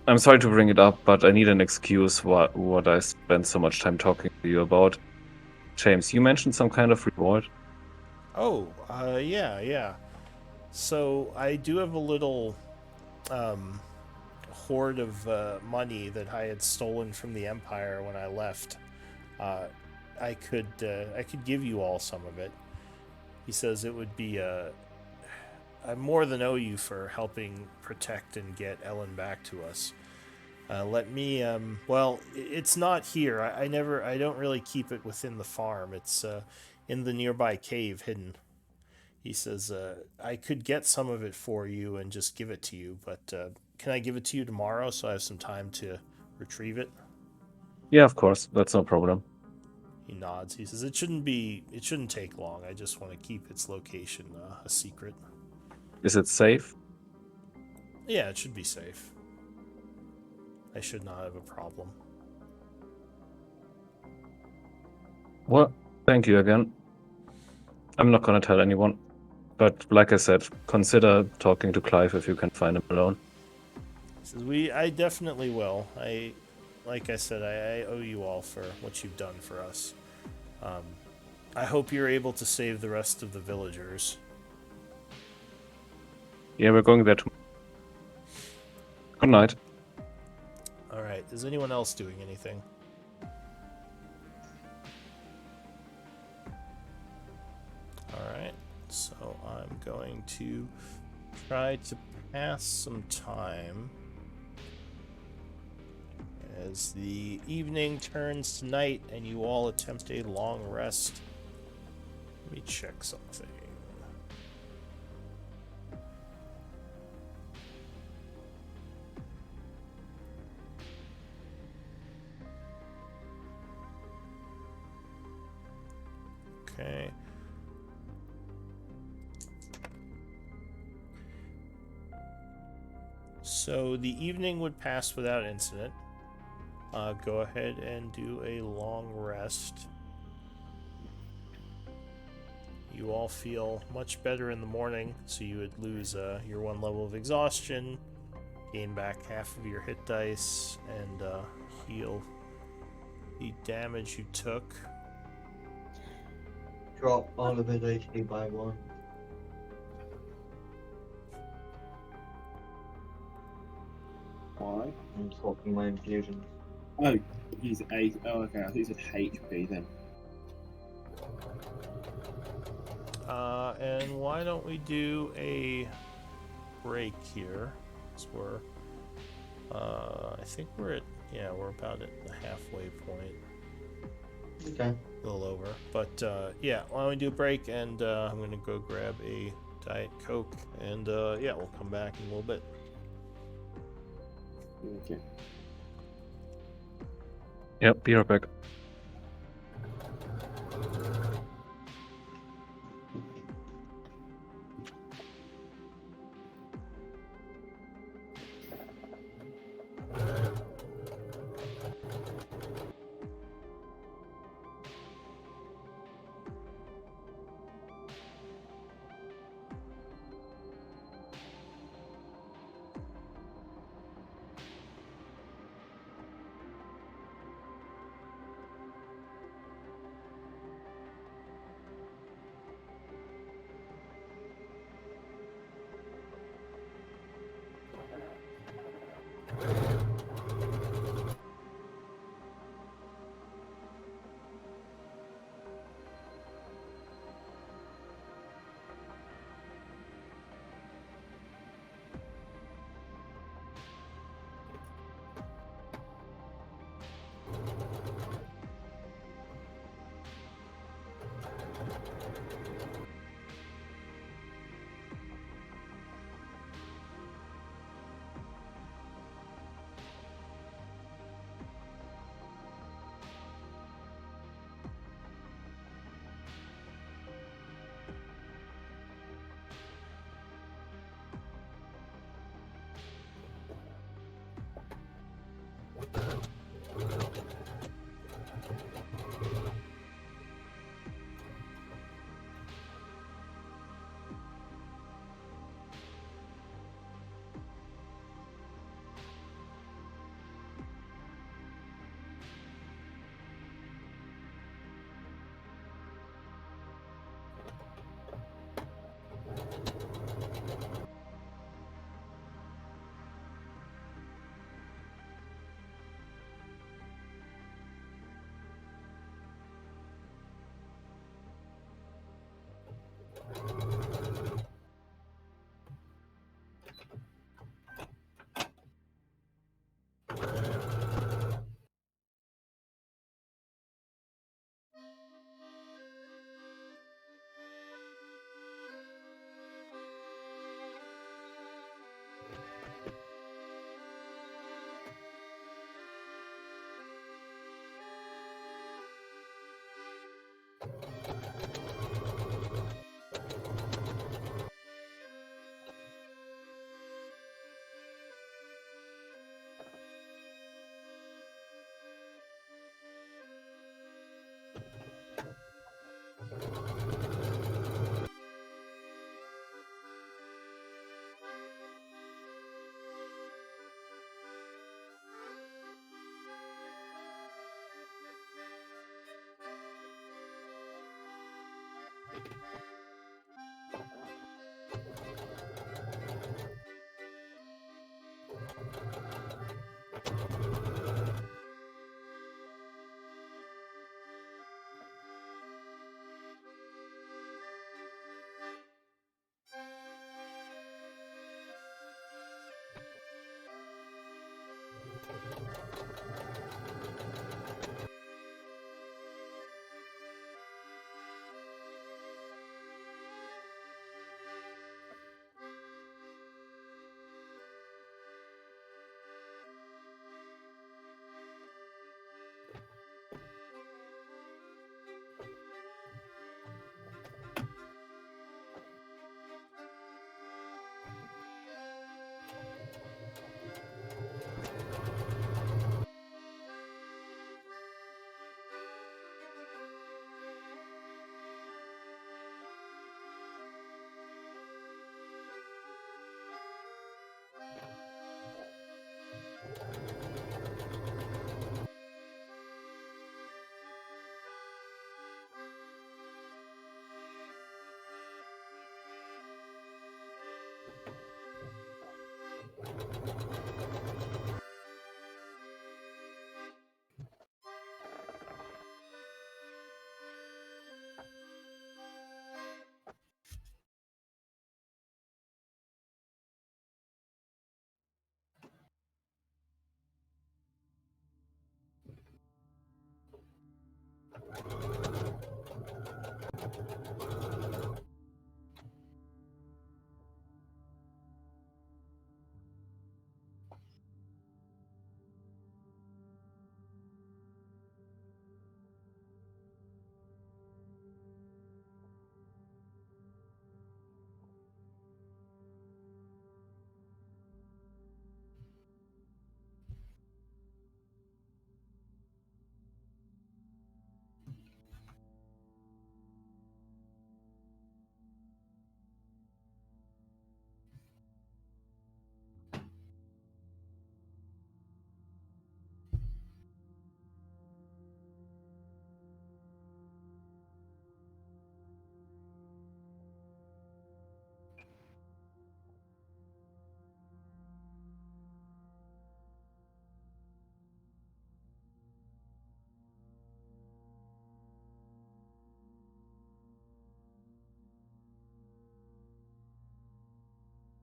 C: I'm sorry to bring it up, but I need an excuse what I spent so much time talking to you about. James, you mentioned some kind of reward.
A: Oh, yeah. So I do have a little hoard of money that I had stolen from the Empire when I left. I could give you all some of it. He says it would be I more than owe you for helping protect and get Ellen back to us. Let me well, it's not here. I don't really keep it within the farm. It's in the nearby cave hidden. He says I could get some of it for you and just give it to you, but can I give it to you tomorrow so I have some time to retrieve it?
C: Yeah, of course. That's no problem.
A: He nods. He says it shouldn't take long. I just want to keep its location a secret.
C: Is it safe?
A: Yeah, it should be safe. I should not have a problem.
C: Well, thank you again. I'm not gonna tell anyone. But like I said, consider talking to Clive if you can find him alone.
A: He says, I definitely will. Like I said, I owe you all for what you've done for us. I hope you're able to save the rest of the villagers.
C: Yeah, we're going there tomorrow. Good night.
A: Alright, is anyone else doing anything? Alright, so I'm going to try to pass some time as the evening turns to night and you all attempt a long rest. Let me check something. Okay. So the evening would pass without incident. Go ahead and do a long rest. You all feel much better in the morning, so you would lose your 1 level of exhaustion, gain back half of your hit dice, and heal the damage you took.
E: Drop all of his HP by 1.
D: Why?
E: I'm swapping my infusions.
D: Oh, he's 8. Oh, okay. I thought he said HP then.
A: And why don't we do a break here? So we're I think we're about at the halfway point.
E: Okay.
A: A little over. But yeah, why don't we do a break, and I'm gonna go grab a Diet Coke, and yeah, we'll come back in a little bit.
D: Okay.
C: Yep, be right back.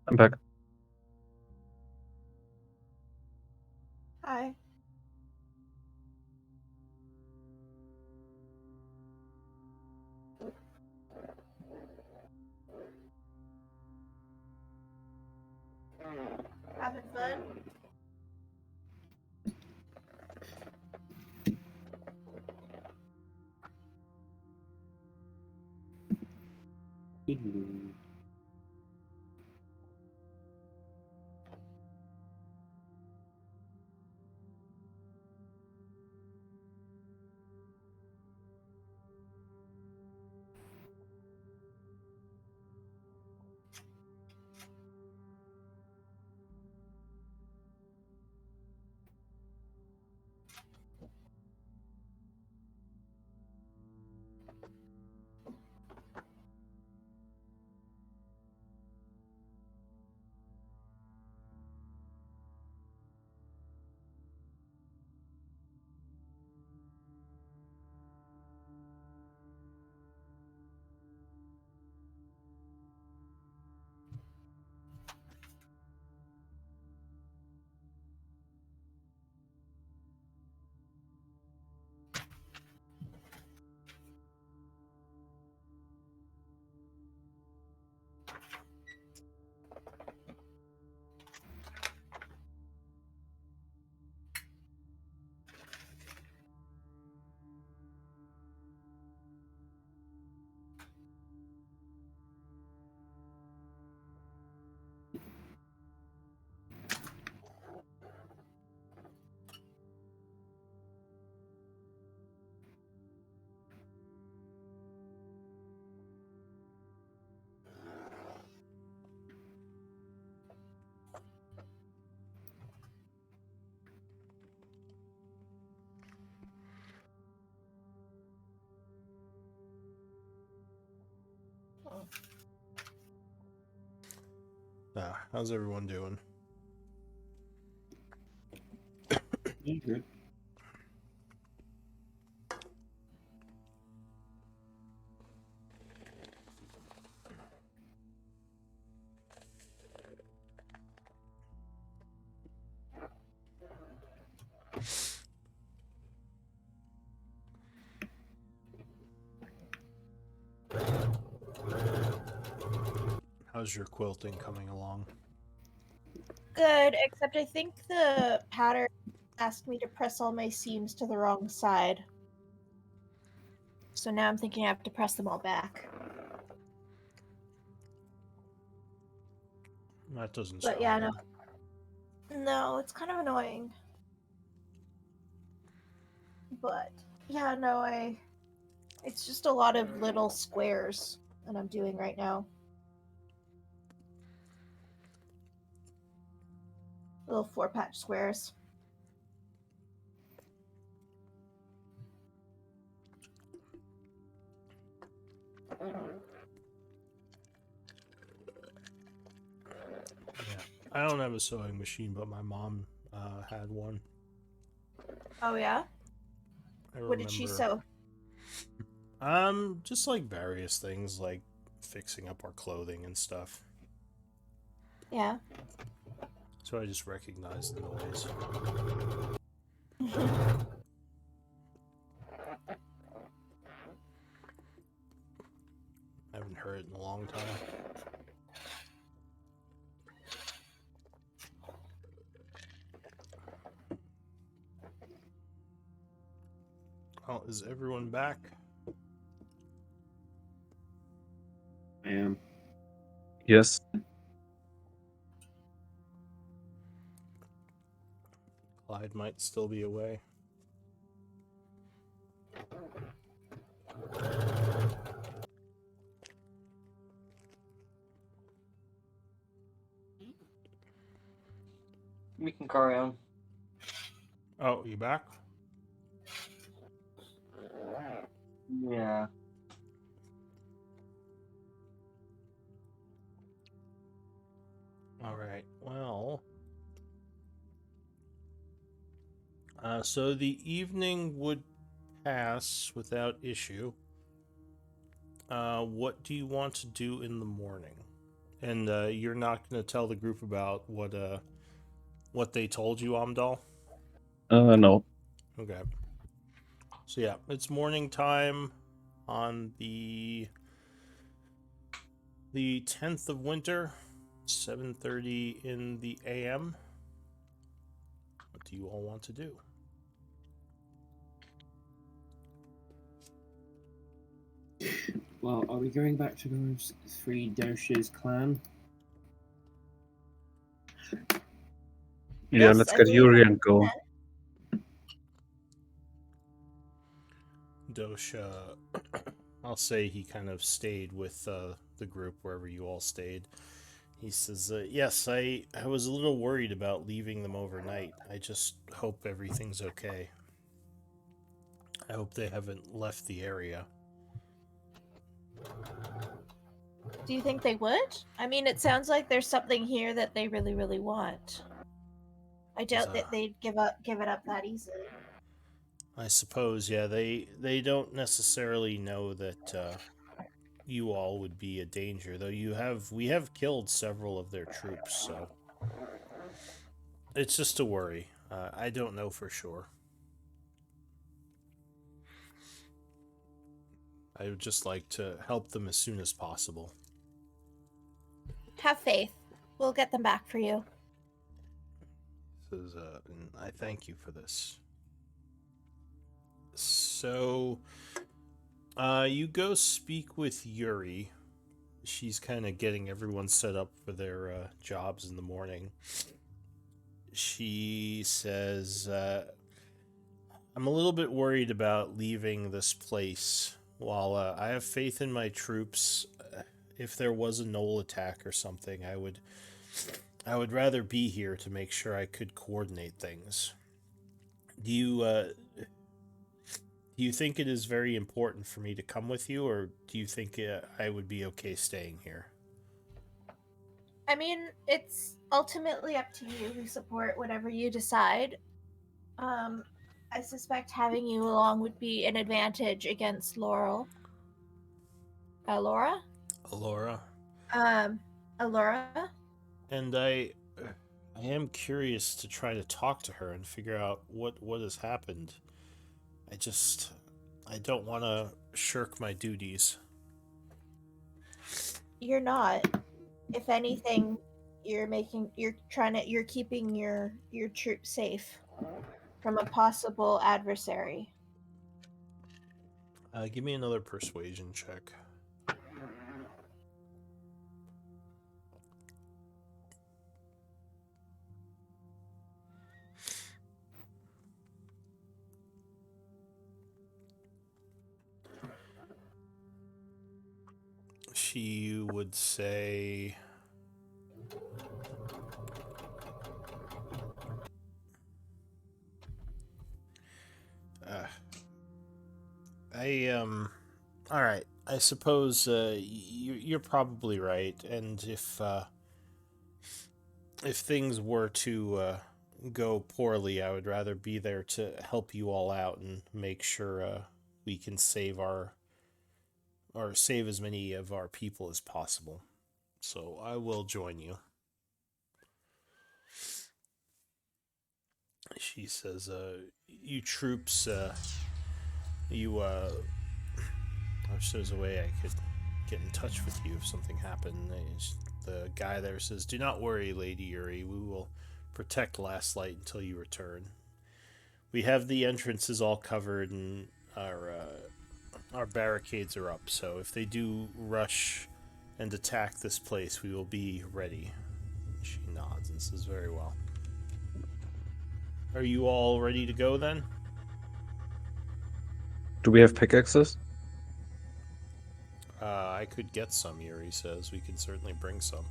C: I'm back.
B: Hi. Having fun?
A: How's everyone doing?
D: Yeah, good.
A: How's your quilting coming along?
B: Good, except I think the pattern asked me to press all my seams to the wrong side. So now I'm thinking I have to press them all back.
A: That doesn't
B: But
A: sound
B: yeah,
A: good.
B: no, it's kind of annoying. But yeah, no, it's just a lot of little squares that I'm doing right now. Little 4-patch squares.
A: Yeah. I don't have a sewing machine, but my mom had one.
B: Oh yeah?
A: I
B: What did she sew?
A: Just like various things, like fixing up our clothing and stuff.
B: Yeah.
A: So I just recognized the noise. I haven't heard it in a long time. Oh, is everyone back?
D: I am.
C: Yes.
A: Clyde might still be away.
E: We can carry on.
A: Oh, you back?
E: Yeah.
A: All right. Well, so the evening would pass without issue. What do you want to do in the morning? And you're not going to tell the group about what they told you, Amdal?
C: No.
A: Okay. So yeah, it's morning time on the 10th of winter, 7:30 in the AM. What do you all want to do?
D: Well, are we going back to those three Dosh's clan?
C: Yeah,
B: Yes,
C: let's
B: I
C: get
B: believe
C: Yuri
B: that-
C: and go.
A: Dosha, I'll say he kind of stayed with the group wherever you all stayed. He says, yes, I was a little worried about leaving them overnight. I just hope everything's okay. I hope they haven't left the area.
B: Do you think they would? I mean, it sounds like there's something here that they really, really want. I doubt that they'd give it up that easily.
A: I suppose, yeah, they don't necessarily know that you all would be a danger, though we have killed several of their troops, so it's just a worry. I don't know for sure. I would just like to help them as soon as possible.
B: Have faith. We'll get them back for you.
A: Says, and I thank you for this. So, you go speak with Yuri. She's kind of getting everyone set up for their jobs in the morning. She says, I'm a little bit worried about leaving this place. While I have faith in my troops, if there was a Knoll attack or something, I would rather be here to make sure I could coordinate things. Do you think it is very important for me to come with you, or do you think I would be okay staying here?
B: I mean, it's ultimately up to you. We support whatever you decide. I suspect having you along would be an advantage against Laura?
A: Alora?
B: Alora?
A: And I am curious to try to talk to her and figure out what has happened. I don't want to shirk my duties.
B: You're not. If anything, you're keeping your troops safe from a possible adversary.
A: Give me another persuasion check. She would say, all right. I suppose you're probably right, and if things were to go poorly, I would rather be there to help you all out and make sure we can save as many of our people as possible. So I will join you. She says, you troops, I wish there was a way I could get in touch with you if something happened. The guy there says, do not worry, Lady Yuri. We will protect Last Light until you return. We have the entrances all covered and our barricades are up, so if they do rush and attack this place, we will be ready. She nods and says, very well. Are you all ready to go then?
C: Do we have pickaxes?
A: I could get some, Yuri says. We can certainly bring some.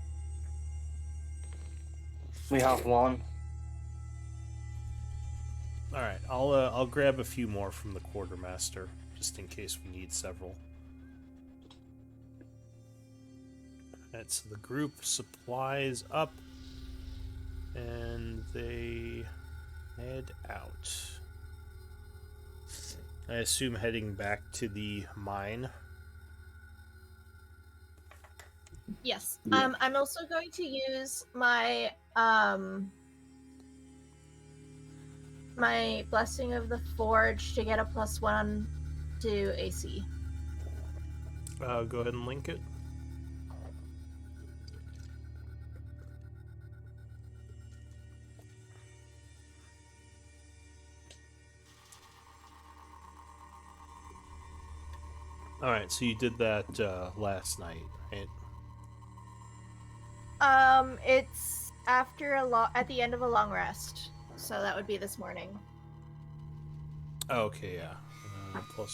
F: We have one.
A: Alright, I'll grab a few more from the quartermaster, just in case we need several. Alright, so the group supplies up, and they head out. I assume heading back to the mine.
B: Yes.
C: Yeah.
B: I'm also going to use my my Blessing of the Forge to get a +1 to AC.
A: Go ahead and link it. All right, so you did that last night, right?
B: It's after at the end of a long rest, so that would be this morning.
A: Oh, okay, yeah. +1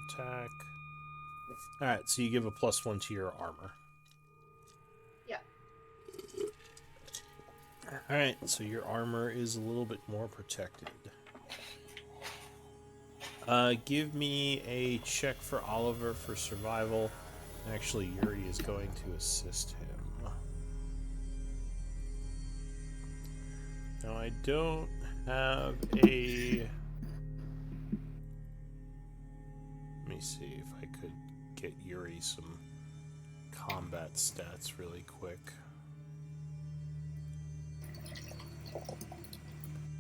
A: attack. All right, so you give a +1 to your armor.
B: Yeah.
A: All right, so your armor is a little bit more protected. Give me a check for Oliver for survival. Actually, Yuri is going to assist him. Now, I don't have a... Let me see if I could get Yuri some combat stats really quick.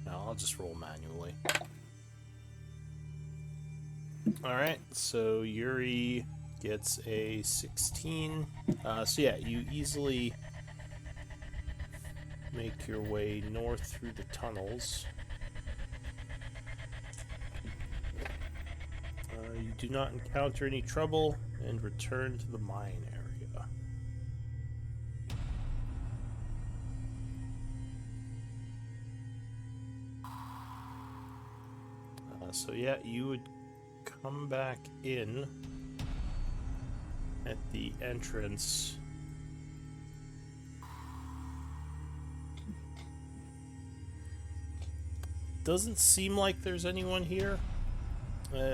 A: No, I'll just roll manually. Alright, so Yuri gets a 16. So yeah, you easily make your way north through the tunnels. You do not encounter any trouble and return to the mine area. So yeah, you would come back in at the entrance. Doesn't seem like there's anyone here.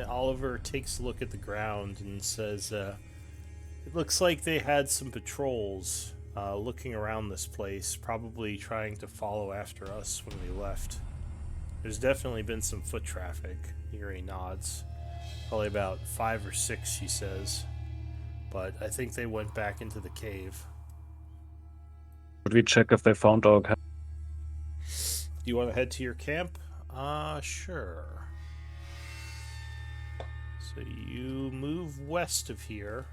A: Oliver takes a look at the ground and says, it looks like they had some patrols looking around this place, probably trying to follow after us when we left. There's definitely been some foot traffic. Yuri nods. Probably about 5 or 6, she says. But I think they went back into the cave.
C: Would we check if they found our camp?
A: Do you want to head to your camp? Sure. So you move west of here.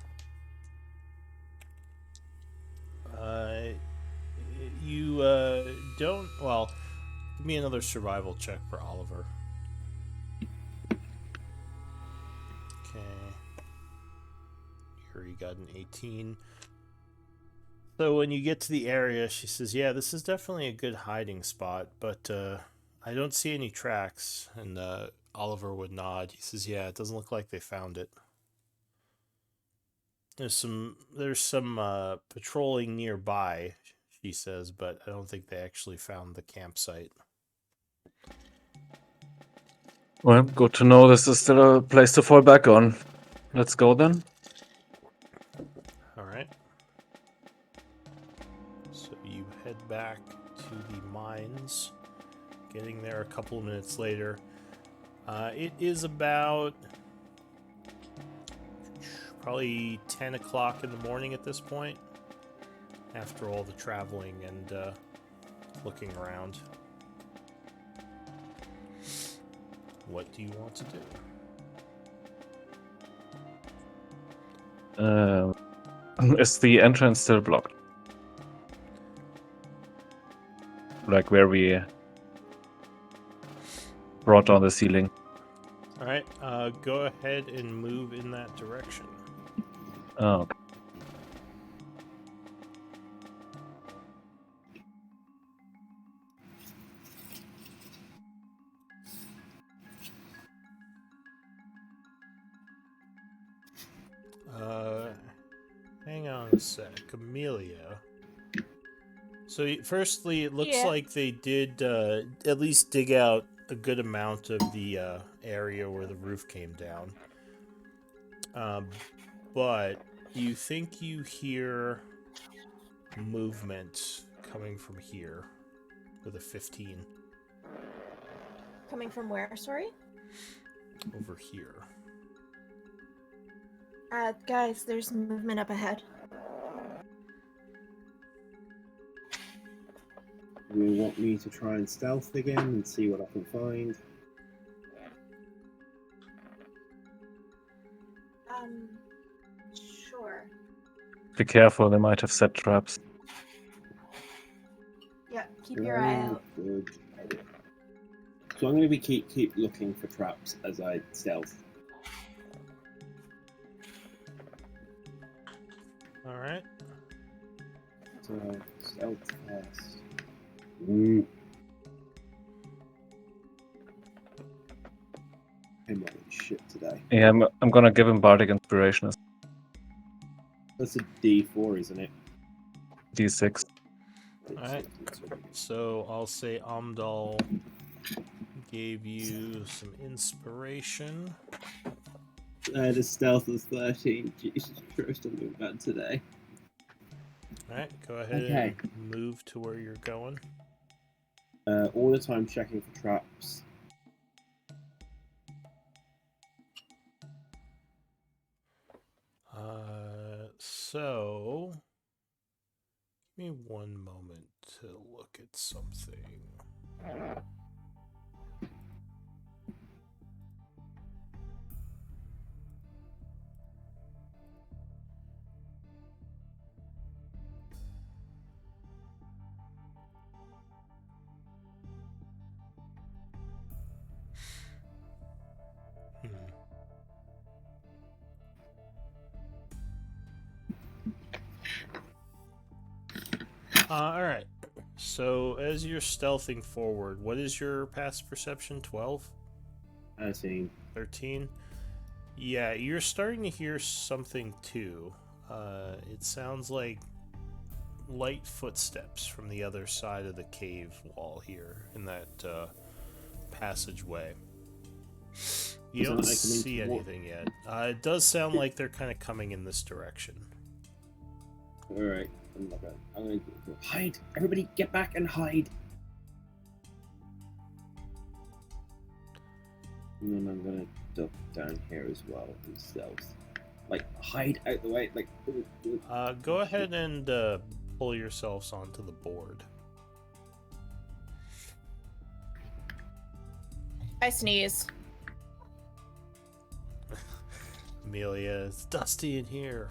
A: You don't... Well, give me another survival check for Oliver. Okay. Yuri got an 18. So when you get to the area, she says, yeah, this is definitely a good hiding spot, but I don't see any tracks. And Oliver would nod. He says, yeah, it doesn't look like they found it. There's some patrolling nearby, she says, but I don't think they actually found the campsite.
C: Well, good to know this is still a place to fall back on. Let's go then.
A: All right. So you head back to the mines, getting there a couple of minutes later. It is about probably 10 o'clock in the morning at this point, after all the traveling and looking around. What do you want to do?
C: Is the entrance still blocked? Like where we brought down the ceiling.
A: Alright, go ahead and move in that direction.
C: Oh, okay.
A: Hang on a sec. Amelia. So, firstly, it looks like they did at least dig out a good amount of the area where the roof came down. But you think you hear movement coming from here with a 15.
B: Coming from where, sorry?
A: Over here.
B: Guys, there's movement up ahead.
D: You want me to try and stealth again and see what I can find?
B: Sure.
C: Be careful, they might have set traps.
B: Yeah, keep your eye out.
D: Good. So I'm going to be keep looking for traps as I stealth.
A: All right.
D: So stealth test. Ooh. I'm rolling shit today.
C: Yeah, I'm gonna give him Bardic Inspiration as
D: That's a D4, isn't it?
C: D6.
A: Alright. So I'll say Amdal gave you some inspiration.
D: The stealth was 13. Jesus Christ, I'm doing bad today.
A: Alright, go ahead and move to where you're going.
D: All the time checking for traps.
A: So give me one moment to look at something. Alright. So as you're stealthing forward, what is your passive perception? 12?
D: 13.
A: 13? Yeah, you're starting to hear something too. It sounds like light footsteps from the other side of the cave wall here in that passageway. You don't see anything yet. It does sound like they're kind of coming in this direction.
D: Alright. I'm gonna go. Hide! Everybody get back and hide! And then I'm gonna duck down here as well and stealth. Like, hide out the way, like...
A: Go ahead and pull yourselves onto the board.
B: I sneeze.
A: Amelia, it's dusty in here.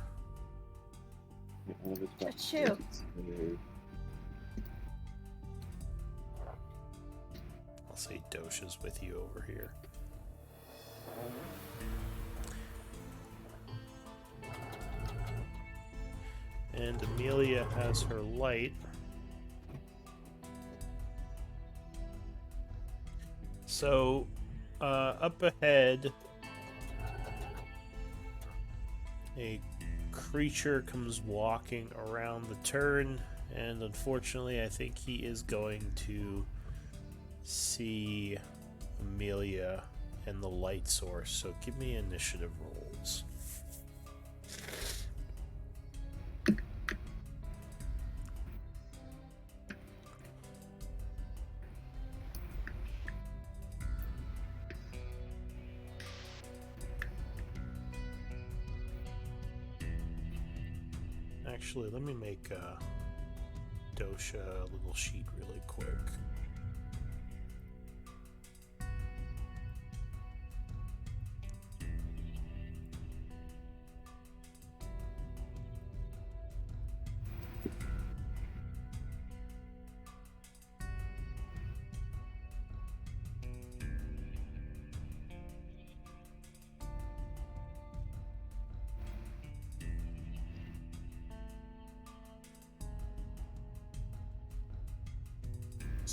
B: Achoo.
A: I'll say Dosha's with you over here. And Amelia has her light. So, up ahead, a creature comes walking around the turn, and unfortunately, I think he is going to see Amelia and the light source. So, give me initiative rolls. Actually, let me make Dosha a little sheet really quick.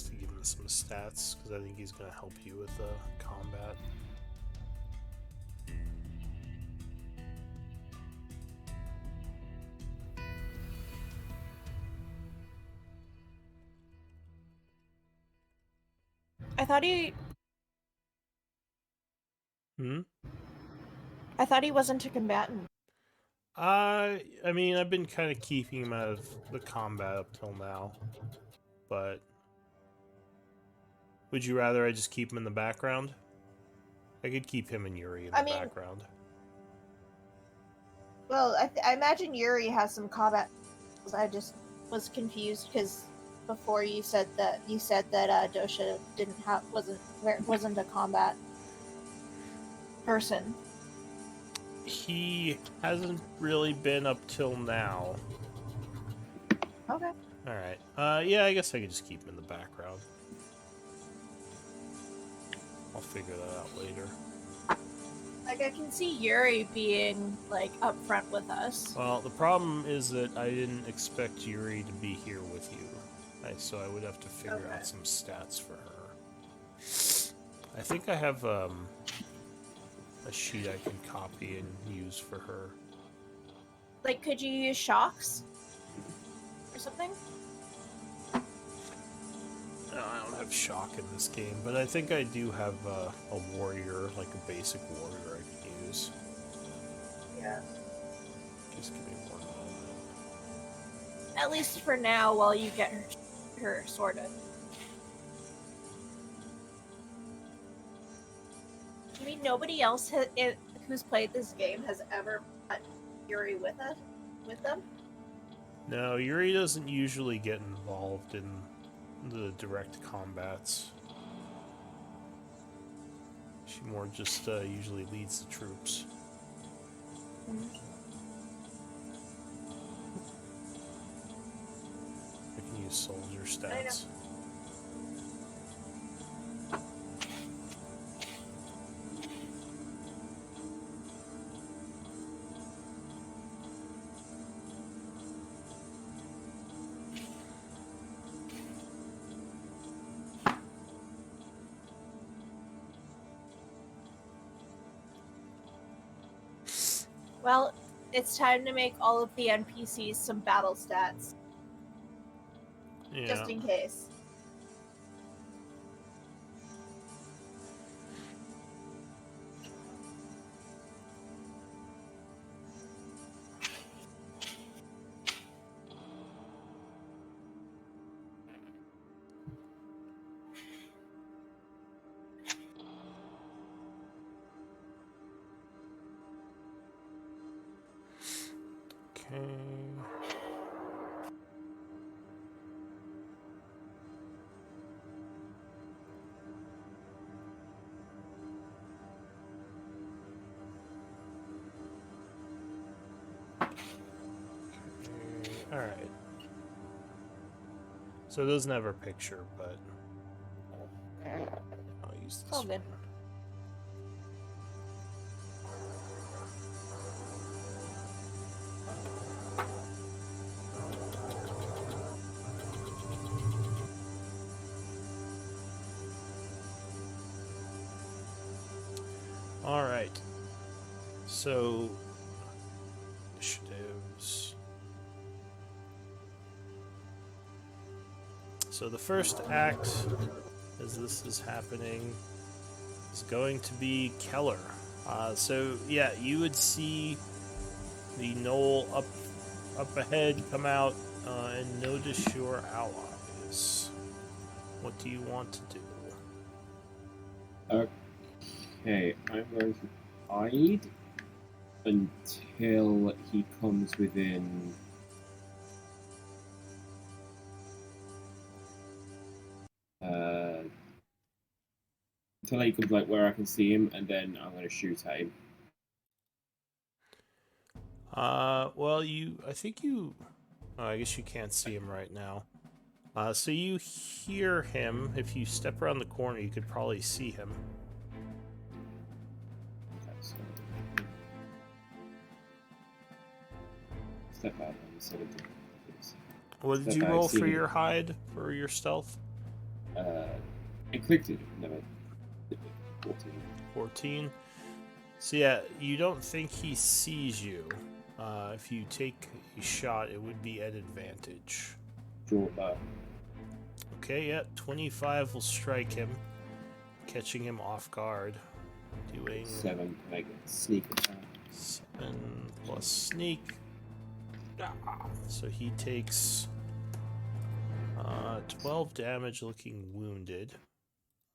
A: To give him some stats, because I think he's going to help you with combat.
B: I thought he wasn't a combatant.
A: I mean, I've been kind of keeping him out of the combat up till now, but would you rather I just keep him in the background? I could keep him and Yuri in the background.
B: Well, I imagine Yuri has some combat. I just was confused because before you said that Dosha wasn't a combat person.
A: He hasn't really been up till now.
B: Okay.
A: Alright. Yeah, I guess I could just keep him in the background. I'll figure that out later.
B: Like, I can see Yuri being, like, up front with us.
A: Well, the problem is that I didn't expect Yuri to be here with you. So I would have to figure out some stats for her. I think I have, a sheet I can copy and use for her.
B: Like, could you use shocks? Or something?
A: No, I don't have shock in this game, but I think I do have a warrior, like a basic warrior I can use.
B: Yeah.
A: Just give me 1 moment.
B: At least for now, while you get her sorted. I mean, nobody else who's played this game has ever put Yuri with them?
A: No, Yuri doesn't usually get involved in the direct combats. She more just usually leads the troops. I can use soldier stats.
B: Well, it's time to make all of the NPCs some battle stats.
A: Yeah.
B: Just in case.
A: Okay. Alright. So it doesn't have her picture, but I'll use this
B: All good.
A: one. Alright. So, initiatives. So the first act, as this is happening, is going to be Keller. So yeah, you would see the knoll up ahead come out and notice your allies. What do you want to do?
D: Okay, I'm going to hide until he comes within. Until he comes like where I can see him, and then I'm going to shoot at him.
A: Well, I think you, I guess you can't see him right now. So you hear him. If you step around the corner, you could probably see him.
D: Okay, so step out and set it down.
A: What did you roll for your hide, for your stealth?
D: I clicked it. No, 14.
A: 14. So yeah, you don't think he sees you. If you take a shot, it would be at advantage.
D: Draw bow.
A: Okay, yeah, 25 will strike him, catching him off guard. Doing
D: 7, make it sneak attack.
A: 7 plus sneak. So he takes 12 damage, looking wounded.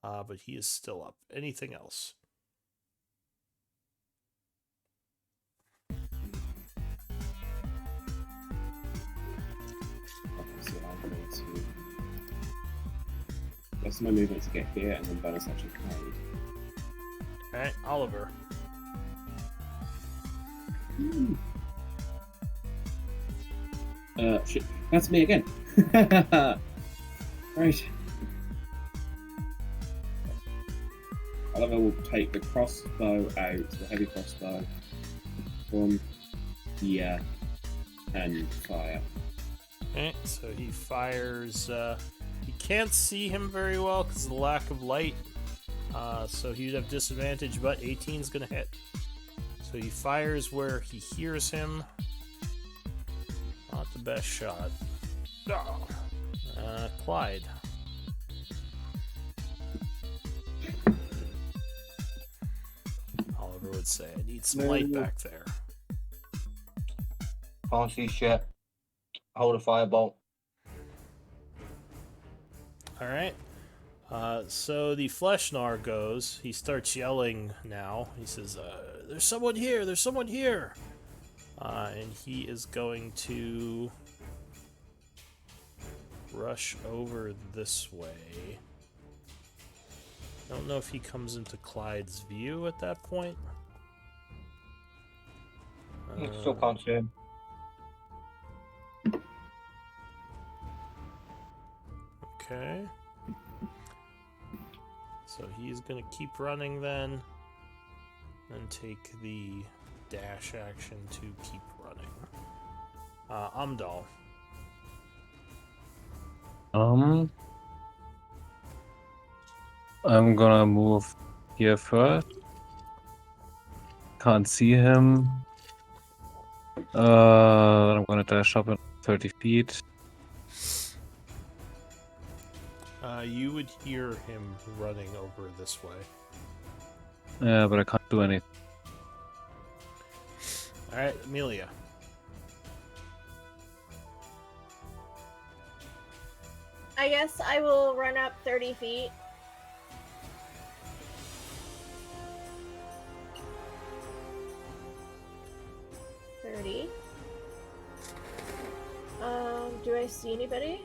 A: But he is still up. Anything else?
D: Okay, so I'm going to That's my movement to get here, and then bonus action carried.
A: Alright, Oliver.
D: Shit. That's me again. Right. Oliver will take the crossbow out, the heavy crossbow, from here, and fire.
A: Okay, so he fires. You can't see him very well because of the lack of light. So he'd have disadvantage, but 18's gonna hit. So he fires where he hears him. Not the best shot. Clyde. Oliver would say, I need some light back there.
E: Can't see shit. Hold a firebolt.
A: Alright. So the Fleshnar goes. He starts yelling now. He says, there's someone here! There's someone here! And he is going to rush over this way. I don't know if he comes into Clyde's view at that point.
E: Still can't see him.
A: Okay. So he's gonna keep running then, and take the dash action to keep running. Amdal.
C: I'm gonna move here first. Can't see him. I'm gonna dash up in 30 feet.
A: You would hear him running over this way.
C: Yeah, but I can't do anything.
A: Alright, Amelia.
B: I guess I will run up 30 feet. Do I see anybody?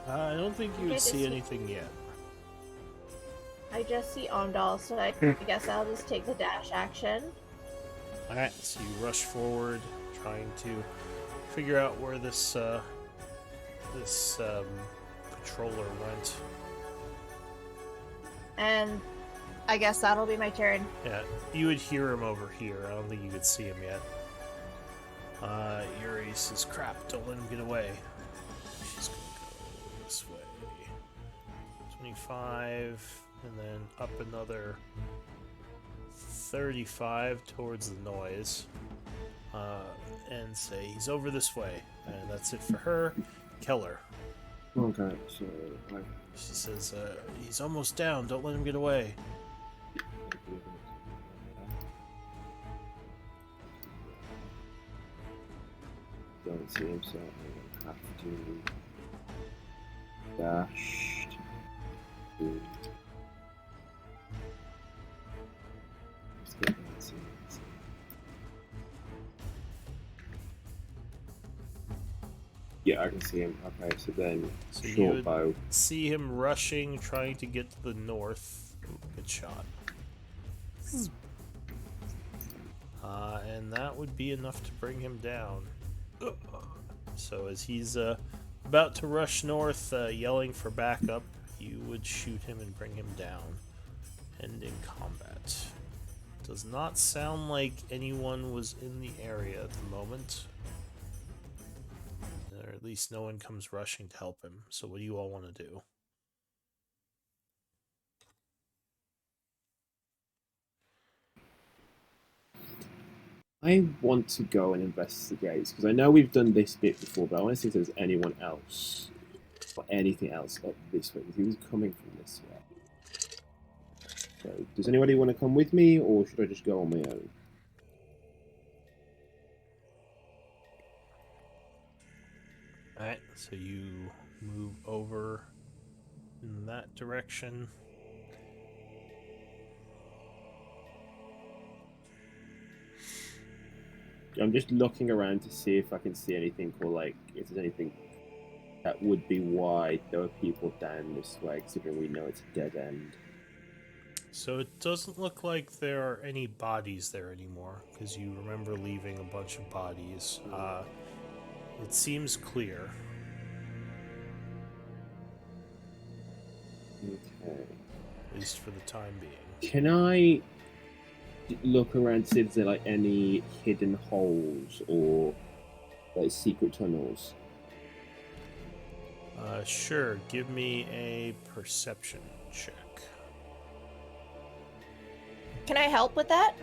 A: I don't think you would see anything yet.
B: I just see Omdal, so I guess I'll just take the dash action.
A: Alright, so you rush forward, trying to figure out where this patroller went.
B: And I guess that'll be my turn.
A: Yeah, you would hear him over here. I don't think you could see him yet. Yuri says, crap, don't let him get away. She's gonna go this way. 25, and then up another 35 towards the noise. And say, he's over this way. And that's it for her. Keller.
D: Okay, so
A: She says, he's almost down, don't let him get away.
D: don't see him, so I'm gonna have to dash to yeah, I can see him. Okay, so then
A: So you
D: short
A: would
D: bow.
A: see him rushing, trying to get to the north. Ooh, good shot. And that would be enough to bring him down. So as he's about to rush north, yelling for backup, you would shoot him and bring him down. Ending combat. Does not sound like anyone was in the area at the moment. Or at least no one comes rushing to help him. So what do you all want to do?
D: I want to go and investigate because I know we've done this bit before, but I want to see if there's anyone else or anything else up this way. Because he was coming from this way. So, does anybody want to come with me, or should I just go on my own?
A: Alright, so you move over in that direction.
D: I'm just looking around to see if I can see anything, or like if there's anything that would be why there are people down this way, considering we know it's a dead end.
A: So it doesn't look like there are any bodies there anymore, because you remember leaving a bunch of bodies. It seems clear.
D: Okay.
A: At least for the time being.
D: Can I look around to see if there's like any hidden holes or like secret tunnels?
A: Sure, give me a perception check.
B: Can I help with that?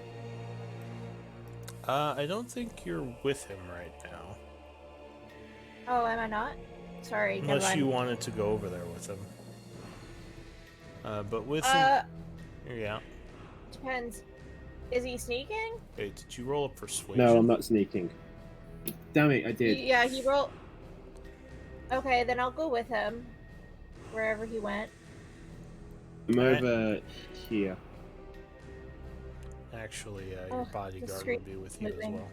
A: I don't think you're with him right now.
B: Oh, am I not? Sorry. never
A: Unless
B: mind.
A: you wanted to go over there with him. But with him... Yeah.
B: Depends. Is he sneaking?
A: Wait, did you roll a persuasion?
D: No, I'm not sneaking. Damn it, I did.
B: Yeah, he rolled. Okay, then I'll go with him. Wherever he went.
D: I'm
A: Alright.
D: over here.
A: Actually, your
B: Oh, the
A: bodyguard
B: street
A: will be with you as
B: moving.
A: well.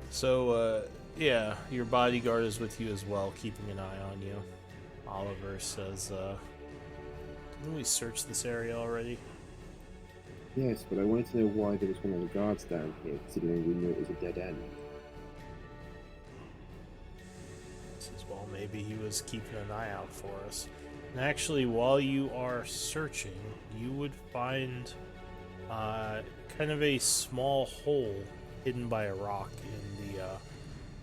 A: So, yeah, your bodyguard is with you as well, keeping an eye on you. Oliver says, didn't we search this area already?
D: Yes, but I wanted to know why there was one of the guards down here, considering we knew it was a dead end.
A: Says, well, maybe he was keeping an eye out for us. And actually, while you are searching, you would find kind of a small hole hidden by a rock in the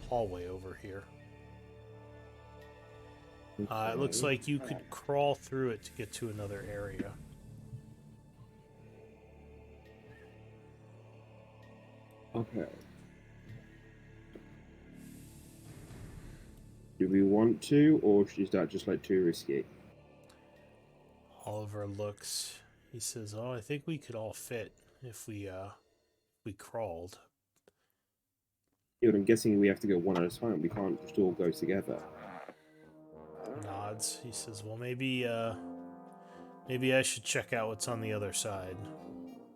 A: hallway over here. It looks like you could crawl through it to get to another area.
D: Okay. Do we want to, or is that just like too risky?
A: Oliver looks. He says, "Oh, I think we could all fit if we crawled."
D: Yeah, but I'm guessing we have to go one at a time. We can't just all go together.
A: Nods. He says, "Well, maybe I should check out what's on the other side."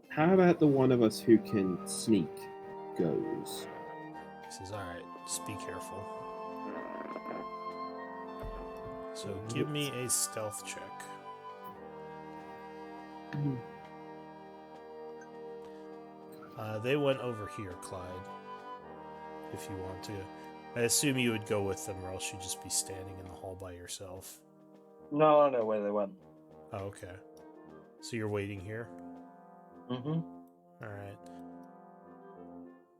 D: How about the one of us who can sneak goes?
A: He says, "All right, just be careful." So give me a stealth check. They went over here, Clyde. If you want to. I assume you would go with them, or else you'd just be standing in the hall by yourself.
E: No, I know where they went.
A: Oh, okay. So you're waiting here?
E: Mm-hmm.
A: Alright.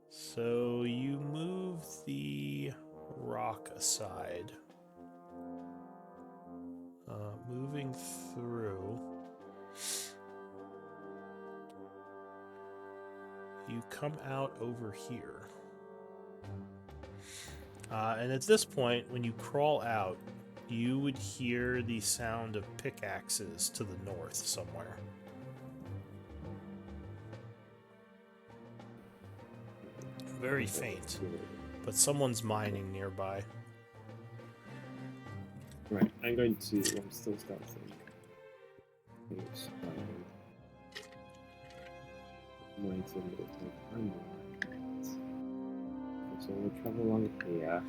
A: So you move the rock aside. Moving through. You come out over here. And at this point, when you crawl out, you would hear the sound of pickaxes to the north somewhere. Very faint, but someone's mining nearby.
D: Right, I'm going to. I'm still stealthing. It's mine's a little bit. I'm alright. So we'll travel along here.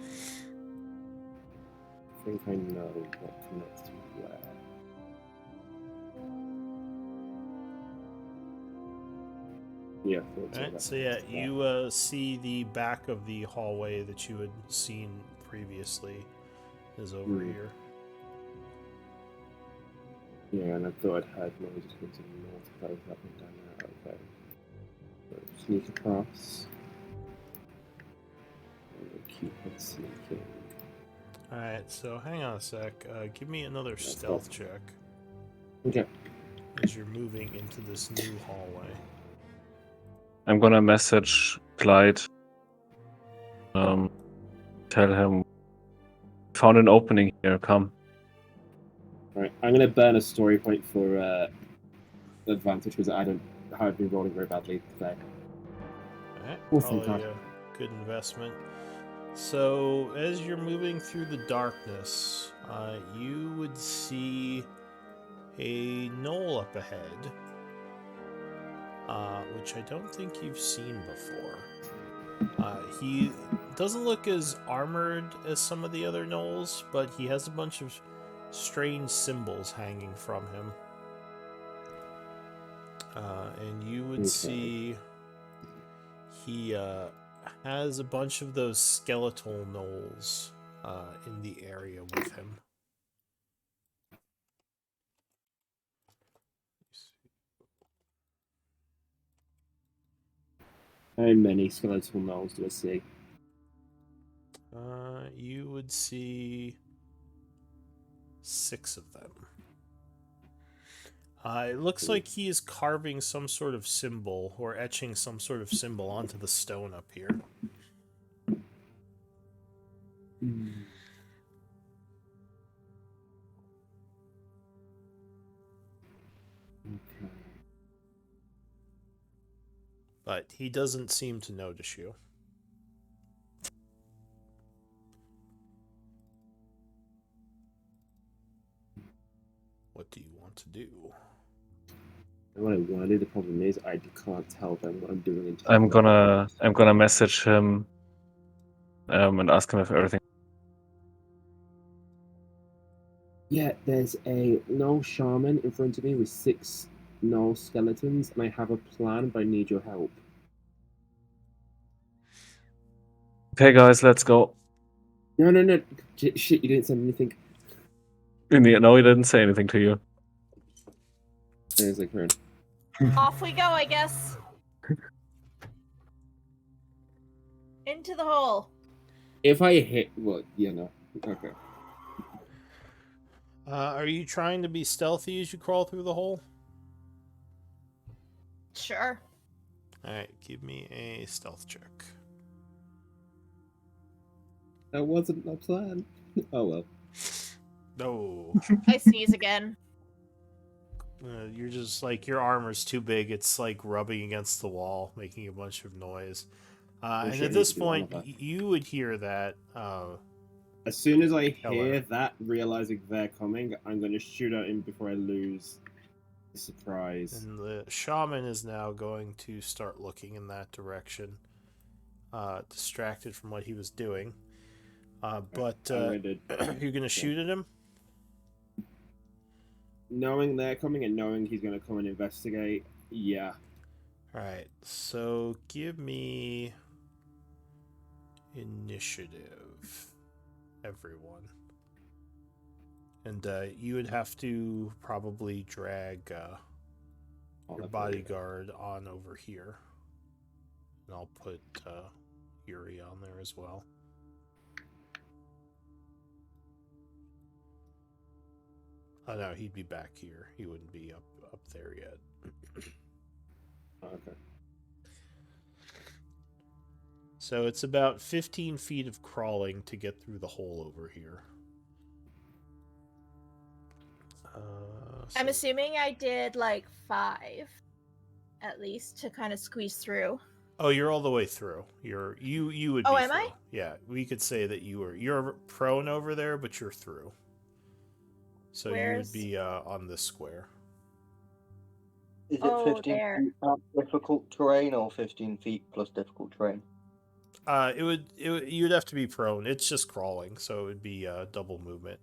D: I think I know what connects to where. Yeah, I thought so.
A: Alright, so yeah, you see the back of the hallway that you had seen previously is over here.
D: Yeah, and I thought I'd heard noises from to the north, both up and down there. Okay. So sneak across. And we'll keep on sneaking.
A: Alright, so hang on a sec. Give me another stealth check
D: Okay.
A: as you're moving into this new hallway.
C: I'm gonna message Clyde. Tell him found an opening here. Come.
D: Right, I'm gonna burn a story point for advantage because I've been rolling very badly today.
A: Alright,
D: Oh,
A: probably
D: thank God.
A: a good investment. So, as you're moving through the darkness, you would see a knoll up ahead, which I don't think you've seen before. He doesn't look as armored as some of the other gnolls, but he has a bunch of strange symbols hanging from him. And you would
D: Okay.
A: see he has a bunch of those skeletal gnolls in the area with him.
D: How many skeletal gnolls do I see?
A: You would see 6 of them. It looks like he is carving some sort of symbol or etching some sort of symbol onto the stone up here.
D: Okay.
A: But he doesn't seem to notice you. What do you want to do?
D: What I want to do, the problem is I can't tell them what I'm doing until
C: I'm gonna message him and ask him if everything.
D: Yeah, there's a gnoll shaman in front of me with 6 gnoll skeletons, and I have a plan, but I need your help.
C: Okay, guys, let's go.
D: No. Shit, you didn't send anything.
C: No, he didn't say anything to you.
D: There's like, right.
B: Off we go, I guess. Into the hole.
D: If I hit, well, yeah, no. Okay.
A: Are you trying to be stealthy as you crawl through the hole?
B: Sure.
A: Alright, give me a stealth check.
D: That wasn't my plan. Oh well.
A: No.
B: I sneeze again.
A: You're just like, your armor's too big. It's like rubbing against the wall, making a bunch of noise. And
D: shit,
A: at
D: I
A: this
D: need to do all
A: point,
D: of that.
A: you would hear that.
D: As soon as I
A: Keller.
D: hear that, realizing they're coming, I'm going to shoot at him before I lose the surprise.
A: And the shaman is now going to start looking in that direction, distracted from what he was doing. But
D: I'm gonna-
A: you're going to shoot at him?
D: Knowing they're coming and knowing he's going to come and investigate, yeah.
A: Alright, so give me initiative, everyone. And you would have to probably drag your bodyguard on over here. And I'll put Yuri on there as well. Oh no, he'd be back here. He wouldn't be up there yet.
D: Okay.
A: So it's about 15 feet of crawling to get through the hole over here.
B: I'm assuming I did like 5, at least, to kind of squeeze through.
A: Oh, you're all the way through. You would.
B: Oh,
A: be
B: am
A: through.
B: I?
A: Yeah, we could say that you're prone over there, but you're through. So you would be on this square.
E: Is it
B: Oh,
E: 15
B: there.
E: feet plus difficult terrain or 15 feet plus difficult terrain?
A: You'd have to be prone. It's just crawling, so it would be double movement.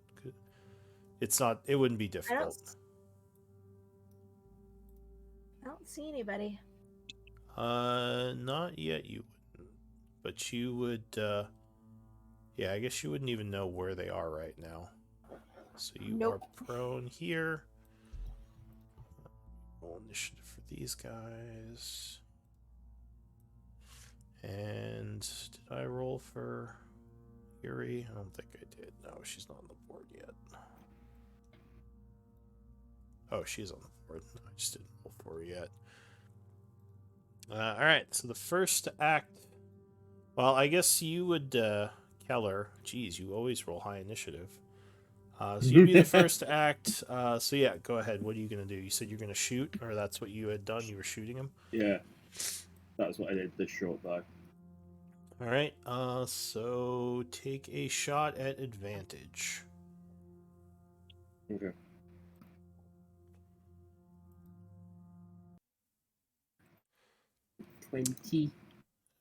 A: It's not. It wouldn't be difficult.
B: I don't see anybody.
A: Not yet. You wouldn't, but you would. Yeah, I guess you wouldn't even know where they are right now. So you are prone here. Roll initiative for these guys. And did I roll for Yuri? I don't think I did. No, she's not on the board yet. Oh, she's on the board. I just didn't roll for her yet. Alright, so the first act... Well, I guess you would, Keller... Geez, you always roll high initiative. So you'd be the first to act. So yeah, go ahead. What are you going to do? You said you're going to shoot? Or that's what you had done? You were shooting him?
D: Yeah. That's what I did, the short bow.
A: Alright, so take a shot at advantage.
D: Okay.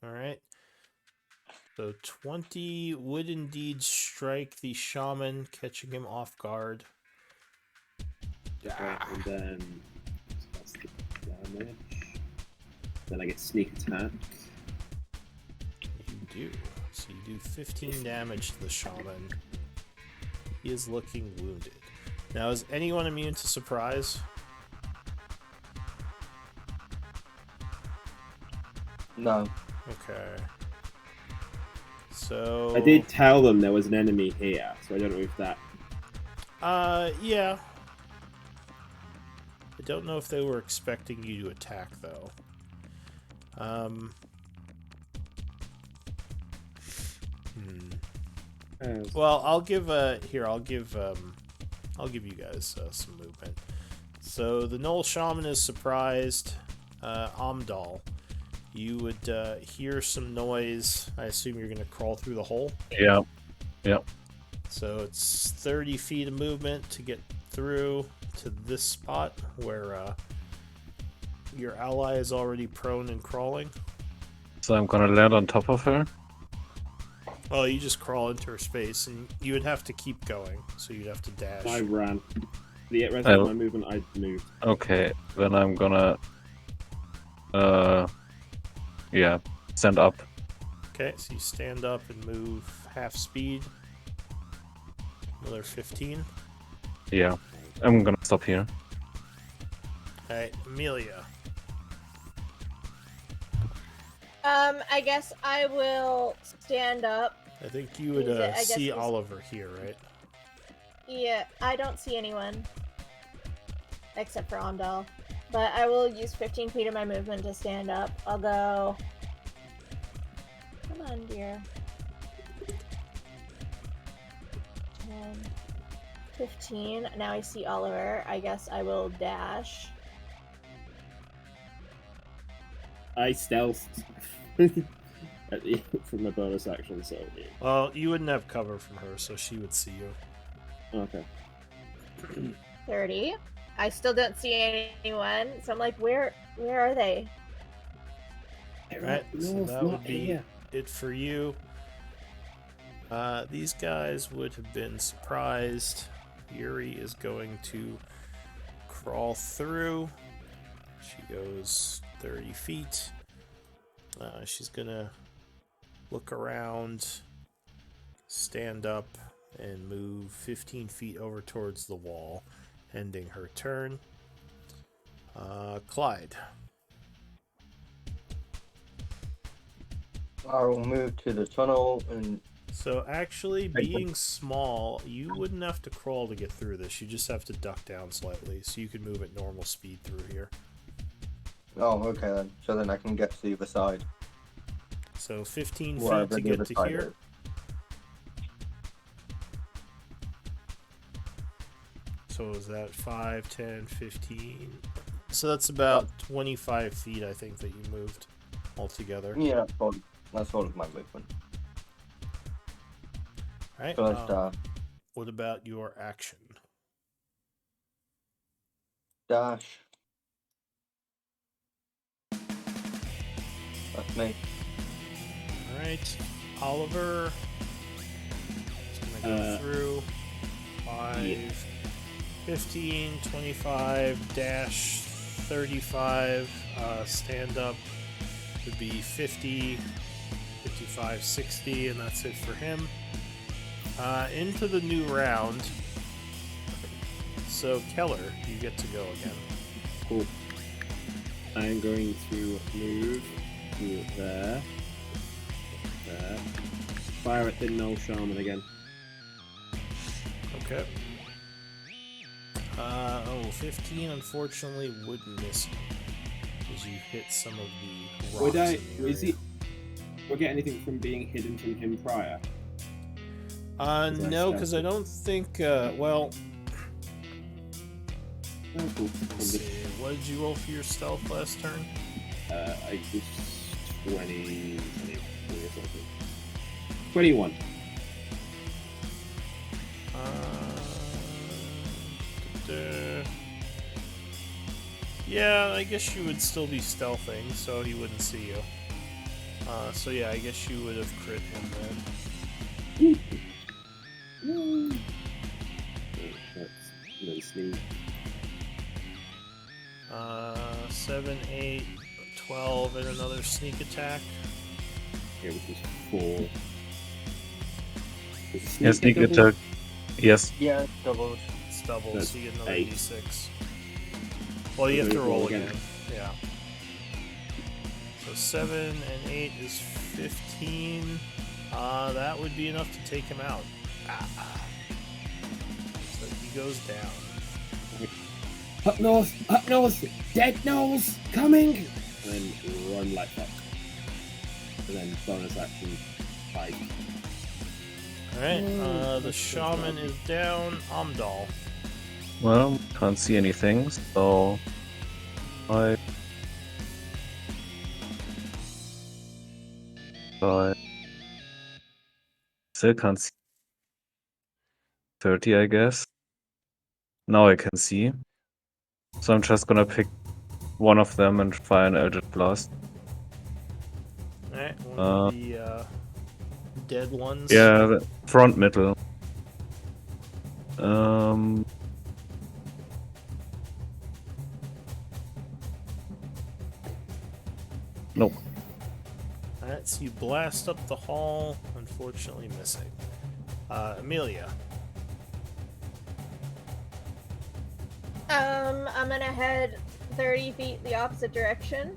A: Alright. So 20 would indeed strike the shaman, catching him off guard.
D: Right, and then that's the damage. Then I get sneak attack.
A: You do. So you do 15 damage to the shaman. He is looking wounded. Now, is anyone immune to surprise?
E: No.
A: Okay. So...
D: I did tell them there was an enemy here, so I don't know if that...
A: yeah. I don't know if they were expecting you to attack, though. Well, I'll give you guys some movement. So the Gnoll Shaman is surprised. Amdal, you would hear some noise. I assume you're going to crawl through the hole.
C: Yeah. Yeah.
A: So it's 30 feet of movement to get through to this spot where your ally is already prone and crawling.
C: So I'm gonna land on top of her.
A: Well, you just crawl into her space, and you would have to keep going. So you'd have to dash.
D: I ran. The rest of my movement, I moved.
C: Okay, then I'm gonna yeah, stand up.
A: Okay, so you stand up and move half speed. Another 15.
C: Yeah. I'm gonna stop here.
A: Alright, Amelia.
B: I guess I will stand up.
A: I think you would see Oliver here, right?
B: Yeah, I don't see anyone. Except for Amdal. But I will use 15 feet of my movement to stand up. I'll go... Come on, dear. 10, 15. Now I see Oliver. I guess I will dash.
D: I stealthed from my bonus action, so...
A: Well, you wouldn't have cover from her, so she would see you.
D: Okay.
B: 30. I still don't see anyone, so I'm like, where are they?
A: Right, so that would be it for you. These guys would have been surprised. Yuri is going to crawl through. She goes 30 feet. She's gonna look around, stand up, and move 15 feet over towards the wall, ending her turn. Clyde.
E: I will move to the tunnel and...
A: So actually, being small, you wouldn't have to crawl to get through this. You just have to duck down slightly, so you can move at normal speed through here.
E: Oh, okay then. So then I can get to the other side.
A: So 15
E: Wherever
A: feet to
E: the
A: get
E: other
A: to
E: side
A: here.
E: is.
A: So is that 5, 10, 15? So that's about 25 feet, I think, that you moved altogether.
E: Yeah, that's all of my movement.
A: All right.
E: First,
A: what about your action?
E: dash. That's me.
A: All right, Oliver. Just gonna go through 5, 15, 25, dash 35, stand up would be 50, 55, 60, and that's it for him. Into the new round. So Keller, you get to go again.
D: Cool. I'm going to move to there. There. Fire at the Gnoll Shaman again.
A: Okay. 15 unfortunately would miss you because you hit some of the rocks.
D: Would I?
A: In the
D: Is
A: area.
D: Would I get anything from being hidden from him prior?
A: No, because I don't think. Well,
D: Oh, cool.
A: let's see. What did you roll for your stealth last turn?
D: I just 20 or something. 21. Yeah,
A: I guess you would still be stealthing, so he wouldn't see you. So yeah, I guess you would have crit him then.
D: That's really sneak.
A: 7, 8, 12, and another sneak attack.
D: Yeah, which is 4. Is
C: Yeah, sneak
D: double?
C: attack. Yes.
F: Yeah, double.
A: It's double,
D: That's
A: so you get another
D: 8.
A: d6. Well, you have to roll again. Yeah. So 7 and 8 is 15. That would be enough to take him out. So he goes down.
D: Up north, dead gnolls coming! And then run like fuck. And then bonus action, fight.
A: Alright, the shaman is down. Amdal.
C: Well, can't see anything, so I still can't see 30, I guess. Now I can see. So I'm just gonna pick one of them and fire an Eldritch Blast.
A: Alright, one of the dead ones.
C: Yeah, the front middle. Nope.
A: Alright, so you blast up the hall, unfortunately missing. Amelia.
B: I'm gonna head 30 feet the opposite direction.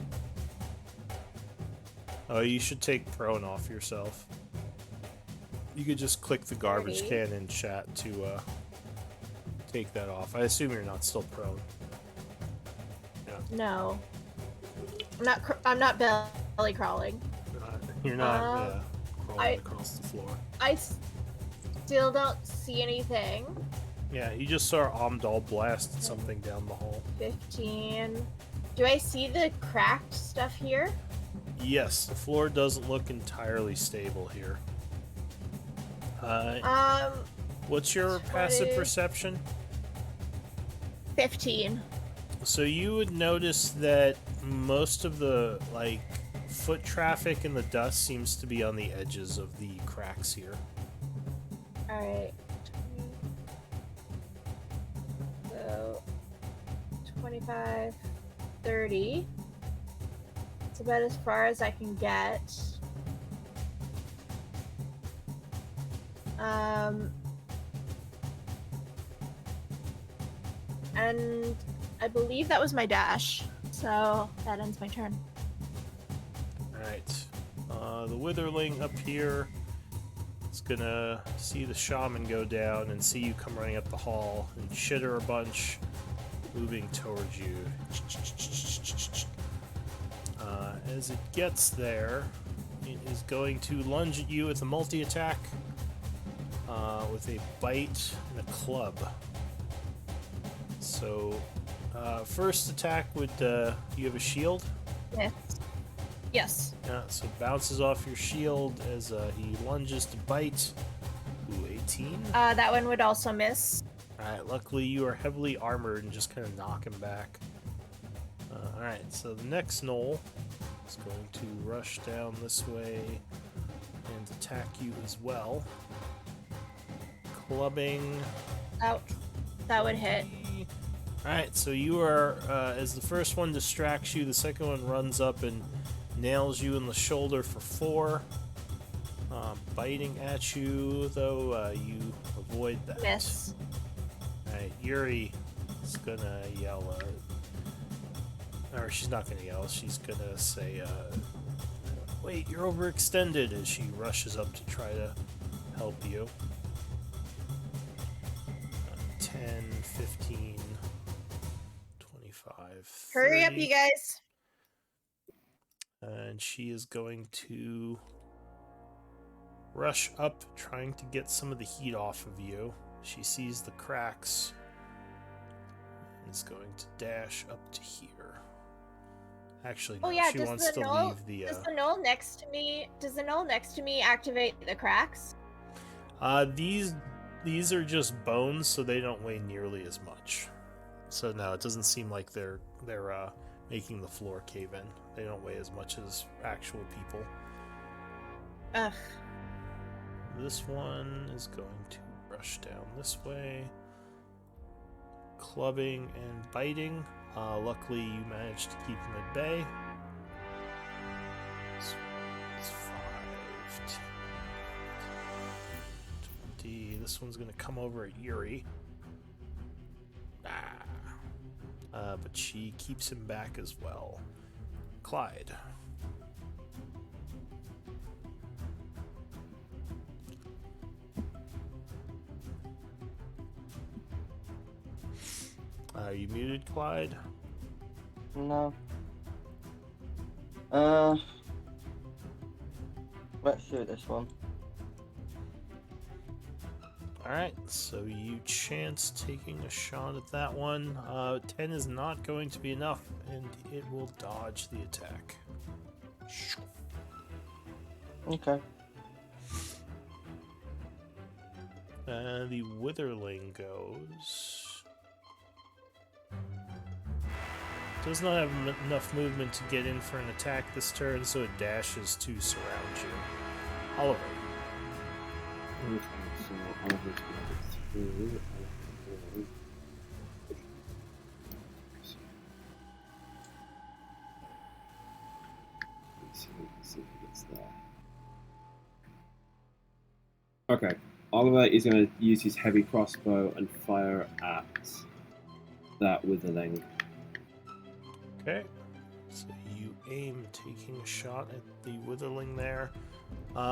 A: Oh, you should take prone off yourself. You could just click the garbage
B: 30.
A: can in chat to take that off. I assume you're not still prone.
B: No. I'm not belly crawling.
A: You're not
B: I-
A: crawling across the floor.
B: I still don't see anything.
A: Yeah, you just saw Amdal blast something down the hall.
B: 15. Do I see the cracked stuff here?
A: Yes, the floor doesn't look entirely stable here. What's your passive
B: 20.
A: perception?
B: 15.
A: So you would notice that most of the foot traffic and the dust seems to be on the edges of the cracks here.
B: Alright. So 25, 30. It's about as far as I can get. And I believe that was my dash. So that ends my turn.
A: Alright. The Witherling up here is gonna see the shaman go down and see you come running up the hall and chitter a bunch, moving towards you. As it gets there, it is going to lunge at you with a multi-attack, with a bite and a club. So, first attack would, you have a shield?
B: Yes. Yes.
A: Yeah, so it bounces off your shield as he lunges to bite. Ooh, 18.
B: That one would also miss.
A: Alright, luckily you are heavily armored and just kind of knock him back. Alright, so the next Gnoll is going to rush down this way and attack you as well. Clubbing.
B: Out. That would hit.
A: Alright, so you are, as the first one distracts you, the second one runs up and nails you in the shoulder for 4. Biting at you, though, you avoid that.
B: Miss.
A: Alright, Yuri is gonna yell, or she's not gonna yell, she's gonna say, wait, you're overextended, as she rushes up to try to help you. 10, 15, 25, 30.
B: Hurry up, you guys.
A: And she is going to rush up, trying to get some of the heat off of you. She sees the cracks and is going to dash up to here. Actually, no,
B: Oh yeah,
A: she
B: does
A: wants
B: the
A: to
B: gnoll
A: leave the.
B: does the gnoll next to me activate the cracks?
A: These are just bones, so they don't weigh nearly as much. So no, it doesn't seem like they're making the floor cave in. They don't weigh as much as actual people.
B: Ugh.
A: This one is going to rush down this way. Clubbing and biting. Luckily, you managed to keep him at bay. It's 5, 10, 20. This one's going to come over at Yuri. But she keeps him back as well. Clyde. Are you muted, Clyde?
F: No. Let's shoot this one.
A: Alright, so you chance taking a shot at that one. 10 is not going to be enough, and it will dodge the attack.
F: Okay.
A: The Witherling goes. Does not have enough movement to get in for an attack this turn, so it dashes to surround you. Oliver.
D: Okay, so Oliver's going through. Let's see if he gets there. Okay, Oliver is going to use his heavy crossbow and fire at that Witherling.
A: Okay. So you aim, taking a shot at the Witherling there.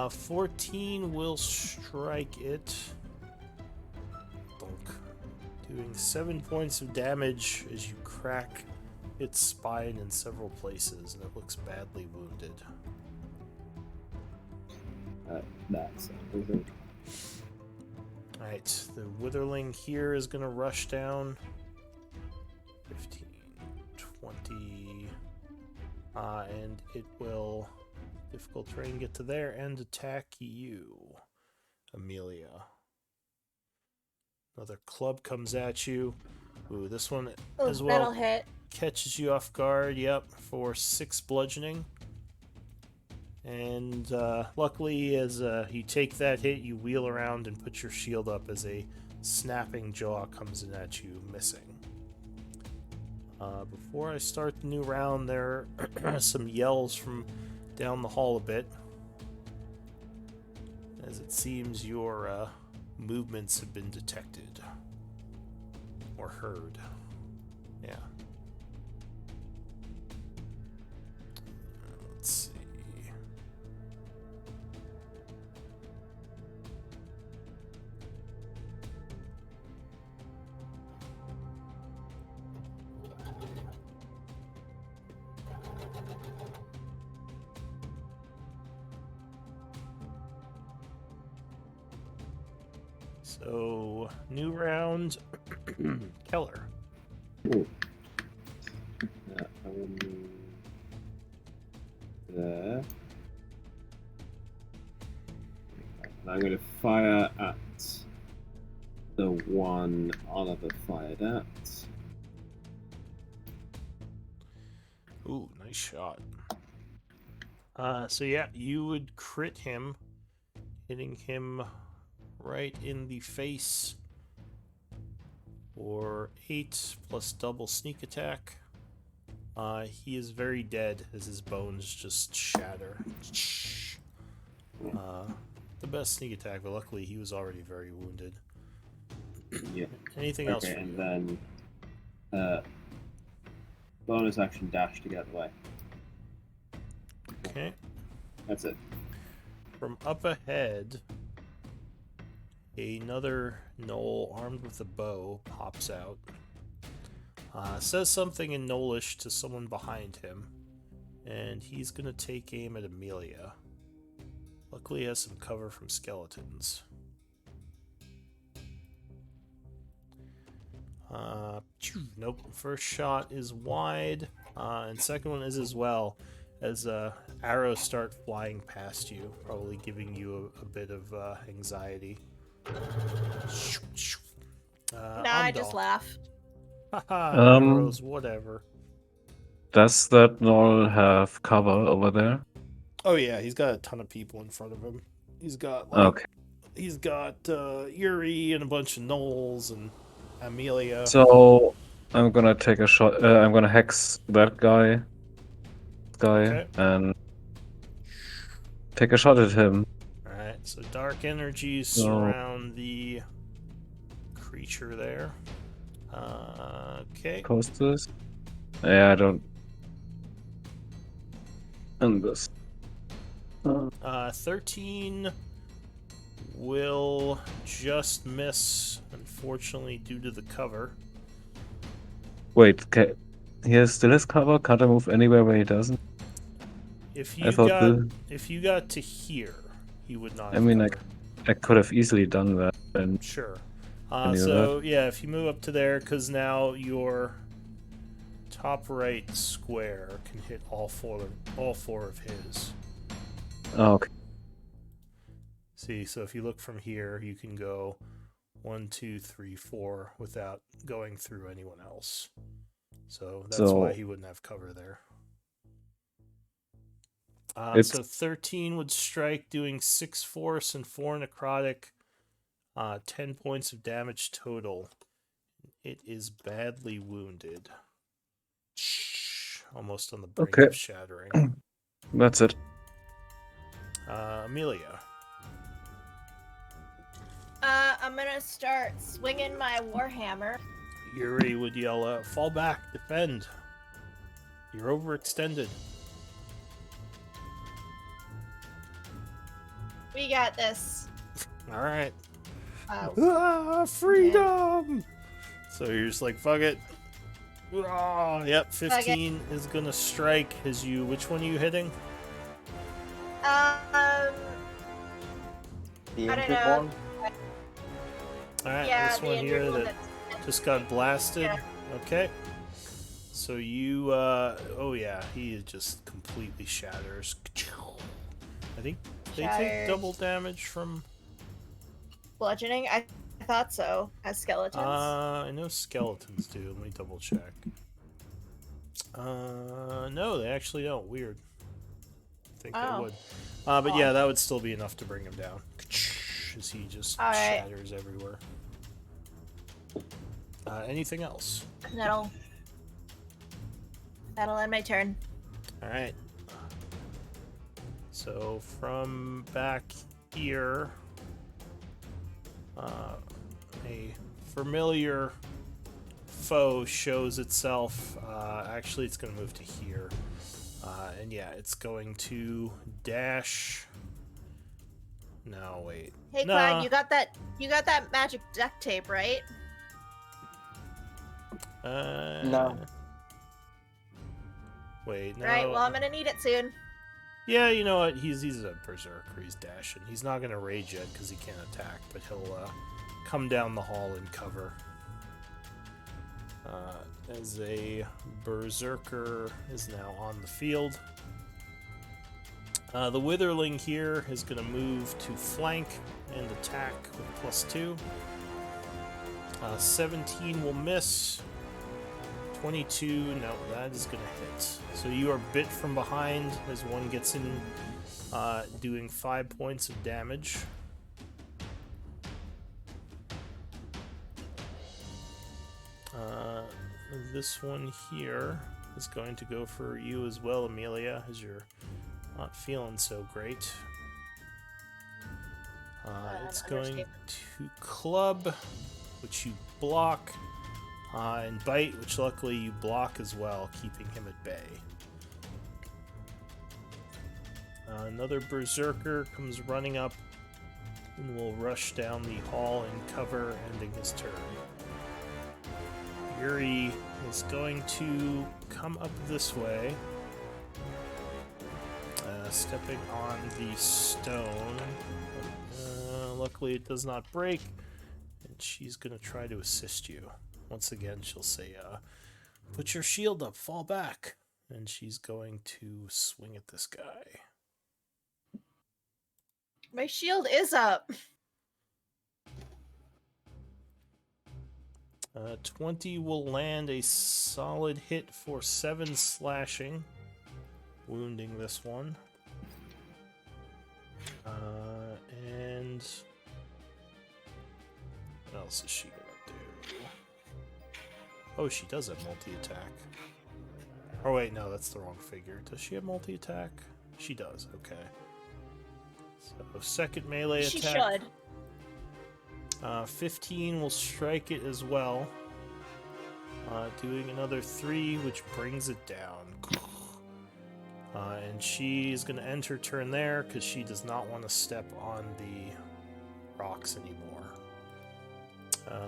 A: 14 will strike it. Dunk. Doing 7 points of damage as you crack its spine in several places, and it looks badly wounded.
D: That's everything.
A: Alright, the Witherling here is going to rush down. 15, 20. And it will, difficult terrain, get to there and attack you, Amelia. Another club comes at you. Ooh, this one as well
B: That'll hit.
A: catches you off guard, yep, for 6 bludgeoning. And luckily, as you take that hit, you wheel around and put your shield up as a snapping jaw comes in at you, missing. Before I start the new round, there are some yells from down the hall a bit, as it seems your movements have been detected or heard. Yeah. Let's see. So, new round, Keller.
D: Cool. I will move there. And I'm going to fire at the one Oliver fired at.
A: Ooh, nice shot. So yeah, you would crit him, hitting him right in the face for 8 plus double sneak attack. He is very dead as his bones just shatter. The best sneak attack, but luckily he was already very wounded.
D: Yeah.
A: Anything else for
D: Okay,
A: you?
D: and then bonus action dash to get out of the way.
A: Okay.
D: That's it.
A: From up ahead, another gnoll armed with a bow pops out. Says something in Gnollish to someone behind him, and he's gonna take aim at Amelia. Luckily, he has some cover from skeletons. Nope. First shot is wide, and second one is as well, as arrows start flying past you, probably giving you a bit of anxiety.
B: I just laugh.
A: Haha, arrows, whatever.
C: Does that gnoll have cover over there?
A: Oh yeah, he's got a ton of people in front of him. He's got
C: Okay.
A: he's got Yuri and a bunch of gnolls and Amelia.
C: So I'm gonna take a shot. I'm gonna hex that guy,
A: Okay.
C: and take a shot at him.
A: All right. So dark energies
C: So-
A: surround the creature there. Okay.
C: Post this. Yeah, I don't. And this.
A: 13 will just miss, unfortunately, due to the cover.
C: Wait, he still has cover. Can't I move anywhere where he doesn't?
A: If
C: I
A: you
C: thought
A: got
C: the-
A: if you got to here, he would not.
C: I
A: Have
C: mean,
A: cover.
C: I could have easily done that. And
A: Sure.
C: Can you do
A: So yeah, if you move up to there, because now your top right square can hit all four of his.
C: oh, okay.
A: See, so if you look from here, you can go 1, 2, 3, 4 without going through anyone else. So that's
C: So-
A: why he wouldn't have cover there.
C: It's-
A: So 13 would strike, doing 6 force and 4 necrotic, 10 points of damage total. It is badly wounded. Almost on the brink
C: Okay.
A: of shattering.
C: That's it.
A: Amelia.
B: I'm gonna start swinging my warhammer.
A: Yuri would yell, fall back, defend. You're overextended.
B: We got this.
A: All right.
B: Oh,
A: Freedom! So you're just like, fuck it. Oh, yep, 15 is gonna strike as you. Which one are you hitting?
F: The
B: I don't
F: injured
B: know.
F: one.
A: Alright,
B: yeah,
A: this
B: the
A: one
B: injured
A: here
B: one
A: that
B: that's
A: just got blasted.
B: Yeah.
A: Okay. So you, oh yeah, he just completely shatters. I think they take
B: Shatters.
A: double damage from.
B: bludgeoning. I thought so. As skeletons.
A: I know skeletons do. Let me double check. No, they actually don't. Weird. I think they
B: Oh.
A: would. But yeah, that would still be enough to bring him down. As he just
B: All right.
A: shatters everywhere. Anything else?
B: That'll end my turn.
A: All right. So from back here, a familiar foe shows itself. Actually, it's going to move to here, and yeah, it's going to dash. No, wait.
B: Hey,
A: No.
B: Clyde, you got that magic duct tape, right?
F: No.
A: Wait, no.
B: Right. Well, I'm gonna need it soon.
A: Yeah, you know what? He's a berserker. He's dashing. He's not gonna rage yet because he can't attack, but he'll come down the hall and cover. As a berserker is now on the field. The Witherling here is gonna move to flank and attack with +2. 17 will miss. 22, no, that is gonna hit. So you are bit from behind as one gets in, doing 5 points of damage. This one here is going to go for you as well, Amelia, as you're not feeling so great. It's going
B: understatement.
A: to club, which you block. And bite, which luckily you block as well, keeping him at bay. Another berserker comes running up and will rush down the hall and cover, ending his turn. Yuri is going to come up this way, stepping on the stone. Luckily it does not break, and she's going to try to assist you. Once again, she'll say, put your shield up, fall back. And she's going to swing at this guy.
B: My shield is up.
A: 20 will land a solid hit for 7 slashing, wounding this one. else is she gonna do? Oh, she does have multi-attack. Oh wait, no, that's the wrong figure. Does she have multi-attack? She does, okay. So, second melee
B: She
A: attack.
B: should.
A: 15 will strike it as well. Doing another 3, which brings it down. And she's going to end her turn there because she does not want to step on the rocks anymore.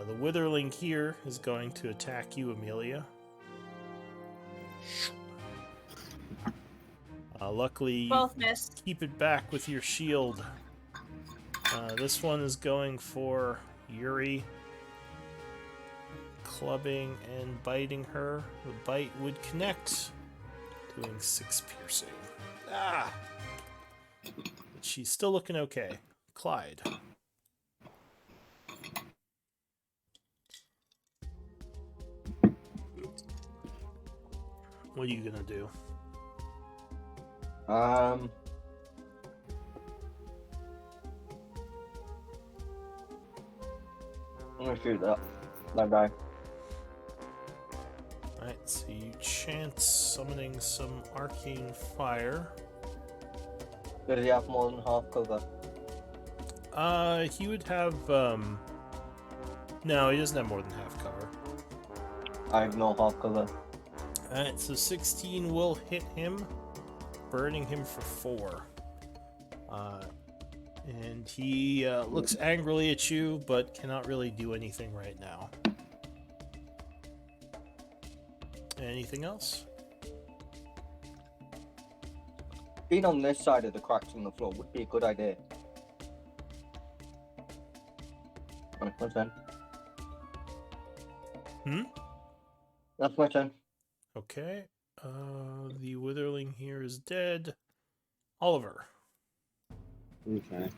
A: The Witherling here is going to attack you, Amelia. Luckily, you
B: Both missed.
A: keep it back with your shield. This one is going for Yuri. Clubbing and biting her. The bite would connect. Doing 6 piercing. Ah! But she's still looking okay. Clyde. What are you gonna do?
E: I'm gonna shoot that guy.
A: Alright, so you chant summoning some arcane fire.
E: Does he have more than half cover?
A: He would have, no, he doesn't have more than half cover.
E: I have no half cover.
A: Alright, so 16 will hit him, burning him for 4. And he looks angrily at you, but cannot really do anything right now. Anything else?
E: Being on this side of the cracks in the floor would be a good idea. Right, my turn. That's my turn.
A: Okay. The Witherling here is dead. Oliver.
D: Okay.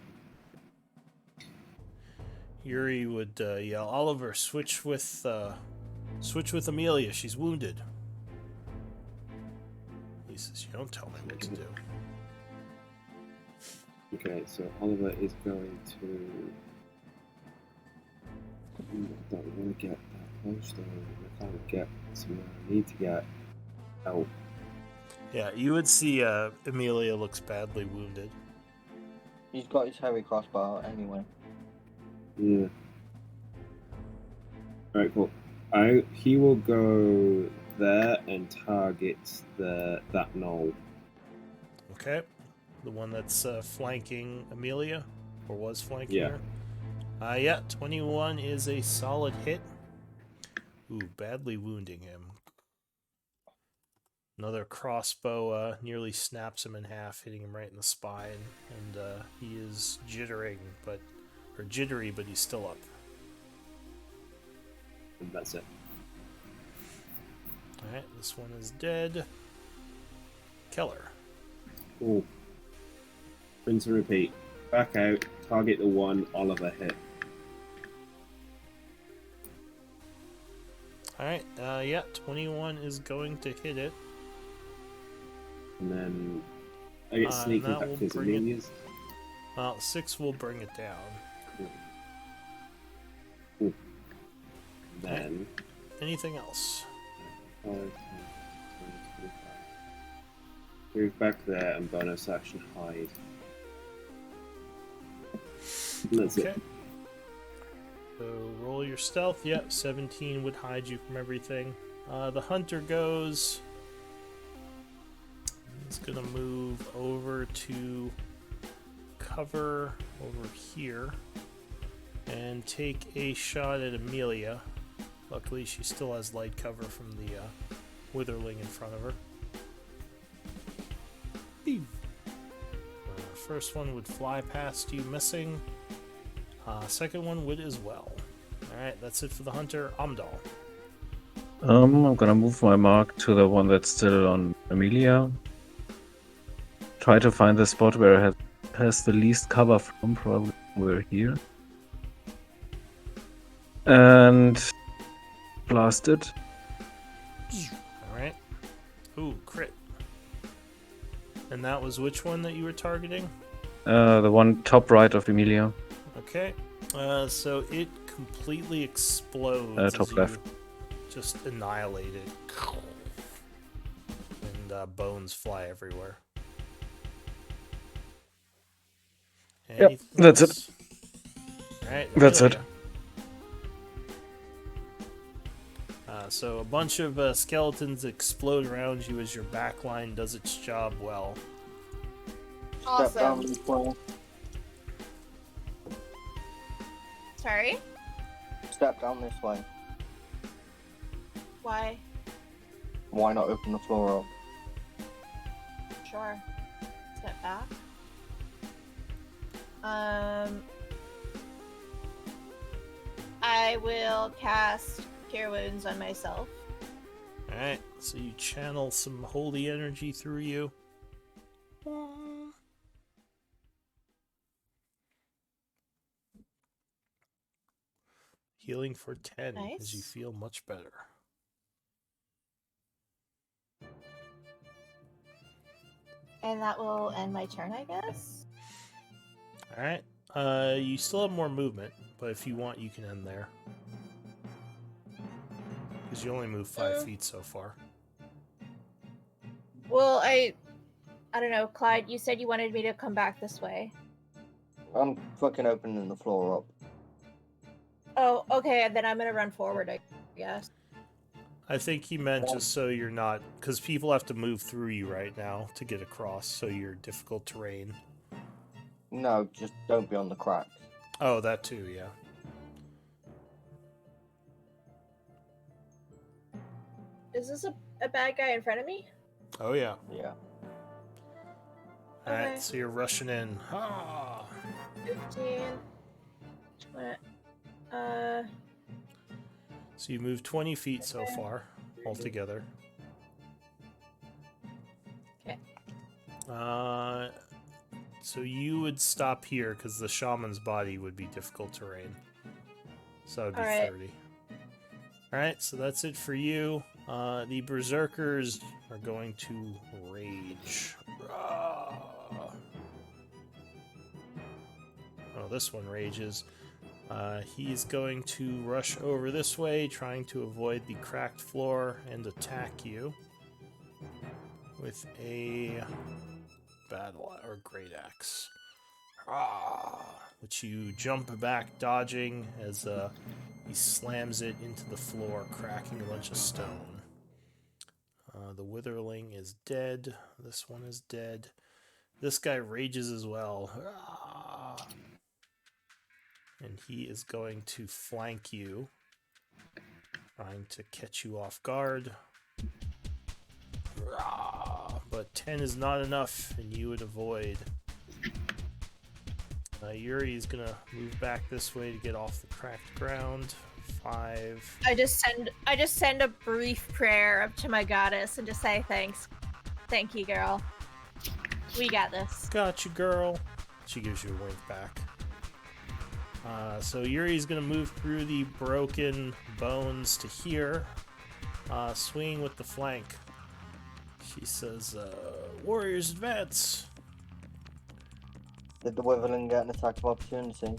A: Yuri would yell, Oliver, switch with Amelia. She's wounded. He says, you don't tell me what to do.
D: Okay, so Oliver is going to. I don't want to get that close though. I can't get somewhere I need to get out.
A: Yeah, you would see Amelia looks badly wounded.
E: He's got his heavy crossbow out anyway.
D: Yeah. Alright, cool. He will go there and target that knoll.
A: Okay. The one that's flanking Amelia, or was flanking
D: Yeah.
A: her. Yeah, 21 is a solid hit. Ooh, badly wounding him. Another crossbow nearly snaps him in half, hitting him right in the spine, and he is jittery, but he's still up.
D: And that's it.
A: Alright, this one is dead. Keller.
D: Cool. Rinse and repeat. Back out, target the one Oliver hit.
A: Alright, yeah, 21 is going to hit it.
D: And then I get sneak
A: that
D: attack
A: will
D: because
A: bring it-
D: Amelia's.
A: Well, 6 will bring it down.
D: Cool. Then
A: Anything else?
D: 5, 10, 20, 25. Move back there and bonus action hide. And that's
A: Okay.
D: it.
A: So roll your stealth. Yep, 17 would hide you from everything. The hunter goes. He's gonna move over to cover over here and take a shot at Amelia. Luckily, she still has light cover from the Witherling in front of her. Beep. First one would fly past you, missing. Second one would as well. Alright, that's it for the hunter. Amdal.
C: I'm gonna move my mark to the one that's still on Amelia. Try to find the spot where it has the least cover from, probably we're here. And blast it.
A: Alright. Ooh, crit. And that was which one that you were targeting?
C: The one top right of Amelia.
A: Okay. So it completely explodes.
C: Top
A: as you
C: left.
A: Just annihilate it. And bones fly everywhere.
C: Yep, that's it.
A: Alright,
C: That's it.
A: Amelia. So a bunch of skeletons explode around you as your backline does its job well.
F: Step down
B: Awesome.
F: this way.
B: Sorry?
F: Step down this way.
B: Why?
F: Why not open the floor up?
B: Sure. Step back. I will cast Cure Wounds on myself.
A: Alright, so you channel some holy energy through you. Healing for 10 as you
B: Nice.
A: feel much better.
B: And that will end my turn, I guess.
A: Alright, you still have more movement, but if you want, you can end there. Because you only moved 5 feet so far.
B: Well, I don't know, Clyde, you said you wanted me to come back this way.
F: I'm fucking opening the floor up.
B: Oh, okay, then I'm gonna run forward, I guess.
A: I think he meant just so you're not... Because people have to move through you right now to get across, so you're difficult terrain.
F: No, just don't be on the cracks.
A: Oh, that too, yeah.
B: Is this a bad guy in front of me?
A: Oh, yeah.
F: Yeah.
A: Alright,
B: Okay.
A: so you're rushing in. Ah!
B: 15. 20,
A: So you moved 20 feet so far, altogether.
B: Okay.
A: So you would stop here, because the shaman's body would be difficult terrain. So that would be
B: Alright.
A: 30. Alright, so that's it for you. The berserkers are going to rage. Ah. Oh, this one rages. He's going to rush over this way, trying to avoid the cracked floor and attack you with a battle or great axe, which you jump back, dodging as he slams it into the floor, cracking a bunch of stone. The witherling is dead. This one is dead. This guy rages as well. And he is going to flank you, trying to catch you off guard. But 10 is not enough, and you would avoid. Yuri is going to move back this way to get off the cracked ground. 5.
B: I just send a brief prayer up to my goddess and just say thanks. Thank you, girl. We got this.
A: Got you, girl. She gives you a wink back. So Yuri's going to move through the broken bones to here, swinging with the flank. She says, Warriors advance!
F: Did the Witherling get an attack of opportunity?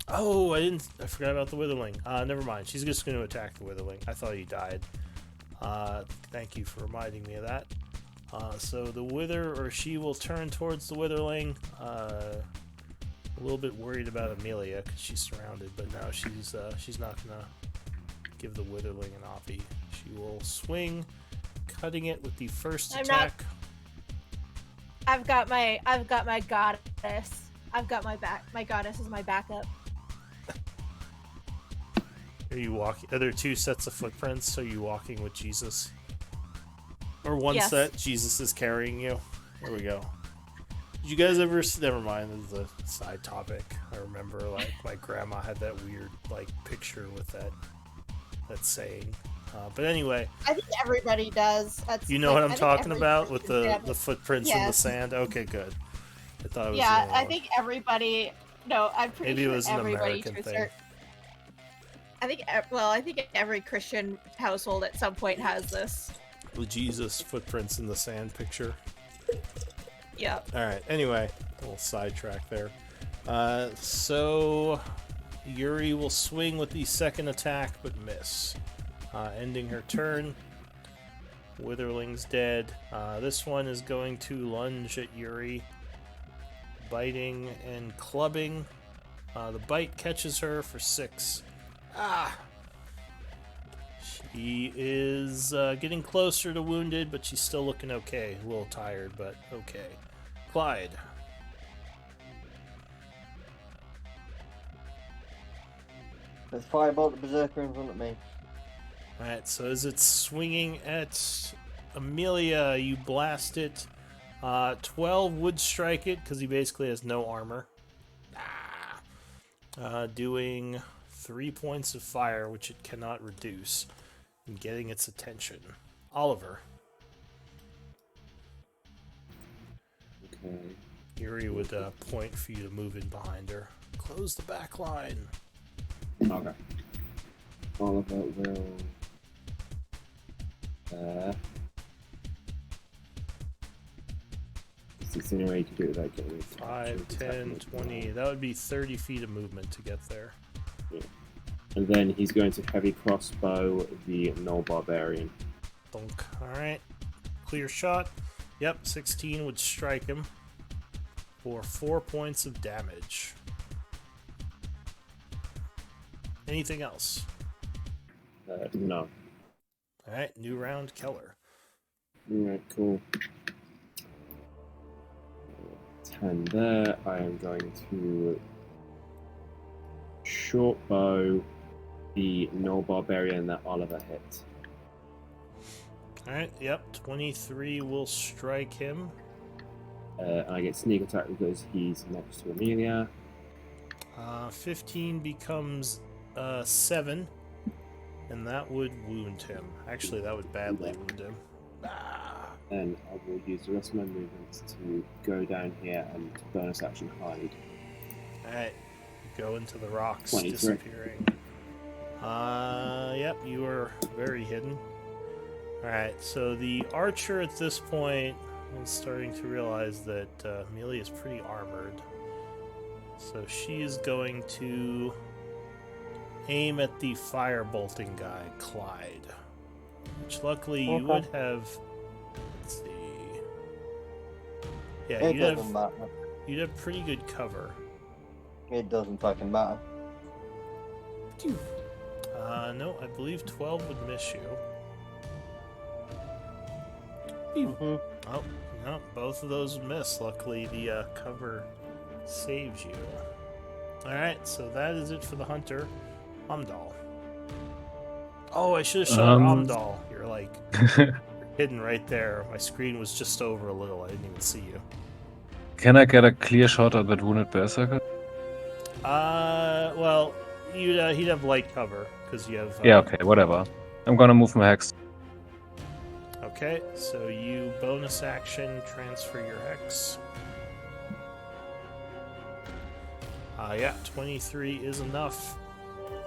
A: Oh, I forgot about the Witherling. Never mind. She's just going to attack the Witherling. I thought he died. Thank you for reminding me of that. So the Wither, or she will turn towards the Witherling. A little bit worried about Amelia because she's surrounded, but no, she's not going to give the Witherling an offie. She will swing, cutting it with the first attack.
B: I've got my goddess. I've got my back. My goddess is my backup.
A: Are you walking? Are there 2 sets of footprints? Are you walking with Jesus? Or one
B: Yes.
A: set, Jesus is carrying you? There we go. Did you guys ever... Never mind, this is a side topic. I remember, like, my grandma had that weird, like, picture with that saying. But anyway...
B: I think everybody does.
A: You know what I'm talking about? With the
B: the
A: footprints in the
B: Yes.
A: sand? Okay, good. I thought it was
B: Yeah,
A: the only
B: I
A: one.
B: think everybody. No, I'm pretty
A: Maybe it
B: sure
A: was an
B: everybody
A: American
B: to a
A: thing.
B: certain. I think every Christian household at some point has this.
A: The Jesus footprints in the sand picture.
B: Yeah.
A: Alright, anyway, a little sidetrack there. So Yuri will swing with the second attack, but miss. Ending her turn. Witherling's dead. This one is going to lunge at Yuri. Biting and clubbing. The bite catches her for 6. She is getting closer to wounded, but she's still looking okay. A little tired, but okay. Clyde.
F: There's Firebolt the Berserker in front of me.
A: Alright, so as it's swinging at Amelia, you blast it. 12 would strike it, because he basically has no armor. Doing 3 points of fire, which it cannot reduce, and getting its attention. Oliver.
D: Okay.
A: Yuri would point for you to move in behind her. Close the back line.
D: Okay. Oliver will. Is there any way you can do it without getting
A: 5, 10, 20. That would be 30 feet of movement to get there.
D: Yeah. And then he's going to heavy crossbow the Null Barbarian.
A: Dunk. Alright. Clear shot. Yep, 16 would strike him for 4 points of damage. Anything else?
D: No.
A: Alright, new round, Keller.
D: Alright, cool. 10 there. I am going to short bow the Null Barbarian that Oliver hit.
A: Alright, yep, 23 will strike him.
D: I get sneak attack because he's next to Amelia.
A: 15 becomes 7, and that would wound him. Actually, that would badly wound him.
D: Then I will use the rest of my movements to go down here and bonus action hide.
A: Alright, go into the rocks,
D: 23.
A: disappearing. Yep, you are very hidden. Alright, so the archer at this point is starting to realize that Amelia is pretty armored. So she is going to aim at the firebolting guy, Clyde. Which luckily you would have. Let's see. Yeah,
F: It doesn't matter.
A: you'd have pretty good cover.
F: It doesn't fucking matter.
A: No, I believe 12 would miss you.
F: Mhm.
A: Oh, no, both of those would miss. Luckily, the cover saves you. Alright, so that is it for the hunter. Amdal. Oh, I should have shot Amdal. You're like hidden right there. My screen was just over a little. I didn't even see you.
C: Can I get a clear shot at that wounded berserker?
A: Well, he'd have light cover because you have.
C: Yeah, okay, whatever. I'm gonna move my hex.
A: Okay, so you bonus action transfer your hex. Yeah, 23 is enough.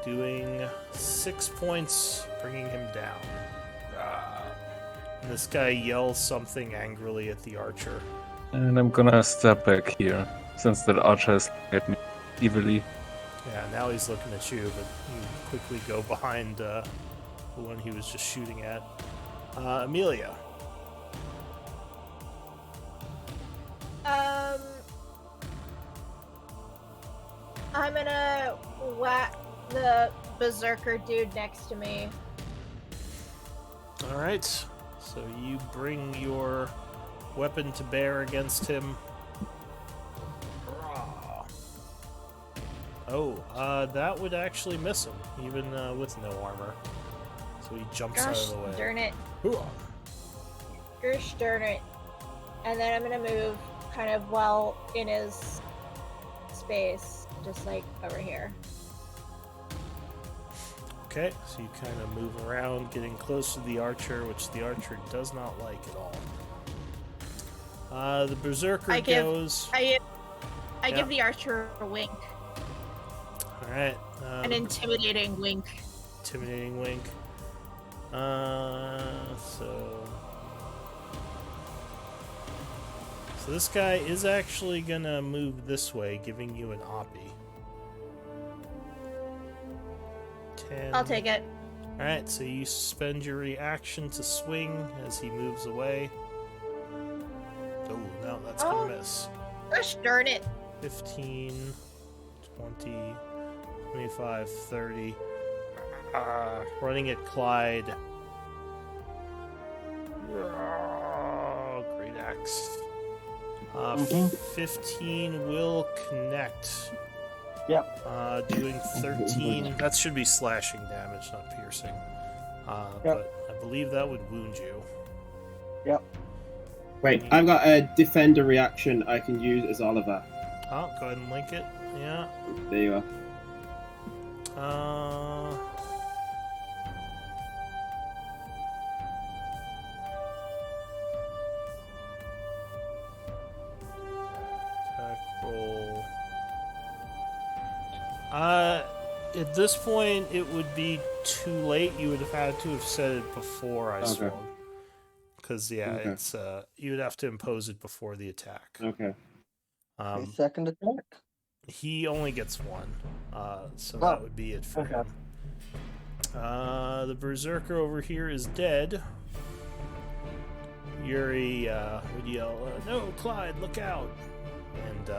A: Doing 6 points, bringing him down. And this guy yells something angrily at the archer.
C: And I'm gonna step back here, since that archer is looking at me evilly.
A: Yeah, now he's looking at you, but you quickly go behind the one he was just shooting at. Amelia.
B: I'm gonna whack the berserker dude next to me.
A: Alright, so you bring your weapon to bear against him. Oh, that would actually miss him, even with no armor. So he jumps out
B: Gosh
A: of the way.
B: darn it.
A: Hooah.
B: Gosh darn it. And then I'm gonna move kind of well in his space, just like over here.
A: Okay, so you kind of move around, getting close to the archer, which the archer does not like at all. The berserker goes.
B: I
A: Yeah.
B: give the archer a wink.
A: Alright.
B: An intimidating wink.
A: Intimidating wink. So this guy is actually gonna move this way, giving you an oppie. 10.
B: I'll take it.
A: Alright, so you spend your reaction to swing as he moves away. Oh, no, that's
B: Oh.
A: gonna miss.
B: Gosh darn it.
A: 15, 20, 25, 30. Running at Clyde. Great axe. 15 will connect.
F: Yep.
A: Doing 13. That should be slashing damage, not piercing.
F: Yep.
A: But I believe that would wound you.
F: Yep.
D: Wait, I've got a defender reaction I can use as Oliver.
A: Oh, go ahead and link it. Yeah.
D: There you are.
A: Attack roll. At this point, it would be too late. You would have had to have said it before I swung. Because, yeah,
D: Okay.
A: it's you would have to impose it before the attack.
D: Okay.
F: His second attack.
A: He only gets one, so that would be it for
F: okay.
A: him. The Berserker over here is dead. Yuri would yell, "No, Clyde, look out!" And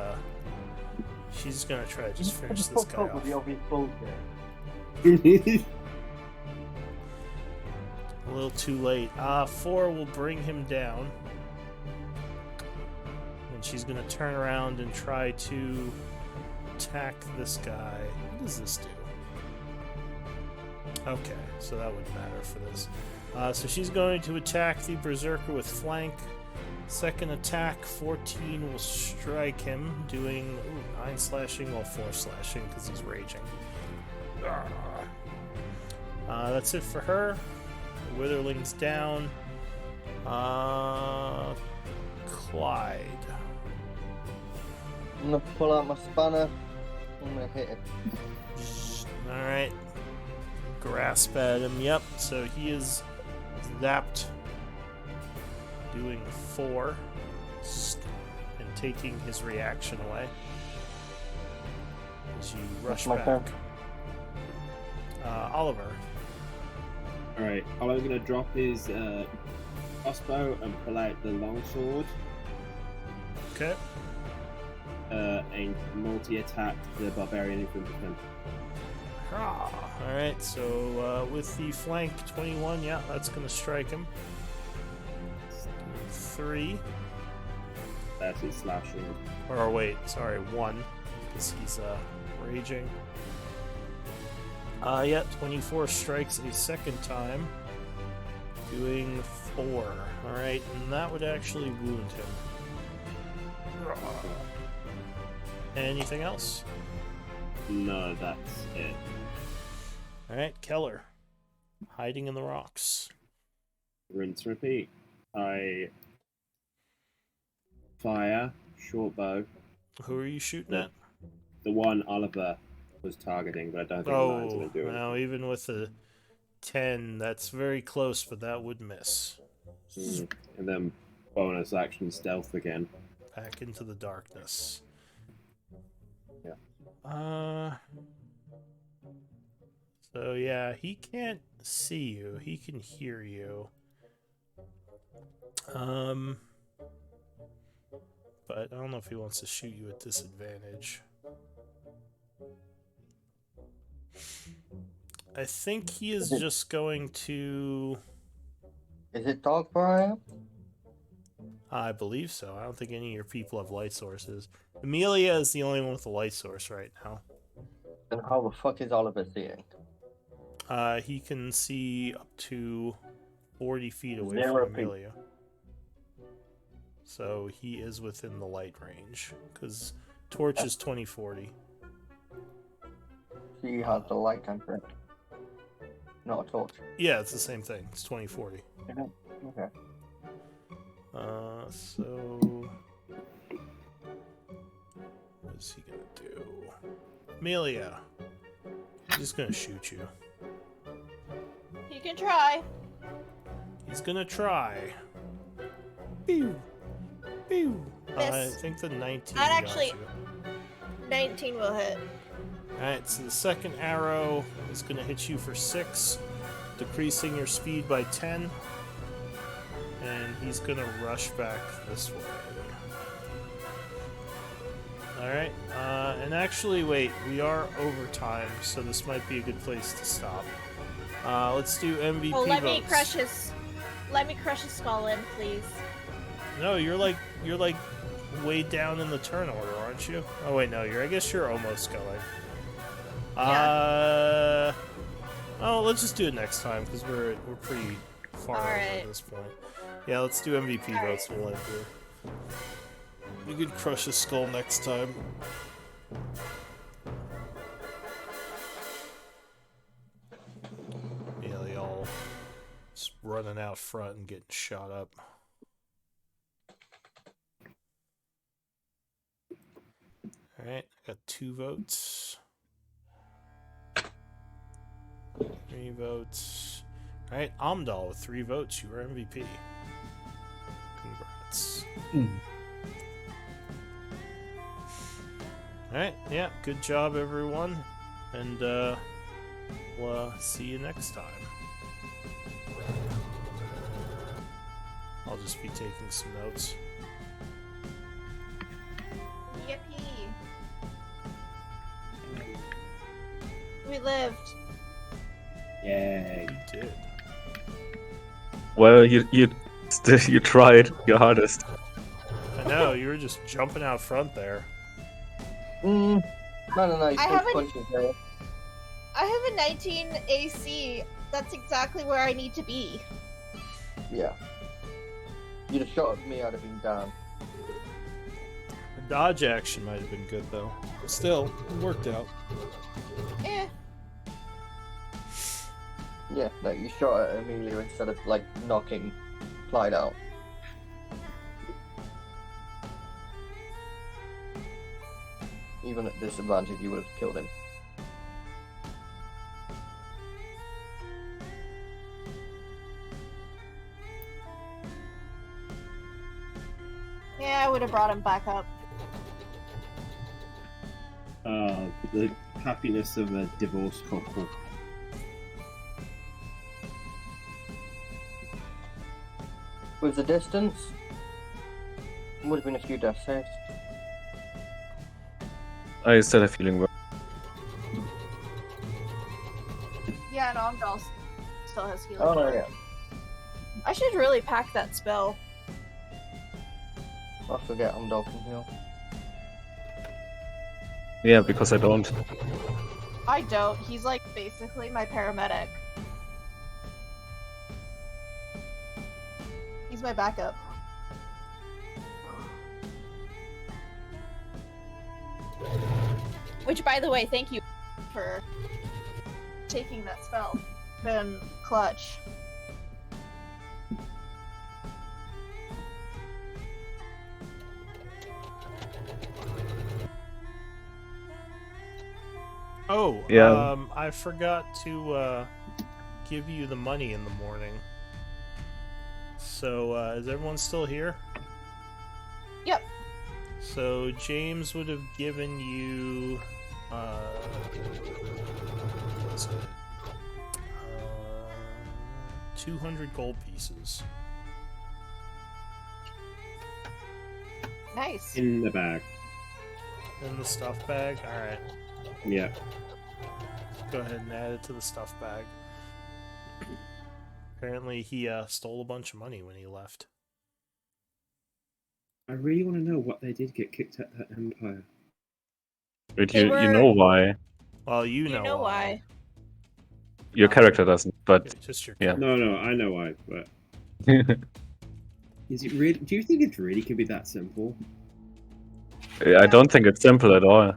A: she's gonna try to just finish this guy
F: With the
A: off.
F: obvious bullshit.
A: A little too late. 4 will bring him down. And she's gonna turn around and try to attack this guy. What does this do? Okay, so that wouldn't matter for this. So she's going to attack the Berserker with flank. Second attack, 14 will strike him, doing 9 slashing, well 4 slashing because he's raging. That's it for her. The Witherling's down. Clyde.
F: I'm gonna pull out my spanner. I'm gonna hit it.
A: Alright. Grasp at him. Yep, so he is zapped. Doing 4. And taking his reaction away. As you rush
F: my
A: back.
F: turn.
D: All
A: Oliver.
D: right, Oliver's gonna drop his crossbow and pull out the longsword
A: Okay.
D: and multi-attack the barbarian in front of him.
A: Alright, so with the flank 21, yeah, that's going to strike him. 3.
D: That's his slashing.
A: Or wait, sorry, 1. Because he's raging. Yeah, 24 strikes a second time. Doing 4. Alright, and that would actually wound him. Anything else?
D: No, that's it.
A: Alright, Keller. Hiding in the rocks.
D: Rinse, repeat. I fire short bow.
A: Who are you shooting at?
D: The one Oliver was targeting, but I don't think mine's gonna do it.
A: Now even with a 10, that's very close, but that would miss.
D: And then bonus action stealth again.
A: Back into the darkness.
D: Yeah.
A: So yeah, he can't see you. He can hear you. But I don't know if he wants to shoot you at disadvantage. I think he is just going to...
F: Is it dark where I am?
A: I believe so. I don't think any of your people have light sources. Amelia is the only one with a light source right now.
F: Then how the fuck is Oliver seeing?
A: He can see up to 40 feet away
F: Zero
A: from
F: feet.
A: Amelia. So he is within the light range. Because torch is 2040.
F: She has the light temperate. Not a torch.
A: Yeah, it's the same thing. It's 2040.
F: Okay.
A: So... what is he gonna do? Amelia. He's gonna shoot you.
B: You can try.
A: He's gonna try. Pew! Pew! I
B: Miss.
A: think the 19
B: That
A: got
B: actually-
A: you.
B: 19 will hit.
A: Alright, so the second arrow is going to hit you for 6, decreasing your speed by 10. And he's going to rush back this way. Alright, and actually, wait, we are over time, so this might be a good place to stop. Let's do MVP
B: Oh, let me
A: votes.
B: crush his skull in, please.
A: No, you're like way down in the turn order, aren't you? Oh wait, no, I guess you're almost going.
B: Yeah.
A: Oh, let's just do it next time because we're pretty far over
B: Alright.
A: at this point. Yeah, let's do MVP
B: Alright.
A: votes. We'll end here. You could crush his skull next time. Yeah, they all just running out front and getting shot up. Alright, I got 2 votes. 3 votes. Alright, Amdal with 3 votes. You were MVP. Congrats. Alright, yeah, good job, everyone. And, we'll see you next time. I'll just be taking some notes.
B: Yippee! We lived.
D: Yay.
A: You did.
C: Well, you tried your hardest.
A: I know, you were just jumping out front there.
F: No, you
B: I
F: still
B: haven't-
F: punches there.
B: I have a 19 AC. That's exactly where I need to be.
F: Yeah. You'd have shot at me, I'd have been down.
A: The dodge action might have been good, though. Still, it worked out.
B: Eh.
F: Yeah, no, you shot at Amelia instead of, like, knocking Clyde out. Even at disadvantage, you would have killed him.
B: Yeah, I would have brought him back up.
D: The happiness of a divorced couple.
F: With the distance, would have been a few death saves.
C: I still have feeling well.
B: Yeah, no, Amdal still has healing.
F: Oh, no, yeah.
B: I should really pack that spell.
F: I forget I'm dog can heal.
C: Yeah, because I don't.
B: I don't. He's like basically my paramedic. He's my backup. Which, by the way, thank you for taking that spell. Been clutch.
A: Oh,
C: Yeah.
A: I forgot to give you the money in the morning. So, is everyone still here?
B: Yep.
A: So, James would have given you, what was it? 200 gold pieces.
B: Nice.
D: In the bag.
A: In the stuff bag? Alright.
D: Yeah.
A: Go ahead and add it to the stuff bag. Apparently he stole a bunch of money when he left.
D: I really want to know what they did get kicked at that Empire.
C: But
B: They
C: you
B: were-
C: know why.
A: Well, you
B: You
A: know,
B: know why.
C: Your character doesn't, but
A: Yeah, just your
C: Yeah.
D: No, I know why, but is it really? Do you think it really can be that simple?
C: I don't think it's simple at all.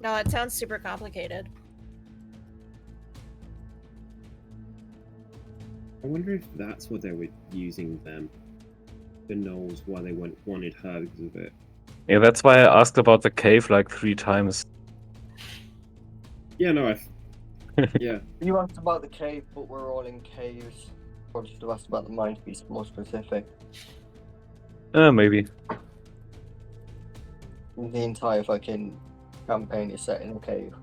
B: No, it sounds super complicated.
D: I wonder if that's what they were using them. The Knolls, why they wanted her because of it.
C: Yeah, that's why I asked about the cave like 3 times.
D: Yeah, no, yeah.
F: You asked about the cave, but we're all in caves. Probably should have asked about the mine to be more specific.
C: Maybe.
F: The entire fucking campaign is set in a cave.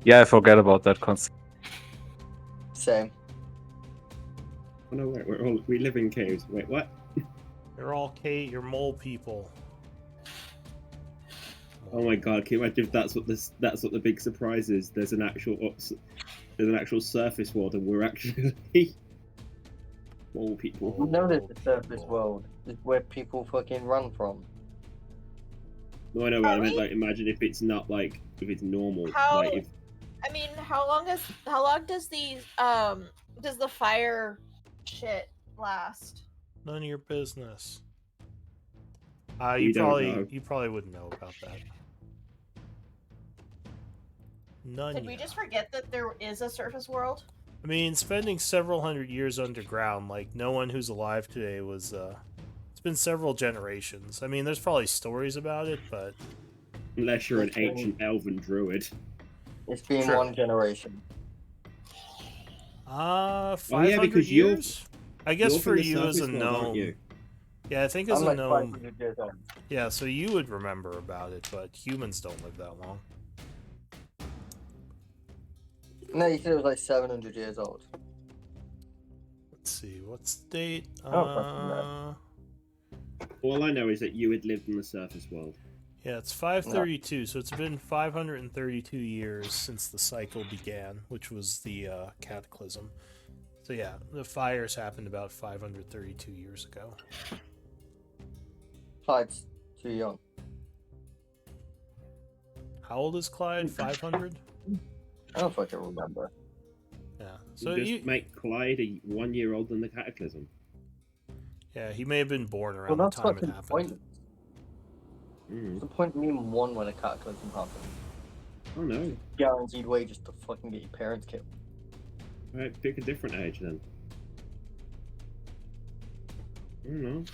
C: Yeah, I forget about that concept.
F: Same.
D: Oh no, wait, we live in caves. Wait, what?
A: You're all you're mole people.
D: Oh my god, can you imagine if that's what the big surprise is? There's an actual surface world and we're actually mole people.
F: You know there's a surface world. It's where people fucking run from.
D: No, I know, but I meant like imagine if it's not like if it's normal.
B: How-
D: Like if
B: I mean, how long does the fire shit last?
A: None of your business.
D: We
A: You
D: don't
A: probably
D: know.
A: you probably wouldn't know about that. None.
B: Did we just forget that there is a surface world?
A: I mean, spending several hundred years underground, like no one who's alive today was. It's been several generations. I mean, there's probably stories about it, but
D: unless you're an
F: Okay.
D: ancient elven druid.
F: It's been
A: Sure.
F: one generation.
A: 500
D: because you're-
A: years. I guess
D: You're
A: for
D: from the
A: you as a
D: surface world, aren't
A: gnome.
D: you?
A: Yeah, I think as
F: I'm
A: a
F: like
A: gnome.
F: 500 years old.
A: Yeah, so you would remember about it, but humans don't live that long.
F: No, you said it was like 700 years old.
A: Let's see, what's the date?
F: Oh,
D: All I know is that you had lived in the surface world.
A: Yeah, it's 532, so it's been 532 years since the cycle began, which was the cataclysm. So yeah, the fires happened about 532 years ago.
F: Clyde's too young.
A: How old is Clyde? 500?
F: I don't fucking remember.
A: Yeah.
D: So
A: So
D: just
A: you,
D: make Clyde 1 year older than the Cataclysm.
A: yeah, he may have been born
F: Well,
A: around the
F: that's
A: time it
F: fucking
A: happened.
F: pointless.
D: Mm.
F: What's the point of even one when a cataclysm happened?
D: Oh no.
F: Guaranteed way just to fucking get your parents killed.
D: Right, pick a different age then. I don't know.